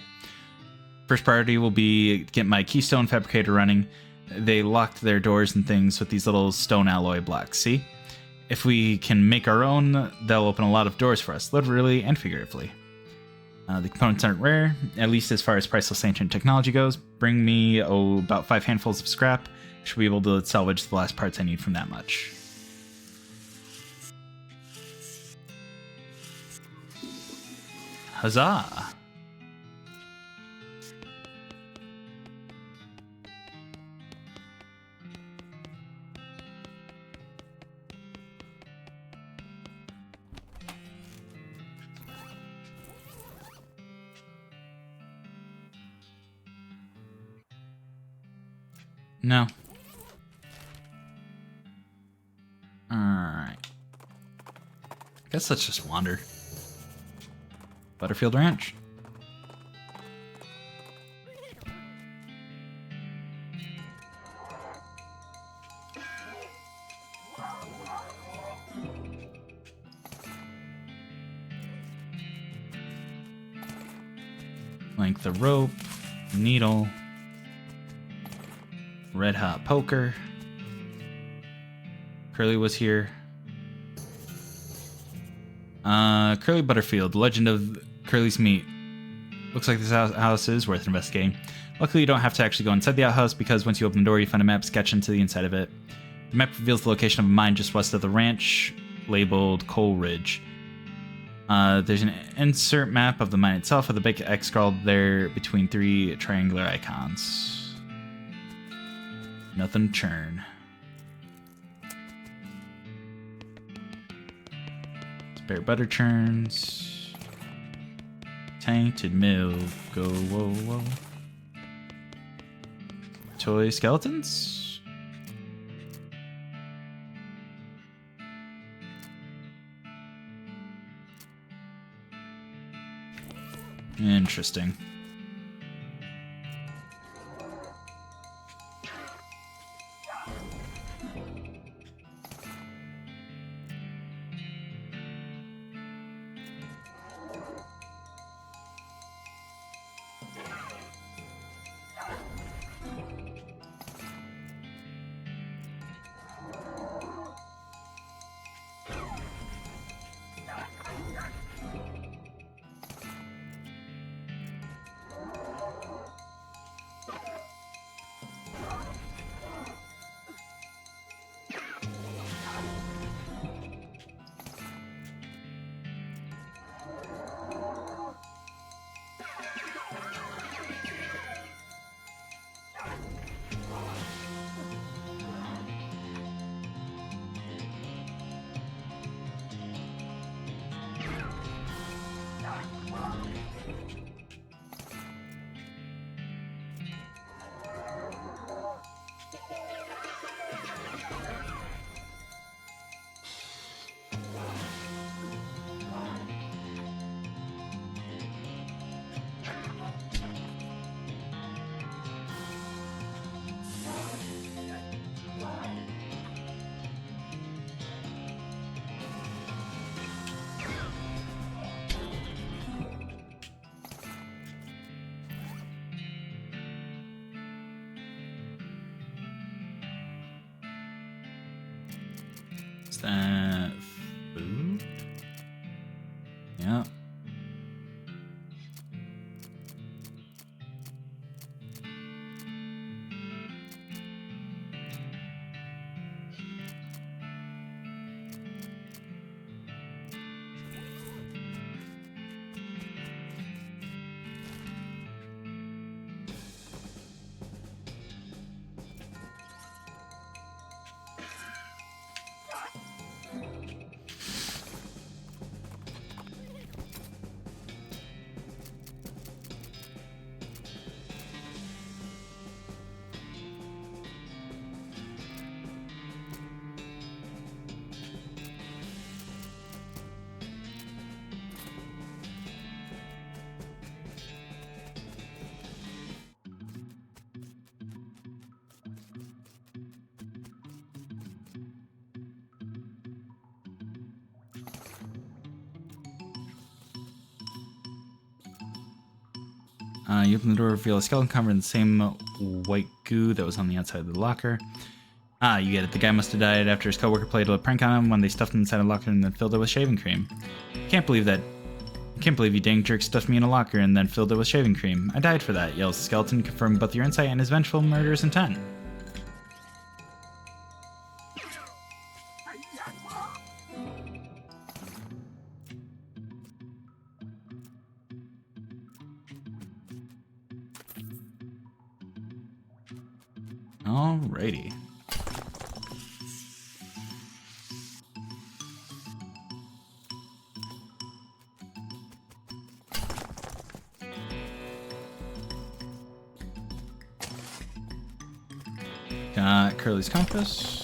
First priority will be get my keystone fabricator running. They locked their doors and things with these little stone alloy blocks, see? If we can make our own, they'll open a lot of doors for us, literally and figuratively. The components aren't rare, at least as far as priceless ancient technology goes. Bring me, about 5 handfuls of scrap. Should be able to salvage the last parts I need from that much. Huzzah! No. Alright. Guess let's just wander. Butterfield Ranch. Length of rope, needle, red hot poker. Curly was here. Curly Butterfield, Legend of Curly's Meat. Looks like this house is worth investigating. Luckily, you don't have to actually go inside the outhouse because once you open the door, you find a map sketch into the inside of it. The map reveals the location of a mine just west of the ranch, labeled Coal Ridge. There's an insert map of the mine itself with a big X scrawled there between 3 triangular icons. Nothing churn. Spare butter churns. Tainted milk. Go, whoa, whoa. Toy skeletons? Interesting. Is that food? Yeah. You open the door, reveal a skeleton covered in the same white goo that was on the outside of the locker. You get it. The guy must have died after his coworker played a prank on him when they stuffed him inside a locker and then filled it with shaving cream. Can't believe you dang jerk stuffed me in a locker and then filled it with shaving cream. I died for that, yells the skeleton, confirming both your insight and his vengeful murderous intent. Alrighty. Got Curly's compass.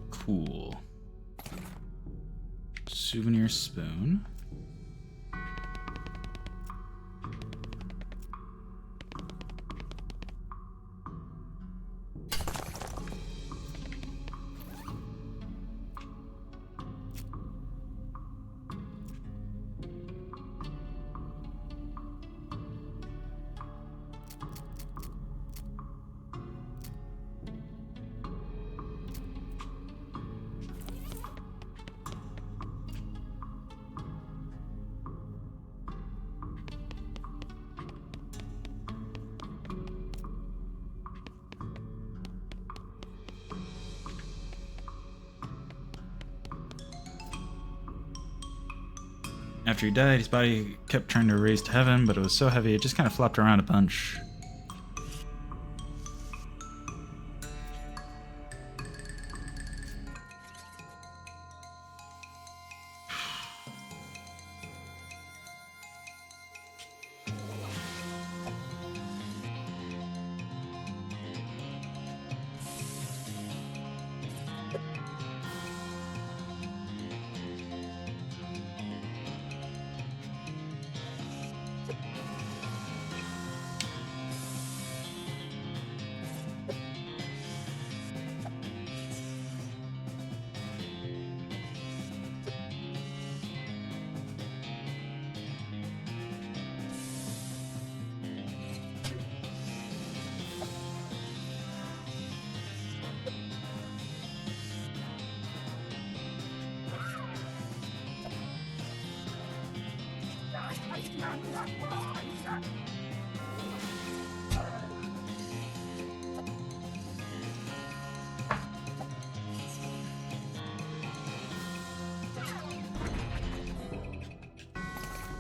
Cool. Souvenir spoon. After he died, his body kept trying to raise to heaven, but it was so heavy it just kind of flopped around a bunch.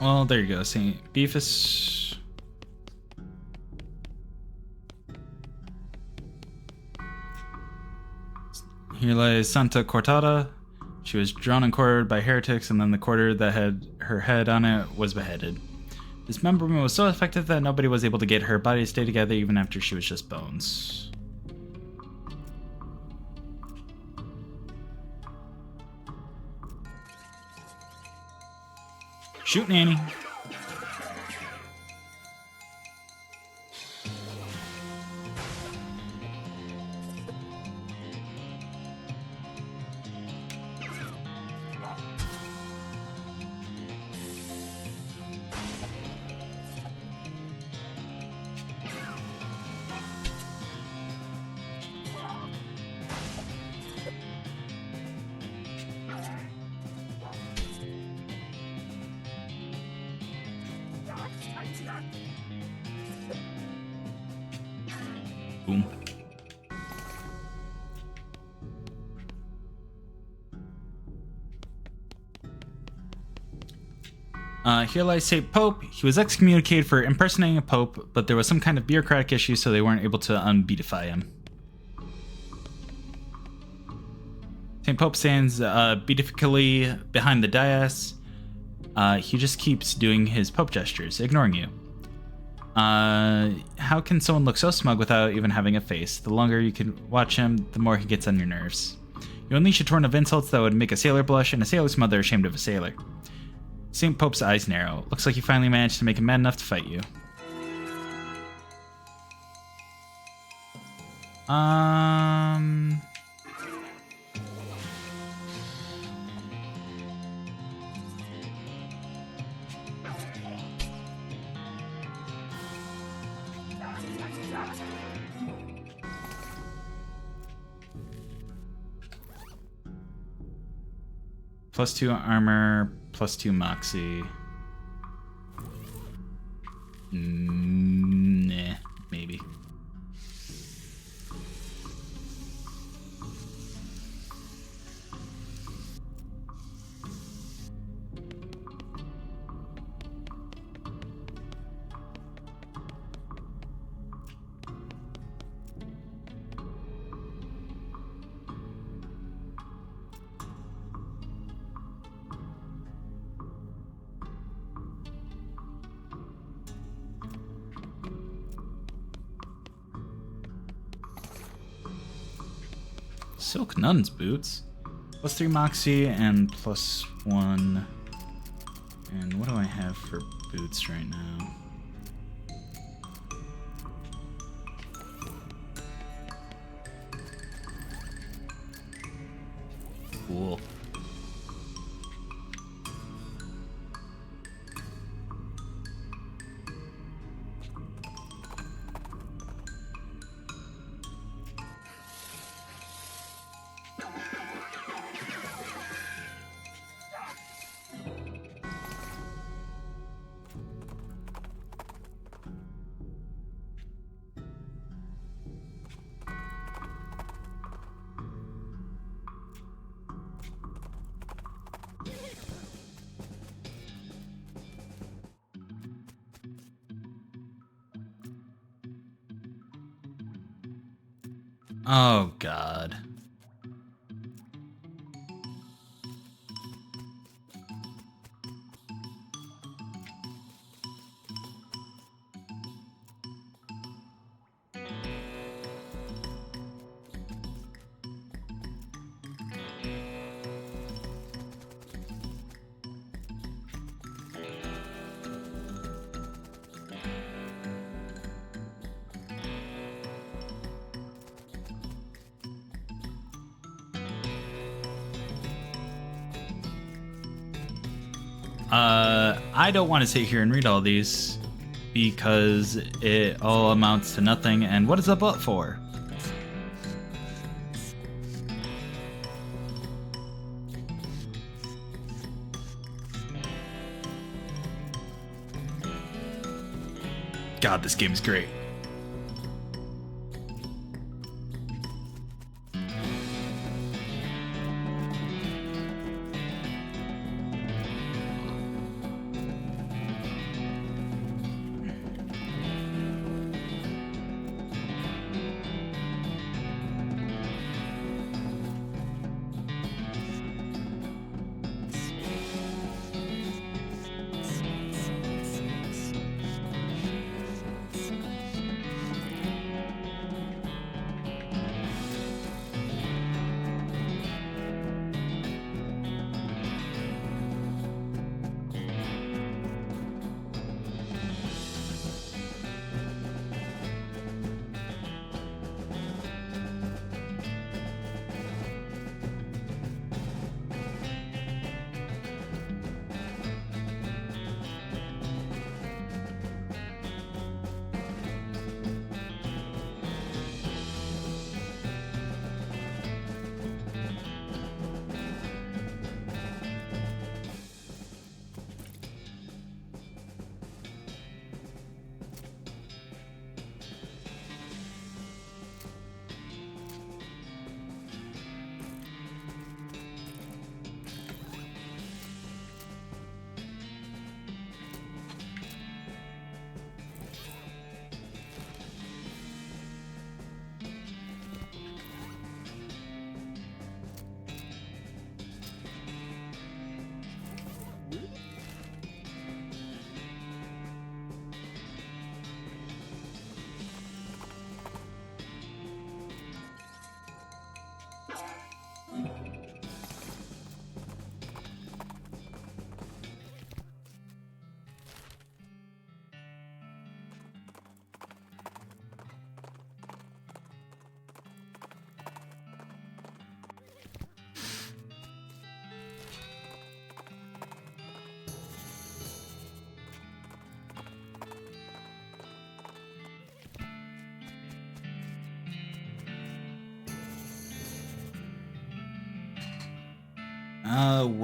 Well, there you go, St. Beefus. Here lies Santa Cortada. She was drawn and quartered by heretics, and then the quarter that had her head on it was beheaded. Dismemberment was so effective that nobody was able to get her body to stay together even after she was just bones. Shoot, Nanny. Boom. Here lies St. Pope. He was excommunicated for impersonating a pope, but there was some kind of bureaucratic issue, so they weren't able to unbeatify him. St. Pope stands beatifically behind the dais. He just keeps doing his pope gestures, ignoring you. How can someone look so smug without even having a face? The longer you can watch him, the more he gets on your nerves. You unleash a torrent of insults that would make a sailor blush, and a sailor's mother ashamed of a sailor. St. Pope's eyes narrow. Looks like you finally managed to make him mad enough to fight you. +2 armor, +2 moxie. Nah, maybe. Silk Nun's boots. +3 moxie and +1. And what do I have for boots right now? Cool. Oh, God. I don't want to sit here and read all these because it all amounts to nothing. And what is a but for? God, this game is great.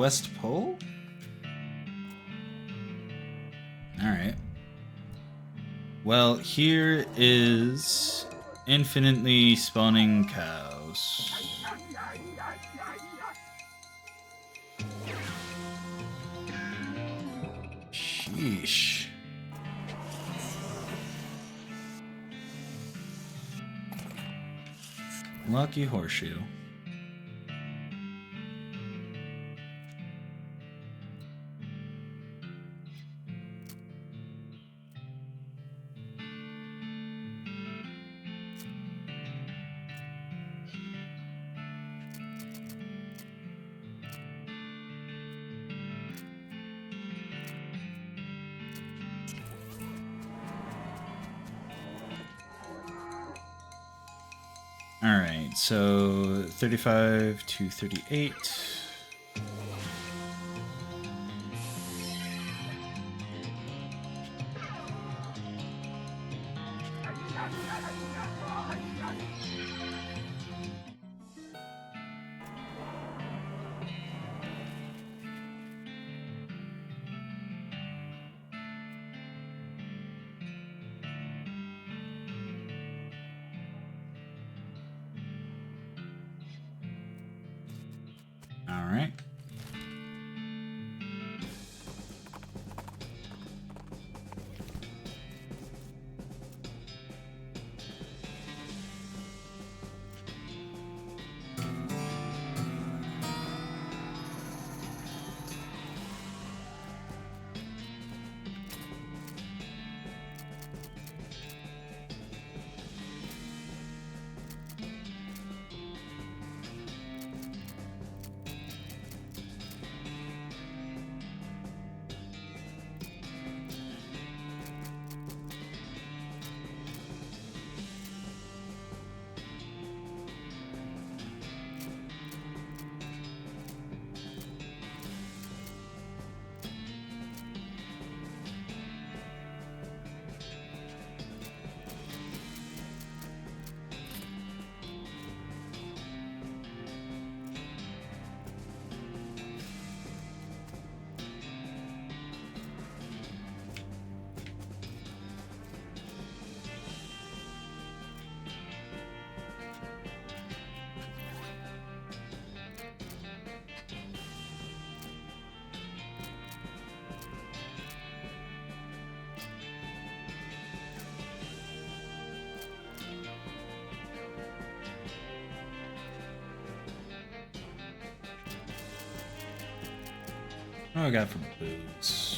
West Pole? Alright. Well, here is infinitely spawning cows. Sheesh. Lucky horseshoe. Alright, so 35 to 38. Alright. What do I got for booze?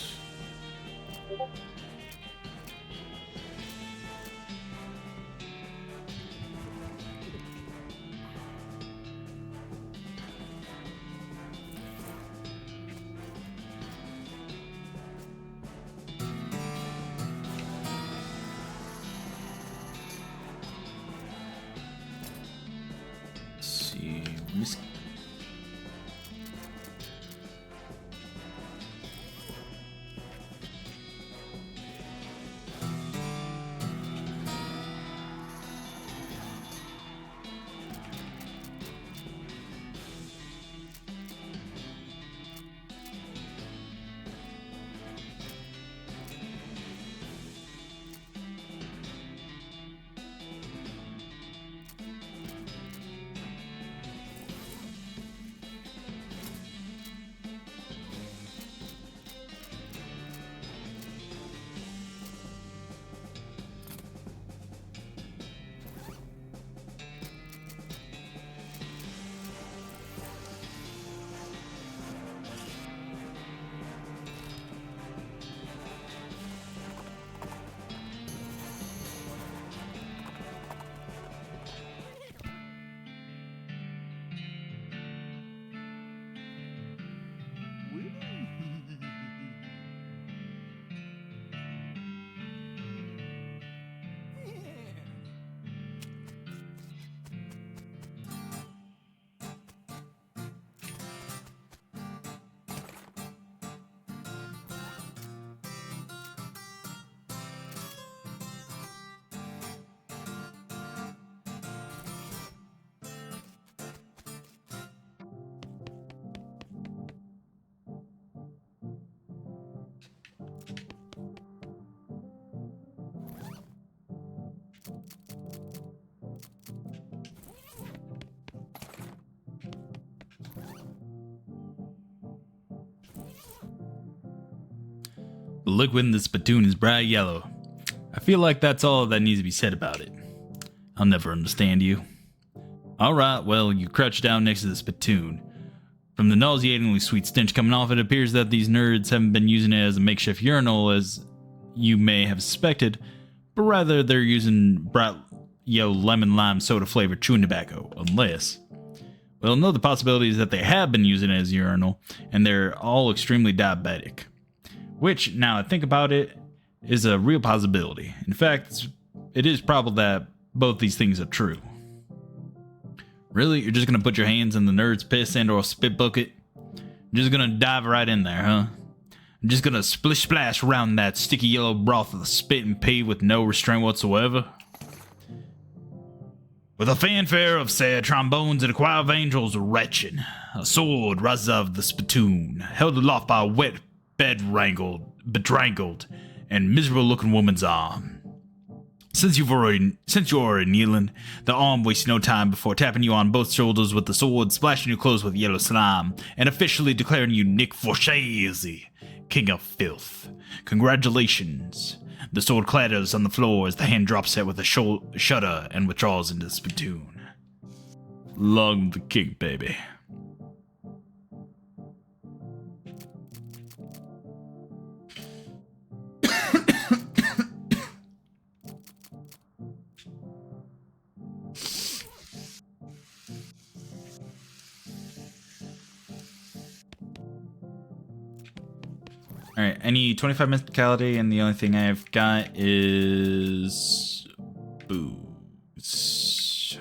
Let's see. The liquid in the spittoon is bright yellow. I feel like that's all that needs to be said about it. I'll never understand you. Alright, well, you crouch down next to the spittoon. From the nauseatingly sweet stench coming off, it appears that these nerds haven't been using it as a makeshift urinal as you may have suspected, but rather they're using bright yellow lemon lime soda flavored chewing tobacco, unless... Well, another possibility is that they have been using it as a urinal, and they're all extremely diabetic. Which, now I think about it, is a real possibility. In fact, it is probable that both these things are true. Really? You're just gonna put your hands in the nerd's piss and or spit bucket? You're just gonna dive right in there, huh? I'm just gonna splish splash around that sticky yellow broth of the spit and pee with no restraint whatsoever? With a fanfare of sad trombones and a choir of angels retching, a sword rises out of the spittoon, held aloft by a wet, bedrangled, and miserable-looking woman's arm. Since you're already kneeling, the arm wastes no time before tapping you on both shoulders with the sword, splashing your clothes with yellow slime, and officially declaring you Nick Forshazy, King of Filth. Congratulations. The sword clatters on the floor as the hand drops it with a shudder and withdraws into the spittoon. Long the king, baby. Alright, I need 25 mysticality, and the only thing I've got is booze.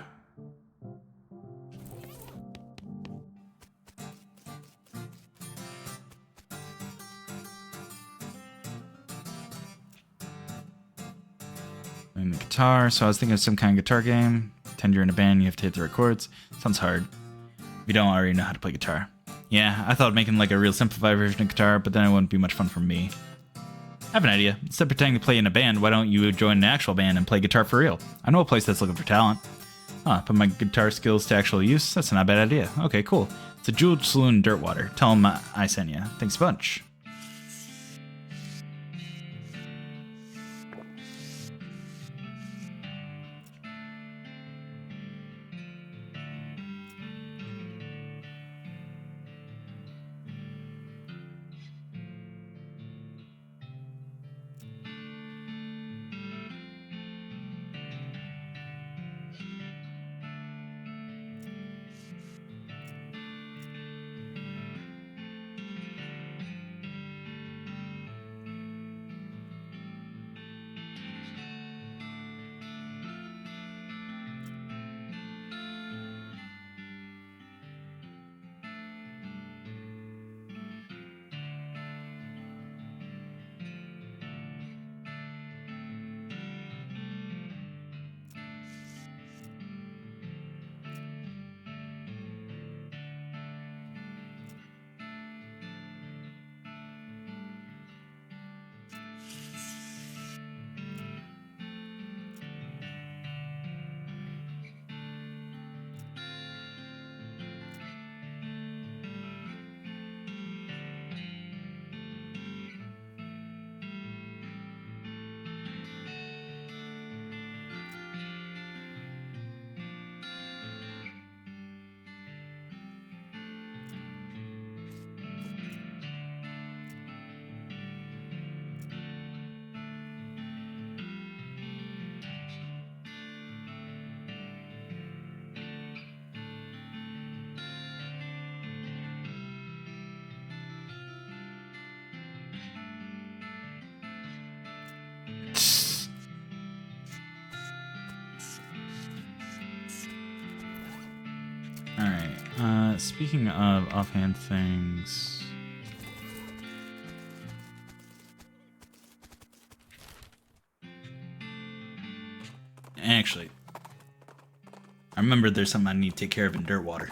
And the guitar, so I was thinking of some kind of guitar game. Pretend you're in a band, you have to hit the right chords. Sounds hard. If you don't already know how to play guitar. Yeah, I thought of making like a real simplified version of guitar, but then it wouldn't be much fun for me. I have an idea. Instead of pretending to play in a band, why don't you join an actual band and play guitar for real? I know a place that's looking for talent. Put my guitar skills to actual use? That's not a bad idea. Okay, cool. It's a Jeweled Saloon in Dirtwater. Tell them I sent you. Thanks a bunch. Speaking of offhand things. Actually, I remember there's something I need to take care of in Dirtwater.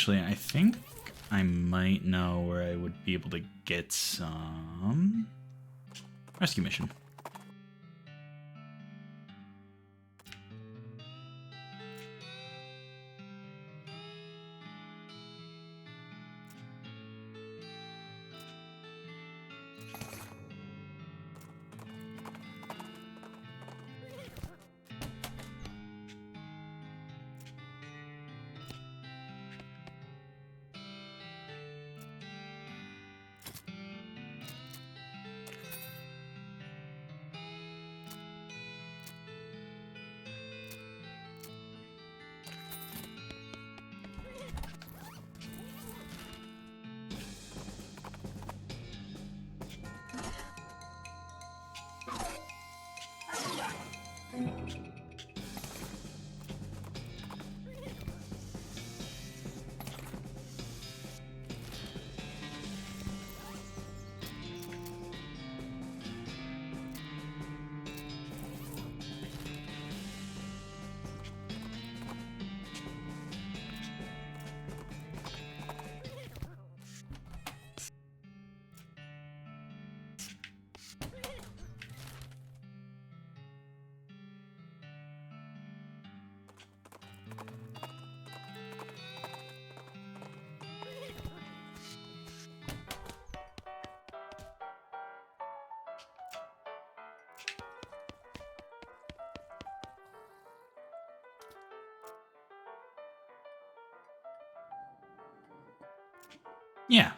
Actually, I think I might know where I would be able to get some rescue mission. Yeah.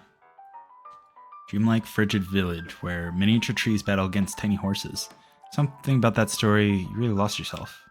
Dreamlike frigid village where miniature trees battle against tiny horses. Something about that story, you really lost yourself.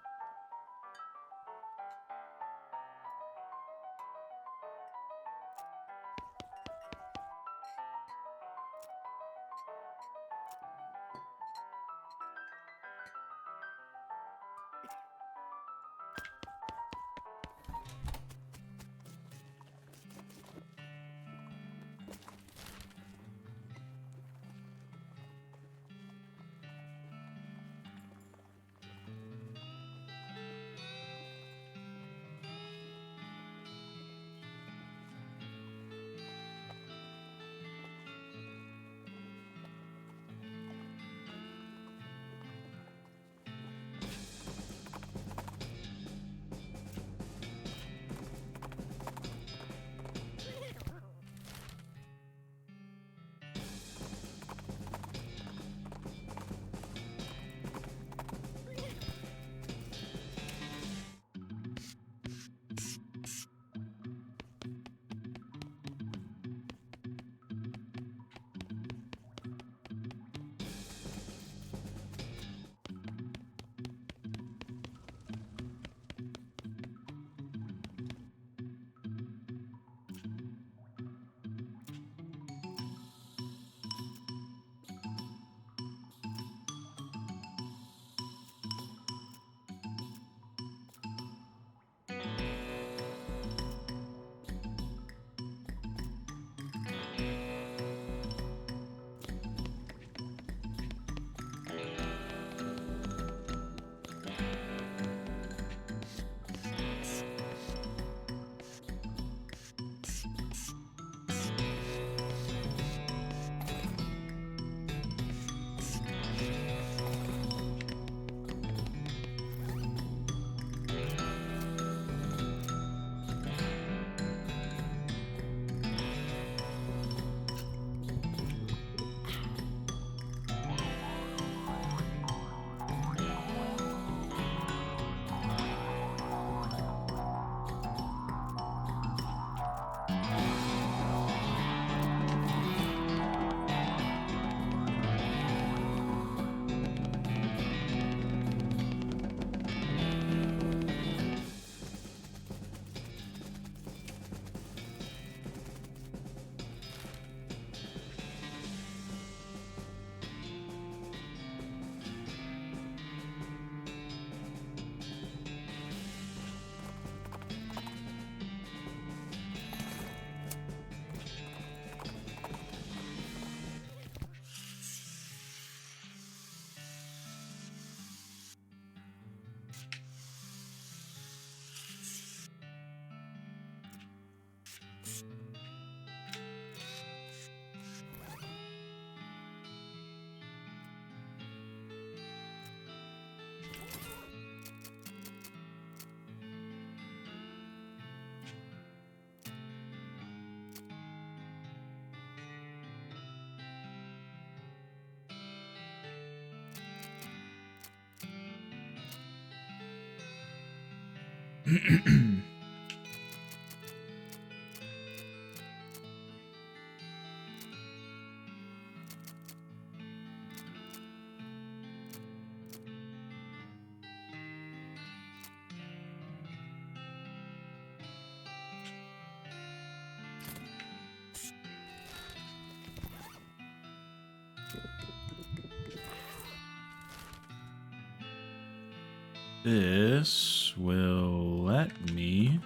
This will let me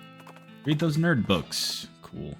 read those nerd books. Cool.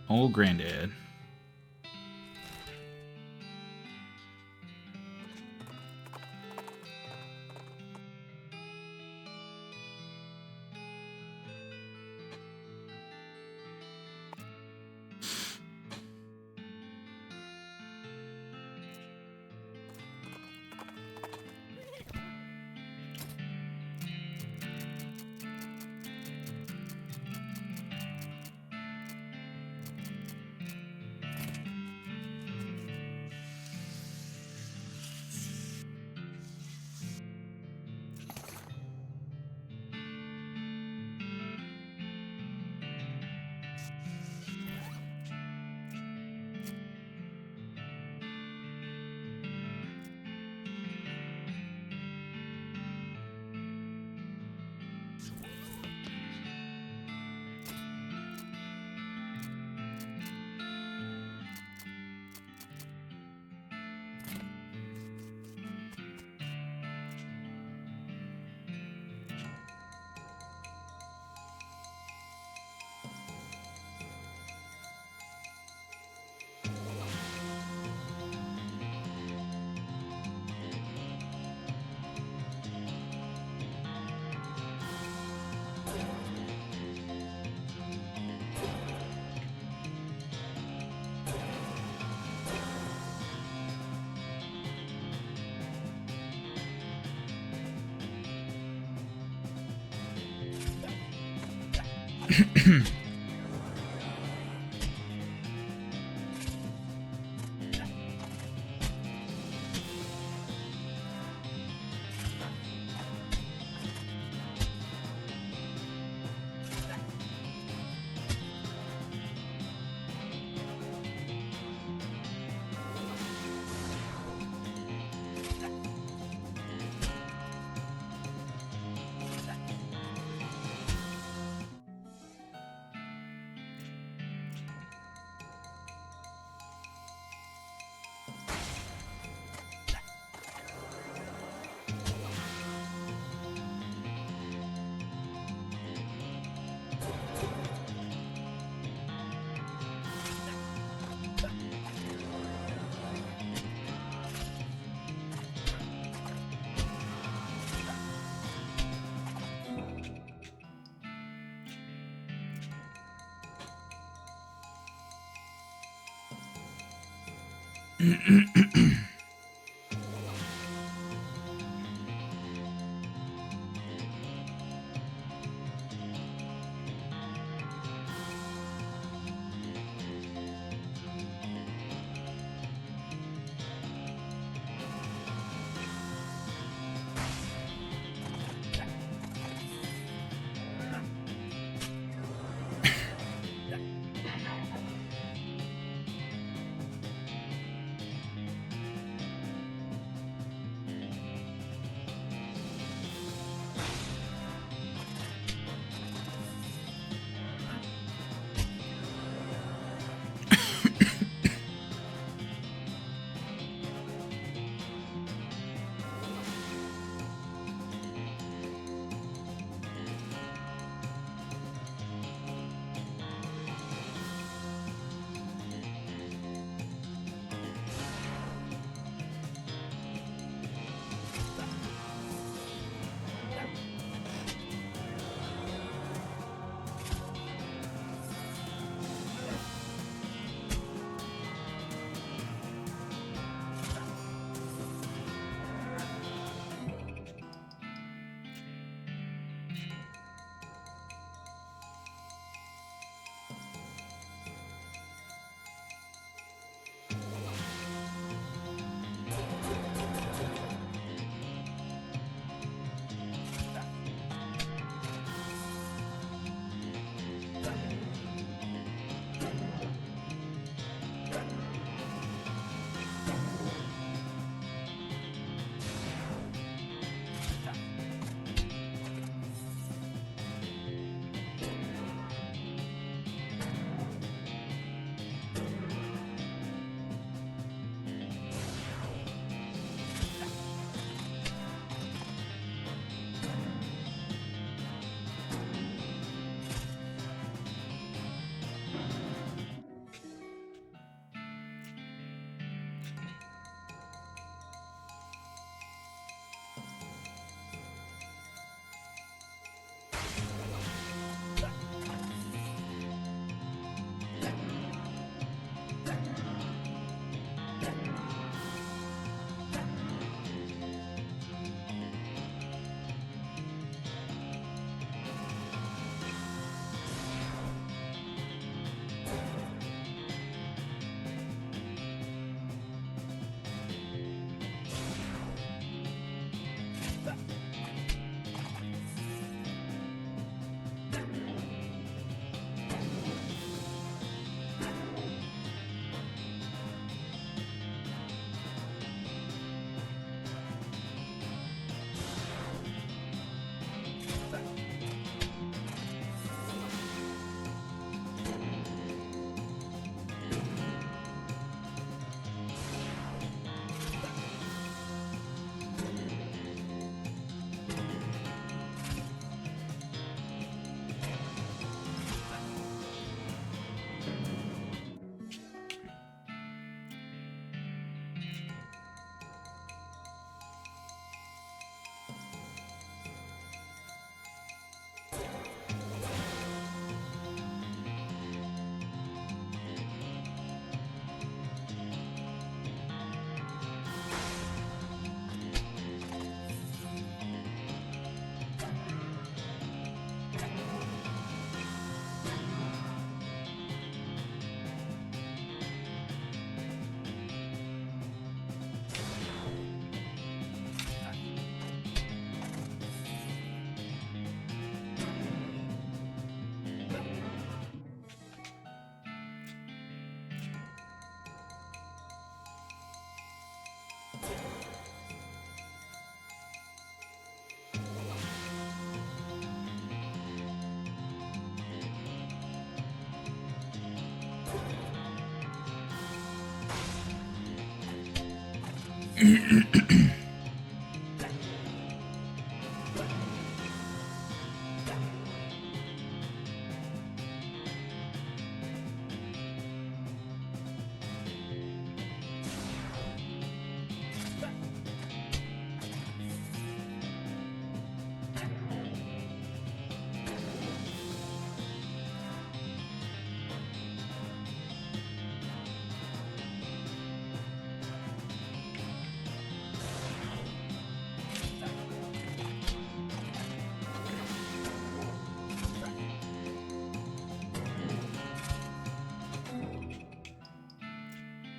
Old granddad.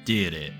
Did it.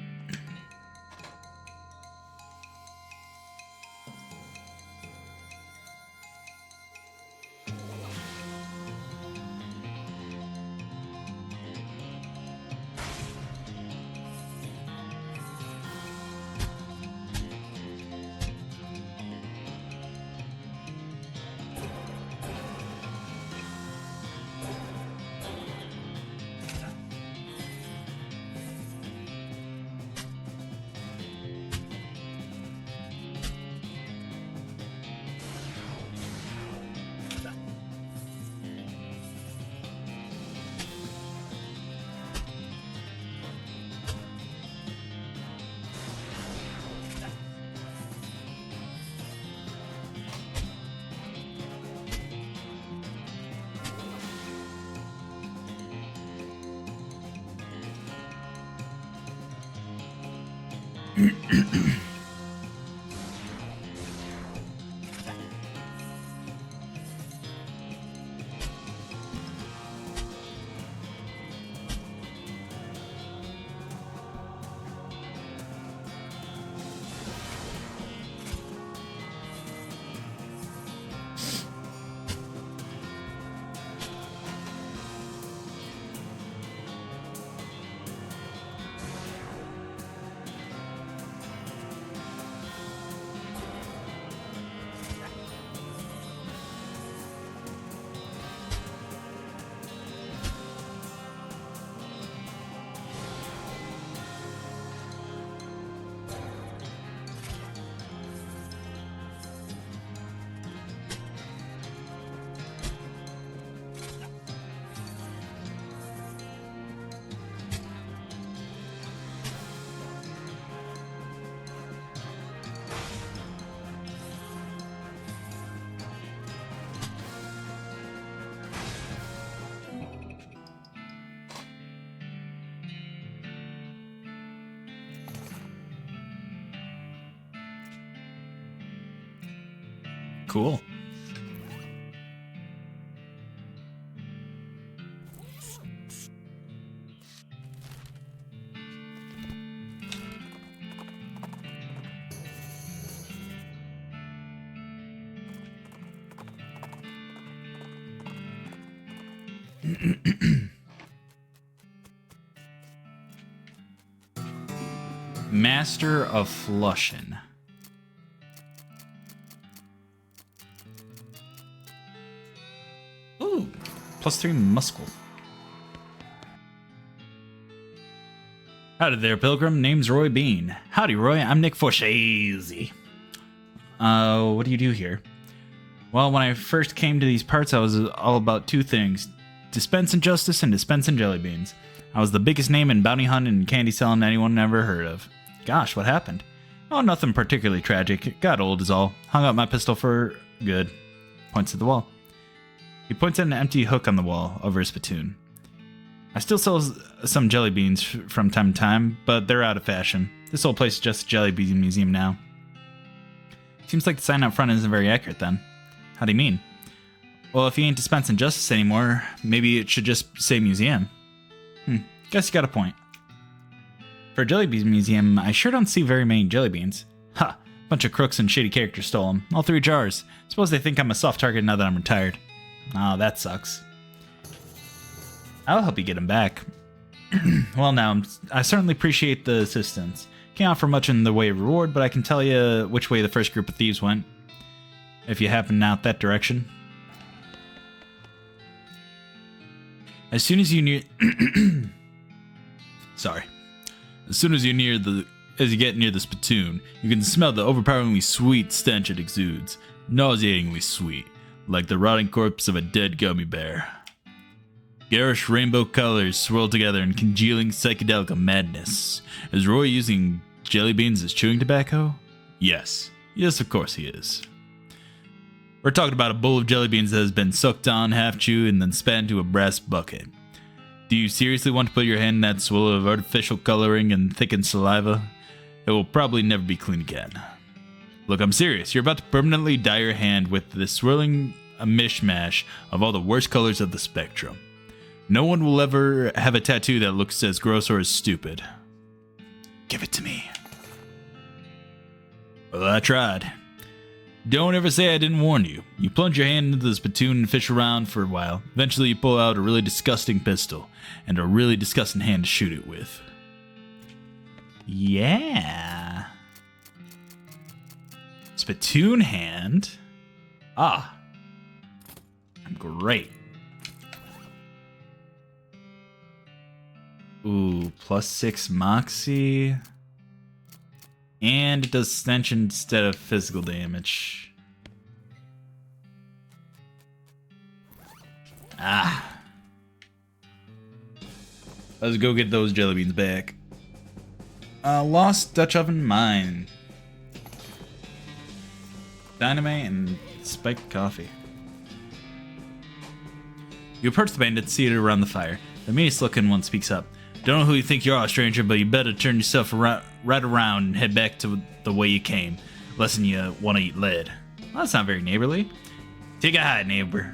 Cool. Master of Flushin'. Ooh, +3 muscle. Howdy there, Pilgrim. Name's Roy Bean. Howdy, Roy. I'm Nick Fushazy. What do you do here? Well, when I first came to these parts, I was all about two things. Dispensing justice and dispensing jelly beans. I was the biggest name in bounty hunting and candy selling anyone ever heard of. Gosh, what happened? Oh, nothing particularly tragic. It got old is all. Hung up my pistol for good. Points at the wall. He points at an empty hook on the wall over his spittoon. I still sell some jelly beans from time to time, but they're out of fashion. This whole place is just a jelly bean museum now. Seems like the sign up front isn't very accurate then. How do you mean? Well, if he ain't dispensing justice anymore, maybe it should just say museum. Guess you got a point. For a jelly bean museum, I sure don't see very many jelly beans. Ha! Bunch of crooks and shady characters stole them. All 3 jars. Suppose they think I'm a soft target now that I'm retired. Oh, that sucks. I'll help you get him back. Well, now, I certainly appreciate the assistance. Can't offer much in the way of reward, but I can tell you which way the first group of thieves went. If you happen out that direction. As soon as you near... Sorry. As soon as you near the As you get near the spittoon, you can smell the overpoweringly sweet stench it exudes. Nauseatingly sweet, like the rotting corpse of a dead gummy bear. Garish rainbow colors swirl together in congealing psychedelic madness. Is Roy using jelly beans as chewing tobacco? Yes. Yes, of course he is. We're talking about a bowl of jelly beans that has been sucked on, half chewed, and then spat into a brass bucket. Do you seriously want to put your hand in that swirl of artificial coloring and thickened saliva? It will probably never be clean again. Look, I'm serious. You're about to permanently dye your hand with this swirling a mishmash of all the worst colors of the spectrum. No one will ever have a tattoo that looks as gross or as stupid. Give it to me. Well, I tried. Don't ever say I didn't warn you. You plunge your hand into the spittoon and fish around for a while. Eventually you pull out a really disgusting pistol and a really disgusting hand to shoot it with. Yeah. Spittoon hand. Ah. Great. Ooh, +6 moxie. And it does stench instead of physical damage. Ah. Let's go get those jelly beans back. Lost Dutch oven mine. Dynamite and spiked coffee. You approach the bandits seated around the fire. The meanest looking one speaks up. Don't know who you think you are, stranger, but you better turn yourself right around and head back to the way you came, less than you want to eat lead. Well, that's not very neighborly. Take a hide, neighbor.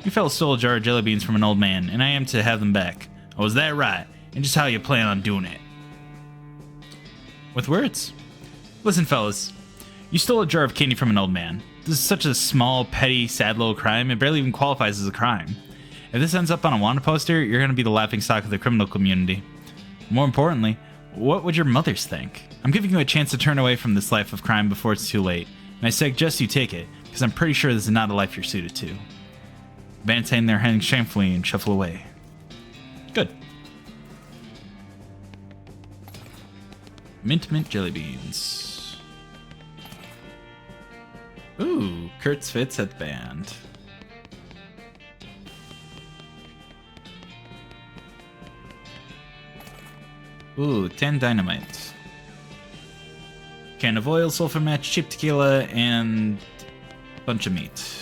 You fellas stole a jar of jelly beans from an old man, and I am to have them back. Oh, is that right? And just how you plan on doing it? With words. Listen, fellas. You stole a jar of candy from an old man. This is such a small, petty, sad little crime, it barely even qualifies as a crime. If this ends up on a wanted poster, you're going to be the laughingstock of the criminal community. More importantly, what would your mothers think? I'm giving you a chance to turn away from this life of crime before it's too late, and I suggest you take it, because I'm pretty sure this is not a life you're suited to. Bandits hang their hands shamefully and shuffle away. Good. Mint jelly beans. Ooh, Kurt's Fits at the band. Ooh, 10 dynamite. Can of oil, sulfur match, cheap tequila, and bunch of meat.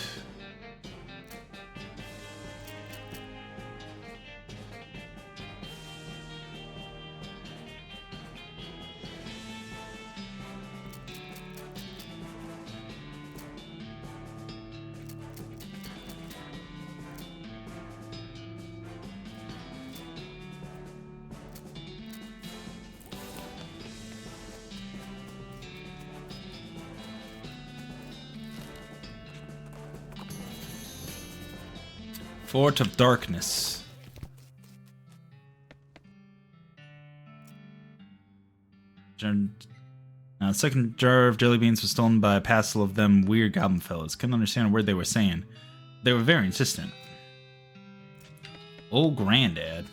Fort of Darkness. Second jar of jelly beans was stolen by a passel of them weird goblin fellows. Couldn't understand a word they were saying. They were very insistent. Old Granddad.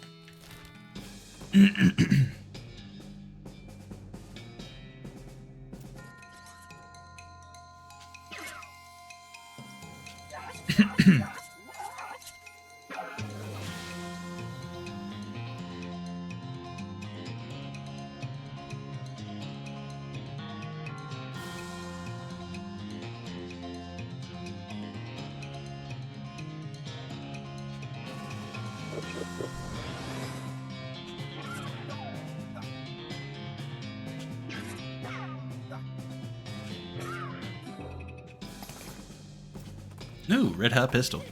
Ooh, red hot pistol.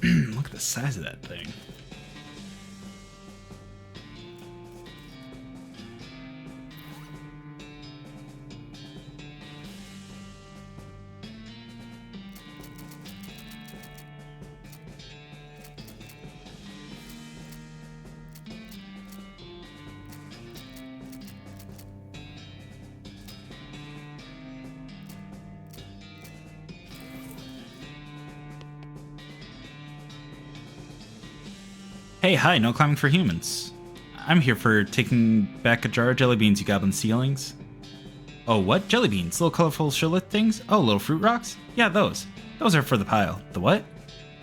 Look at the size of that thing. Hey, hi, no climbing for humans. I'm here for taking back a jar of jelly beans, you goblin ceilings. Oh, what? Jelly beans? Little colorful shillith things? Oh, little fruit rocks? Yeah, those. Those are for the pile. The what?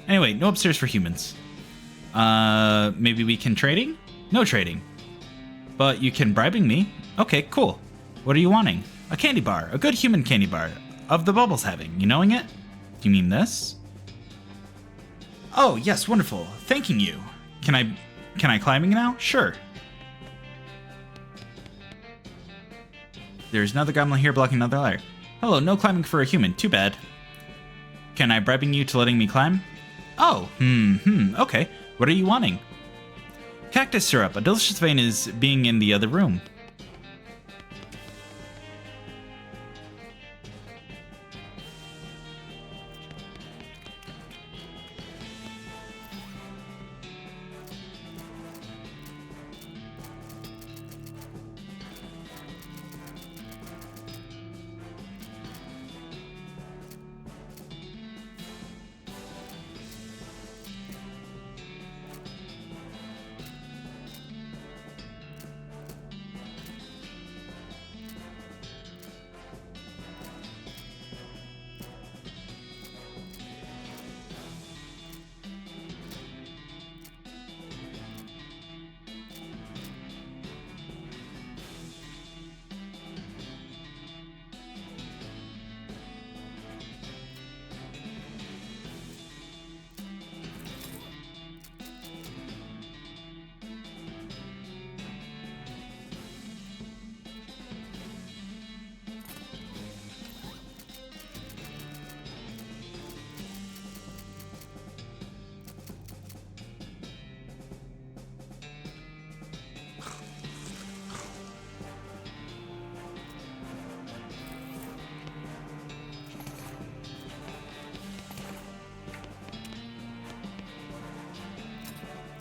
Anyway, no upstairs for humans. Maybe we can trading? No trading. But you can bribing me? Okay, cool. What are you wanting? A candy bar. A good human candy bar. Of the bubbles having. You knowing it? Do you mean this? Oh, yes, wonderful. Thanking you. Can I climbing now? Sure. There's another goblin here blocking another ladder. Hello, no climbing for a human. Too bad. Can I bribing you to letting me climb? Oh, okay. What are you wanting? Cactus syrup. A delicious vein is being in the other room.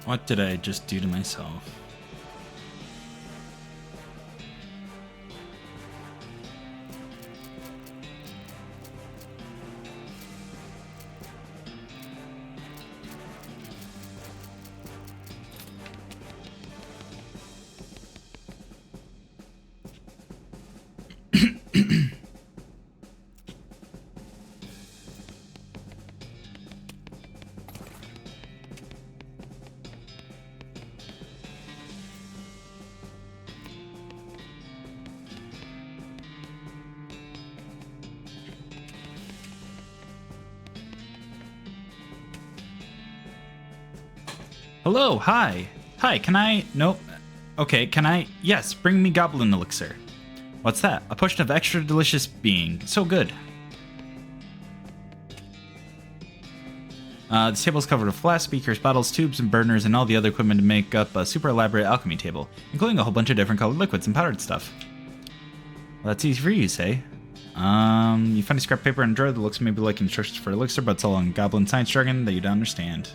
What did I just do to myself? Hello, hi. Hi, can I... Nope. Okay, can I... Yes, bring me goblin elixir. What's that? A potion of extra delicious being. So good. This table is covered with flasks, beakers, bottles, tubes, and burners, and all the other equipment to make up a super elaborate alchemy table, including a whole bunch of different colored liquids and powdered stuff. Well, that's easy for you, say. You find a scrap paper in a drawer that looks maybe like instructions for elixir, but it's all in goblin science jargon that you don't understand.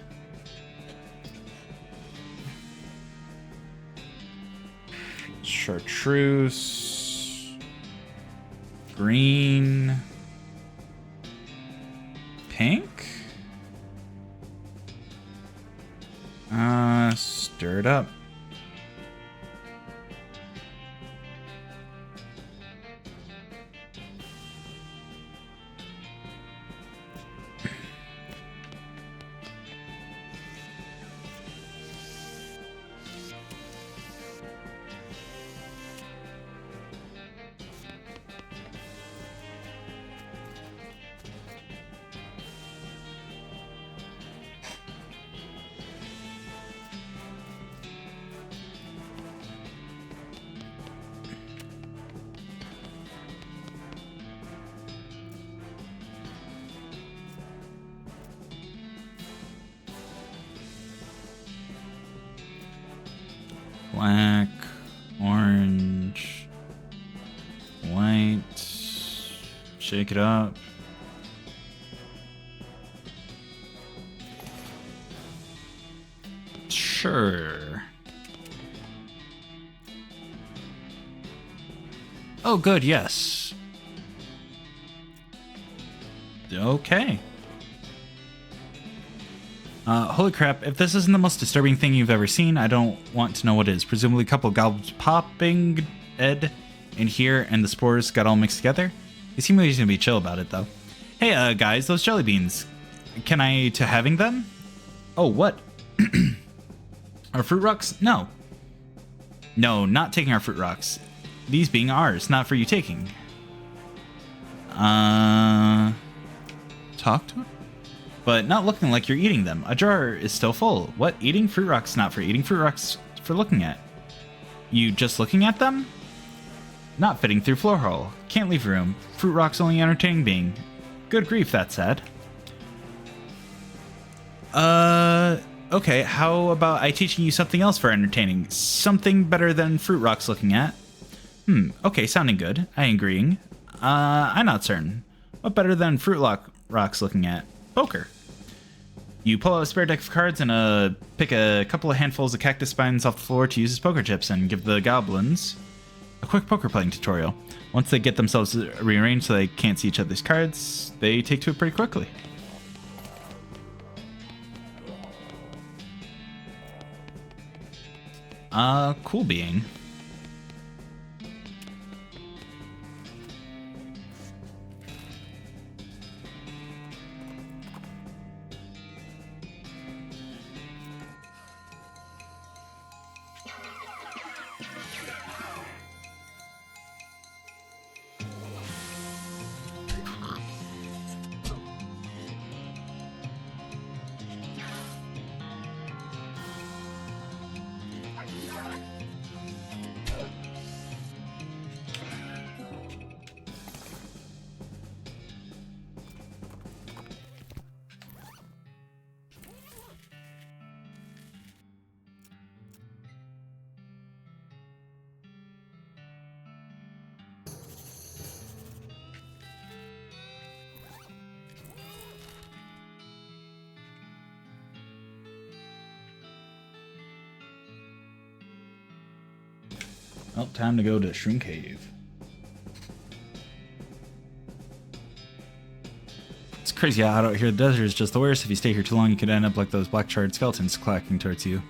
Chartreuse, green, pink, stir it up. Black, orange, white, shake it up. Sure. Oh, good, yes. Okay. Holy crap, if this isn't the most disturbing thing you've ever seen, I don't want to know what is. Presumably a couple of gobs popping Ed in here and the spores got all mixed together. He seems like he's gonna be chill about it though. Hey, guys, those jelly beans. Can I to having them? Oh, what? Our fruit rocks? No. No, not taking our fruit rocks. These being ours, not for you taking. Talk to him? But not looking like you're eating them. A jar is still full. What? Eating fruit rocks? Not for eating fruit rocks, for looking at. You just looking at them? Not fitting through floor hole. Can't leave room. Fruit rocks only entertaining being. Good grief, that's sad. Okay, how about I teaching you something else for entertaining? Something better than fruit rocks looking at. Okay, sounding good. I agreeing. I'm not certain. What better than rocks looking at? Poker. You pull out a spare deck of cards and pick a couple of handfuls of cactus spines off the floor to use as poker chips and give the goblins a quick poker playing tutorial. Once they get themselves rearranged so they can't see each other's cards, they take to it pretty quickly. Cool being. Well, time to go to Shroom Cave. It's crazy how out here the desert is just the worst. If you stay here too long, you could end up like those black charred skeletons clacking towards you.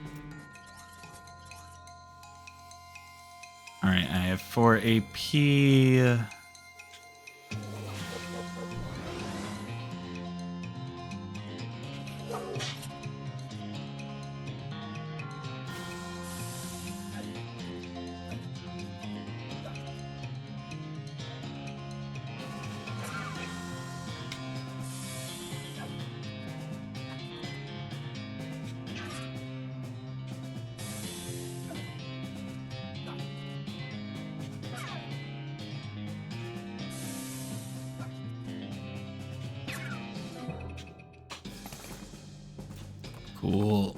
Alright, I have 4 AP. Cool.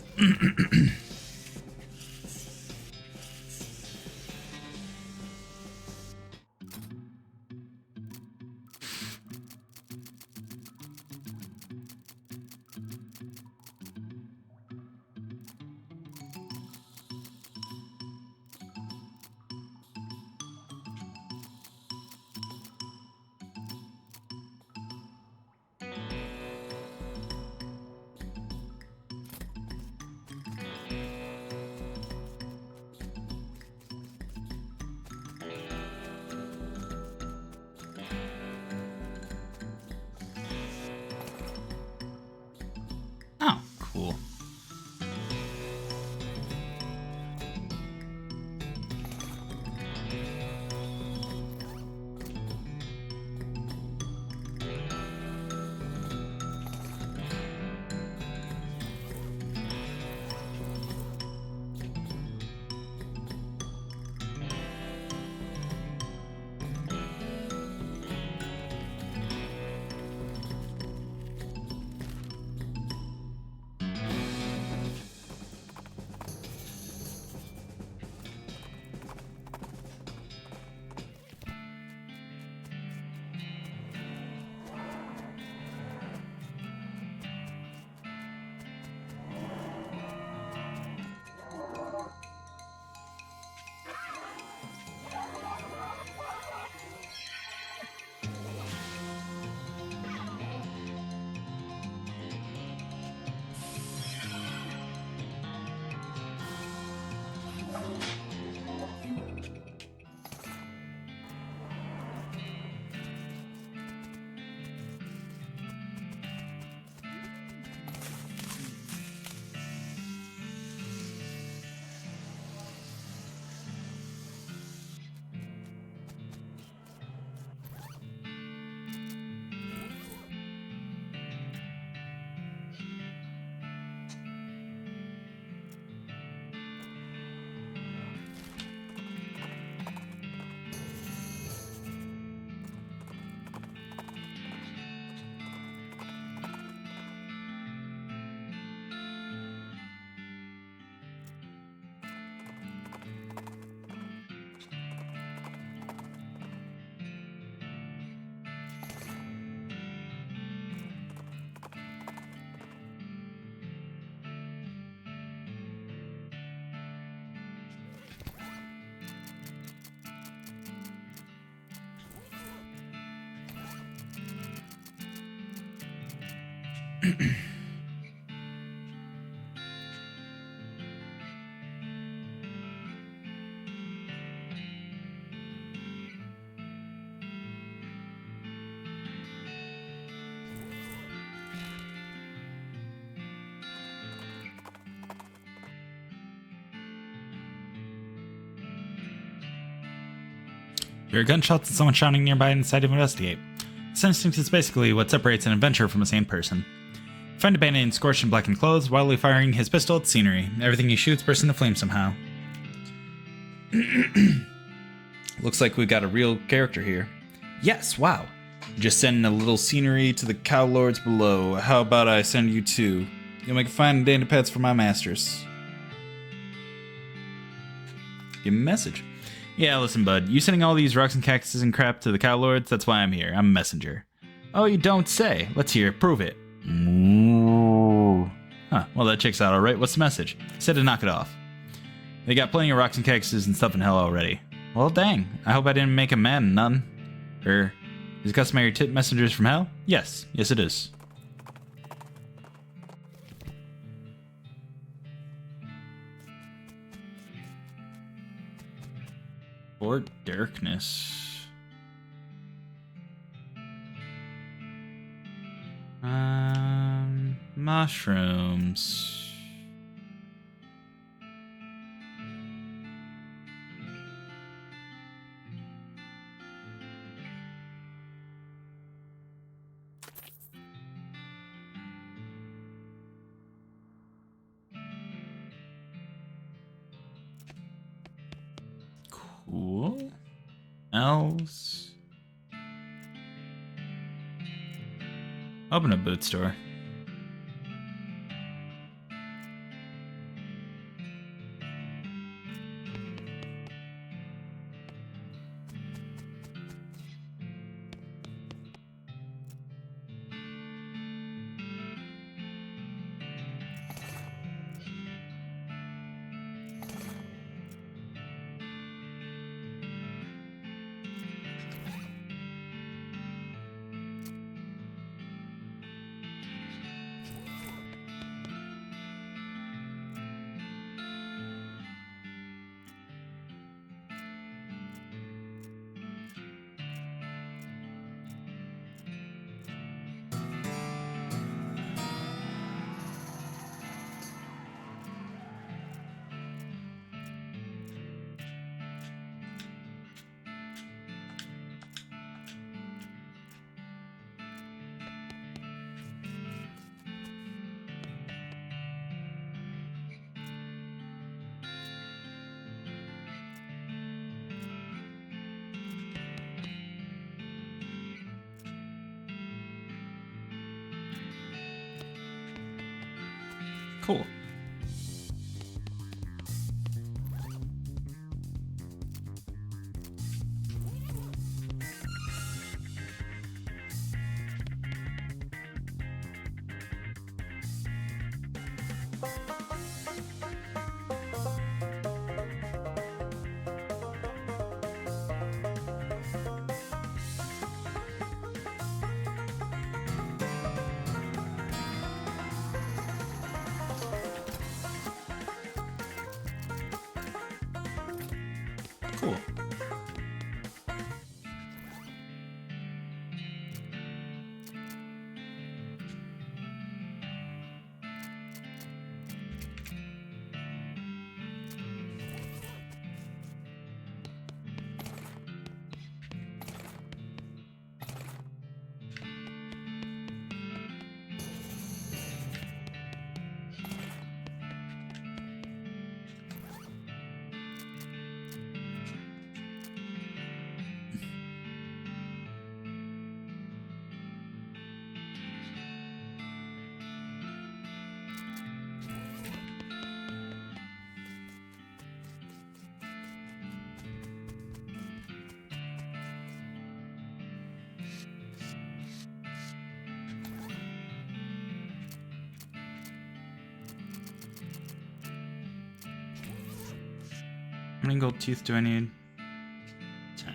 You hear gunshots and someone shouting nearby and decide to investigate. This instinct is basically what separates an adventurer from a sane person. You find a bandit in scorched and blackened clothes, wildly firing his pistol at the scenery. Everything he shoots bursts into flame somehow. Looks like we've got a real character here. Yes, wow. Just sending a little scenery to the cow lords below. How about I send you too? You'll make fine dandy pets for my masters. Give him a message. Yeah, listen, bud. You sending all these rocks and cactuses and crap to the cow lords? That's why I'm here. I'm a messenger. Oh, you don't say. Let's hear it. Prove it. Ooh. Huh, well, that checks out all right. What's the message? Said to knock it off. They got plenty of rocks and cactuses and stuff in hell already. Well, dang. I hope I didn't make him mad and none. Is customary tip messengers from hell? Yes. Yes, it is. Or darkness. Mushrooms. Cool. Else. Open a boot store. Cool. Cool. How many gold teeth do I need? 10.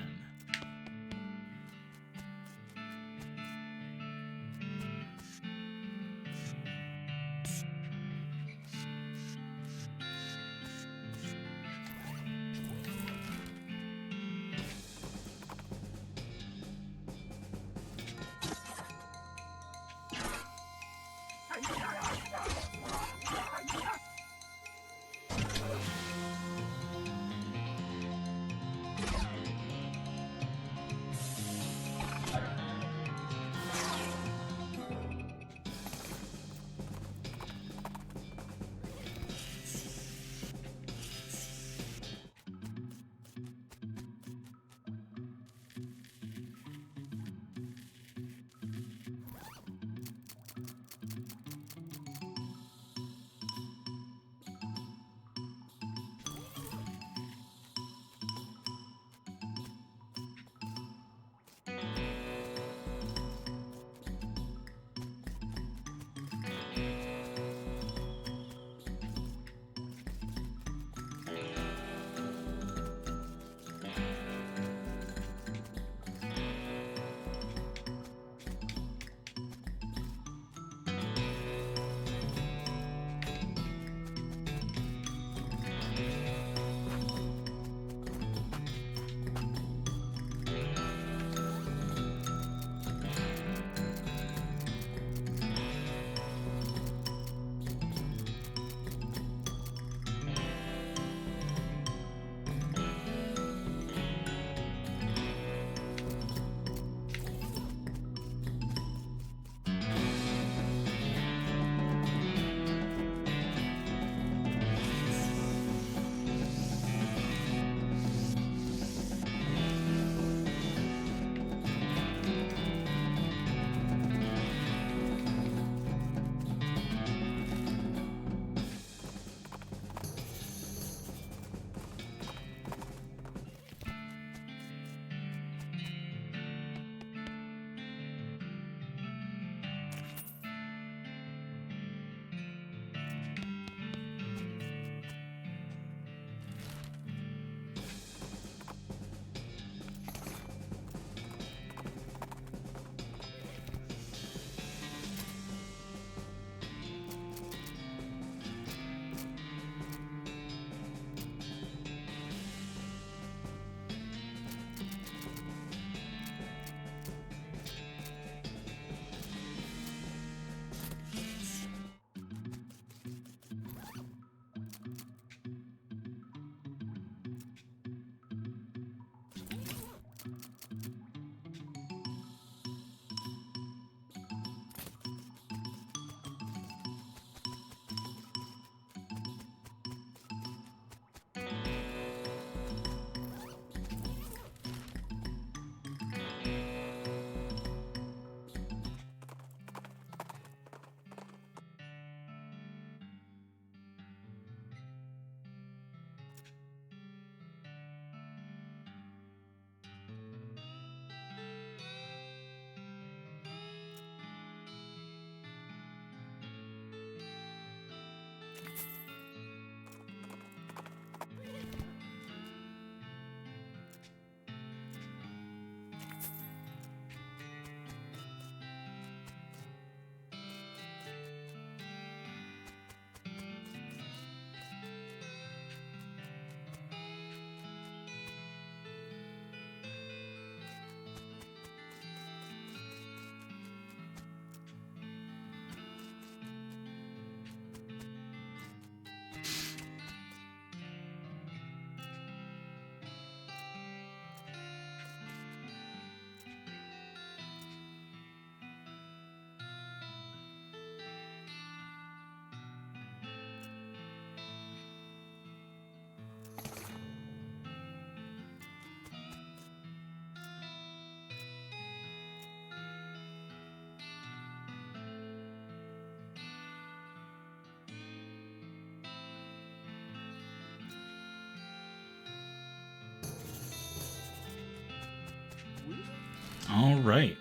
All right.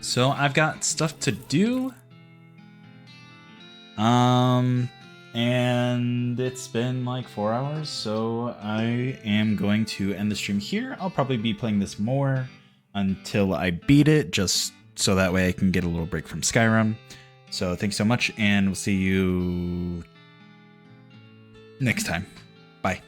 So I've got stuff to do. And it's been like 4 hours, so I am going to end the stream here. I'll probably be playing this more until I beat it, just so that way I can get a little break from Skyrim. So thanks so much, and we'll see you next time. Bye.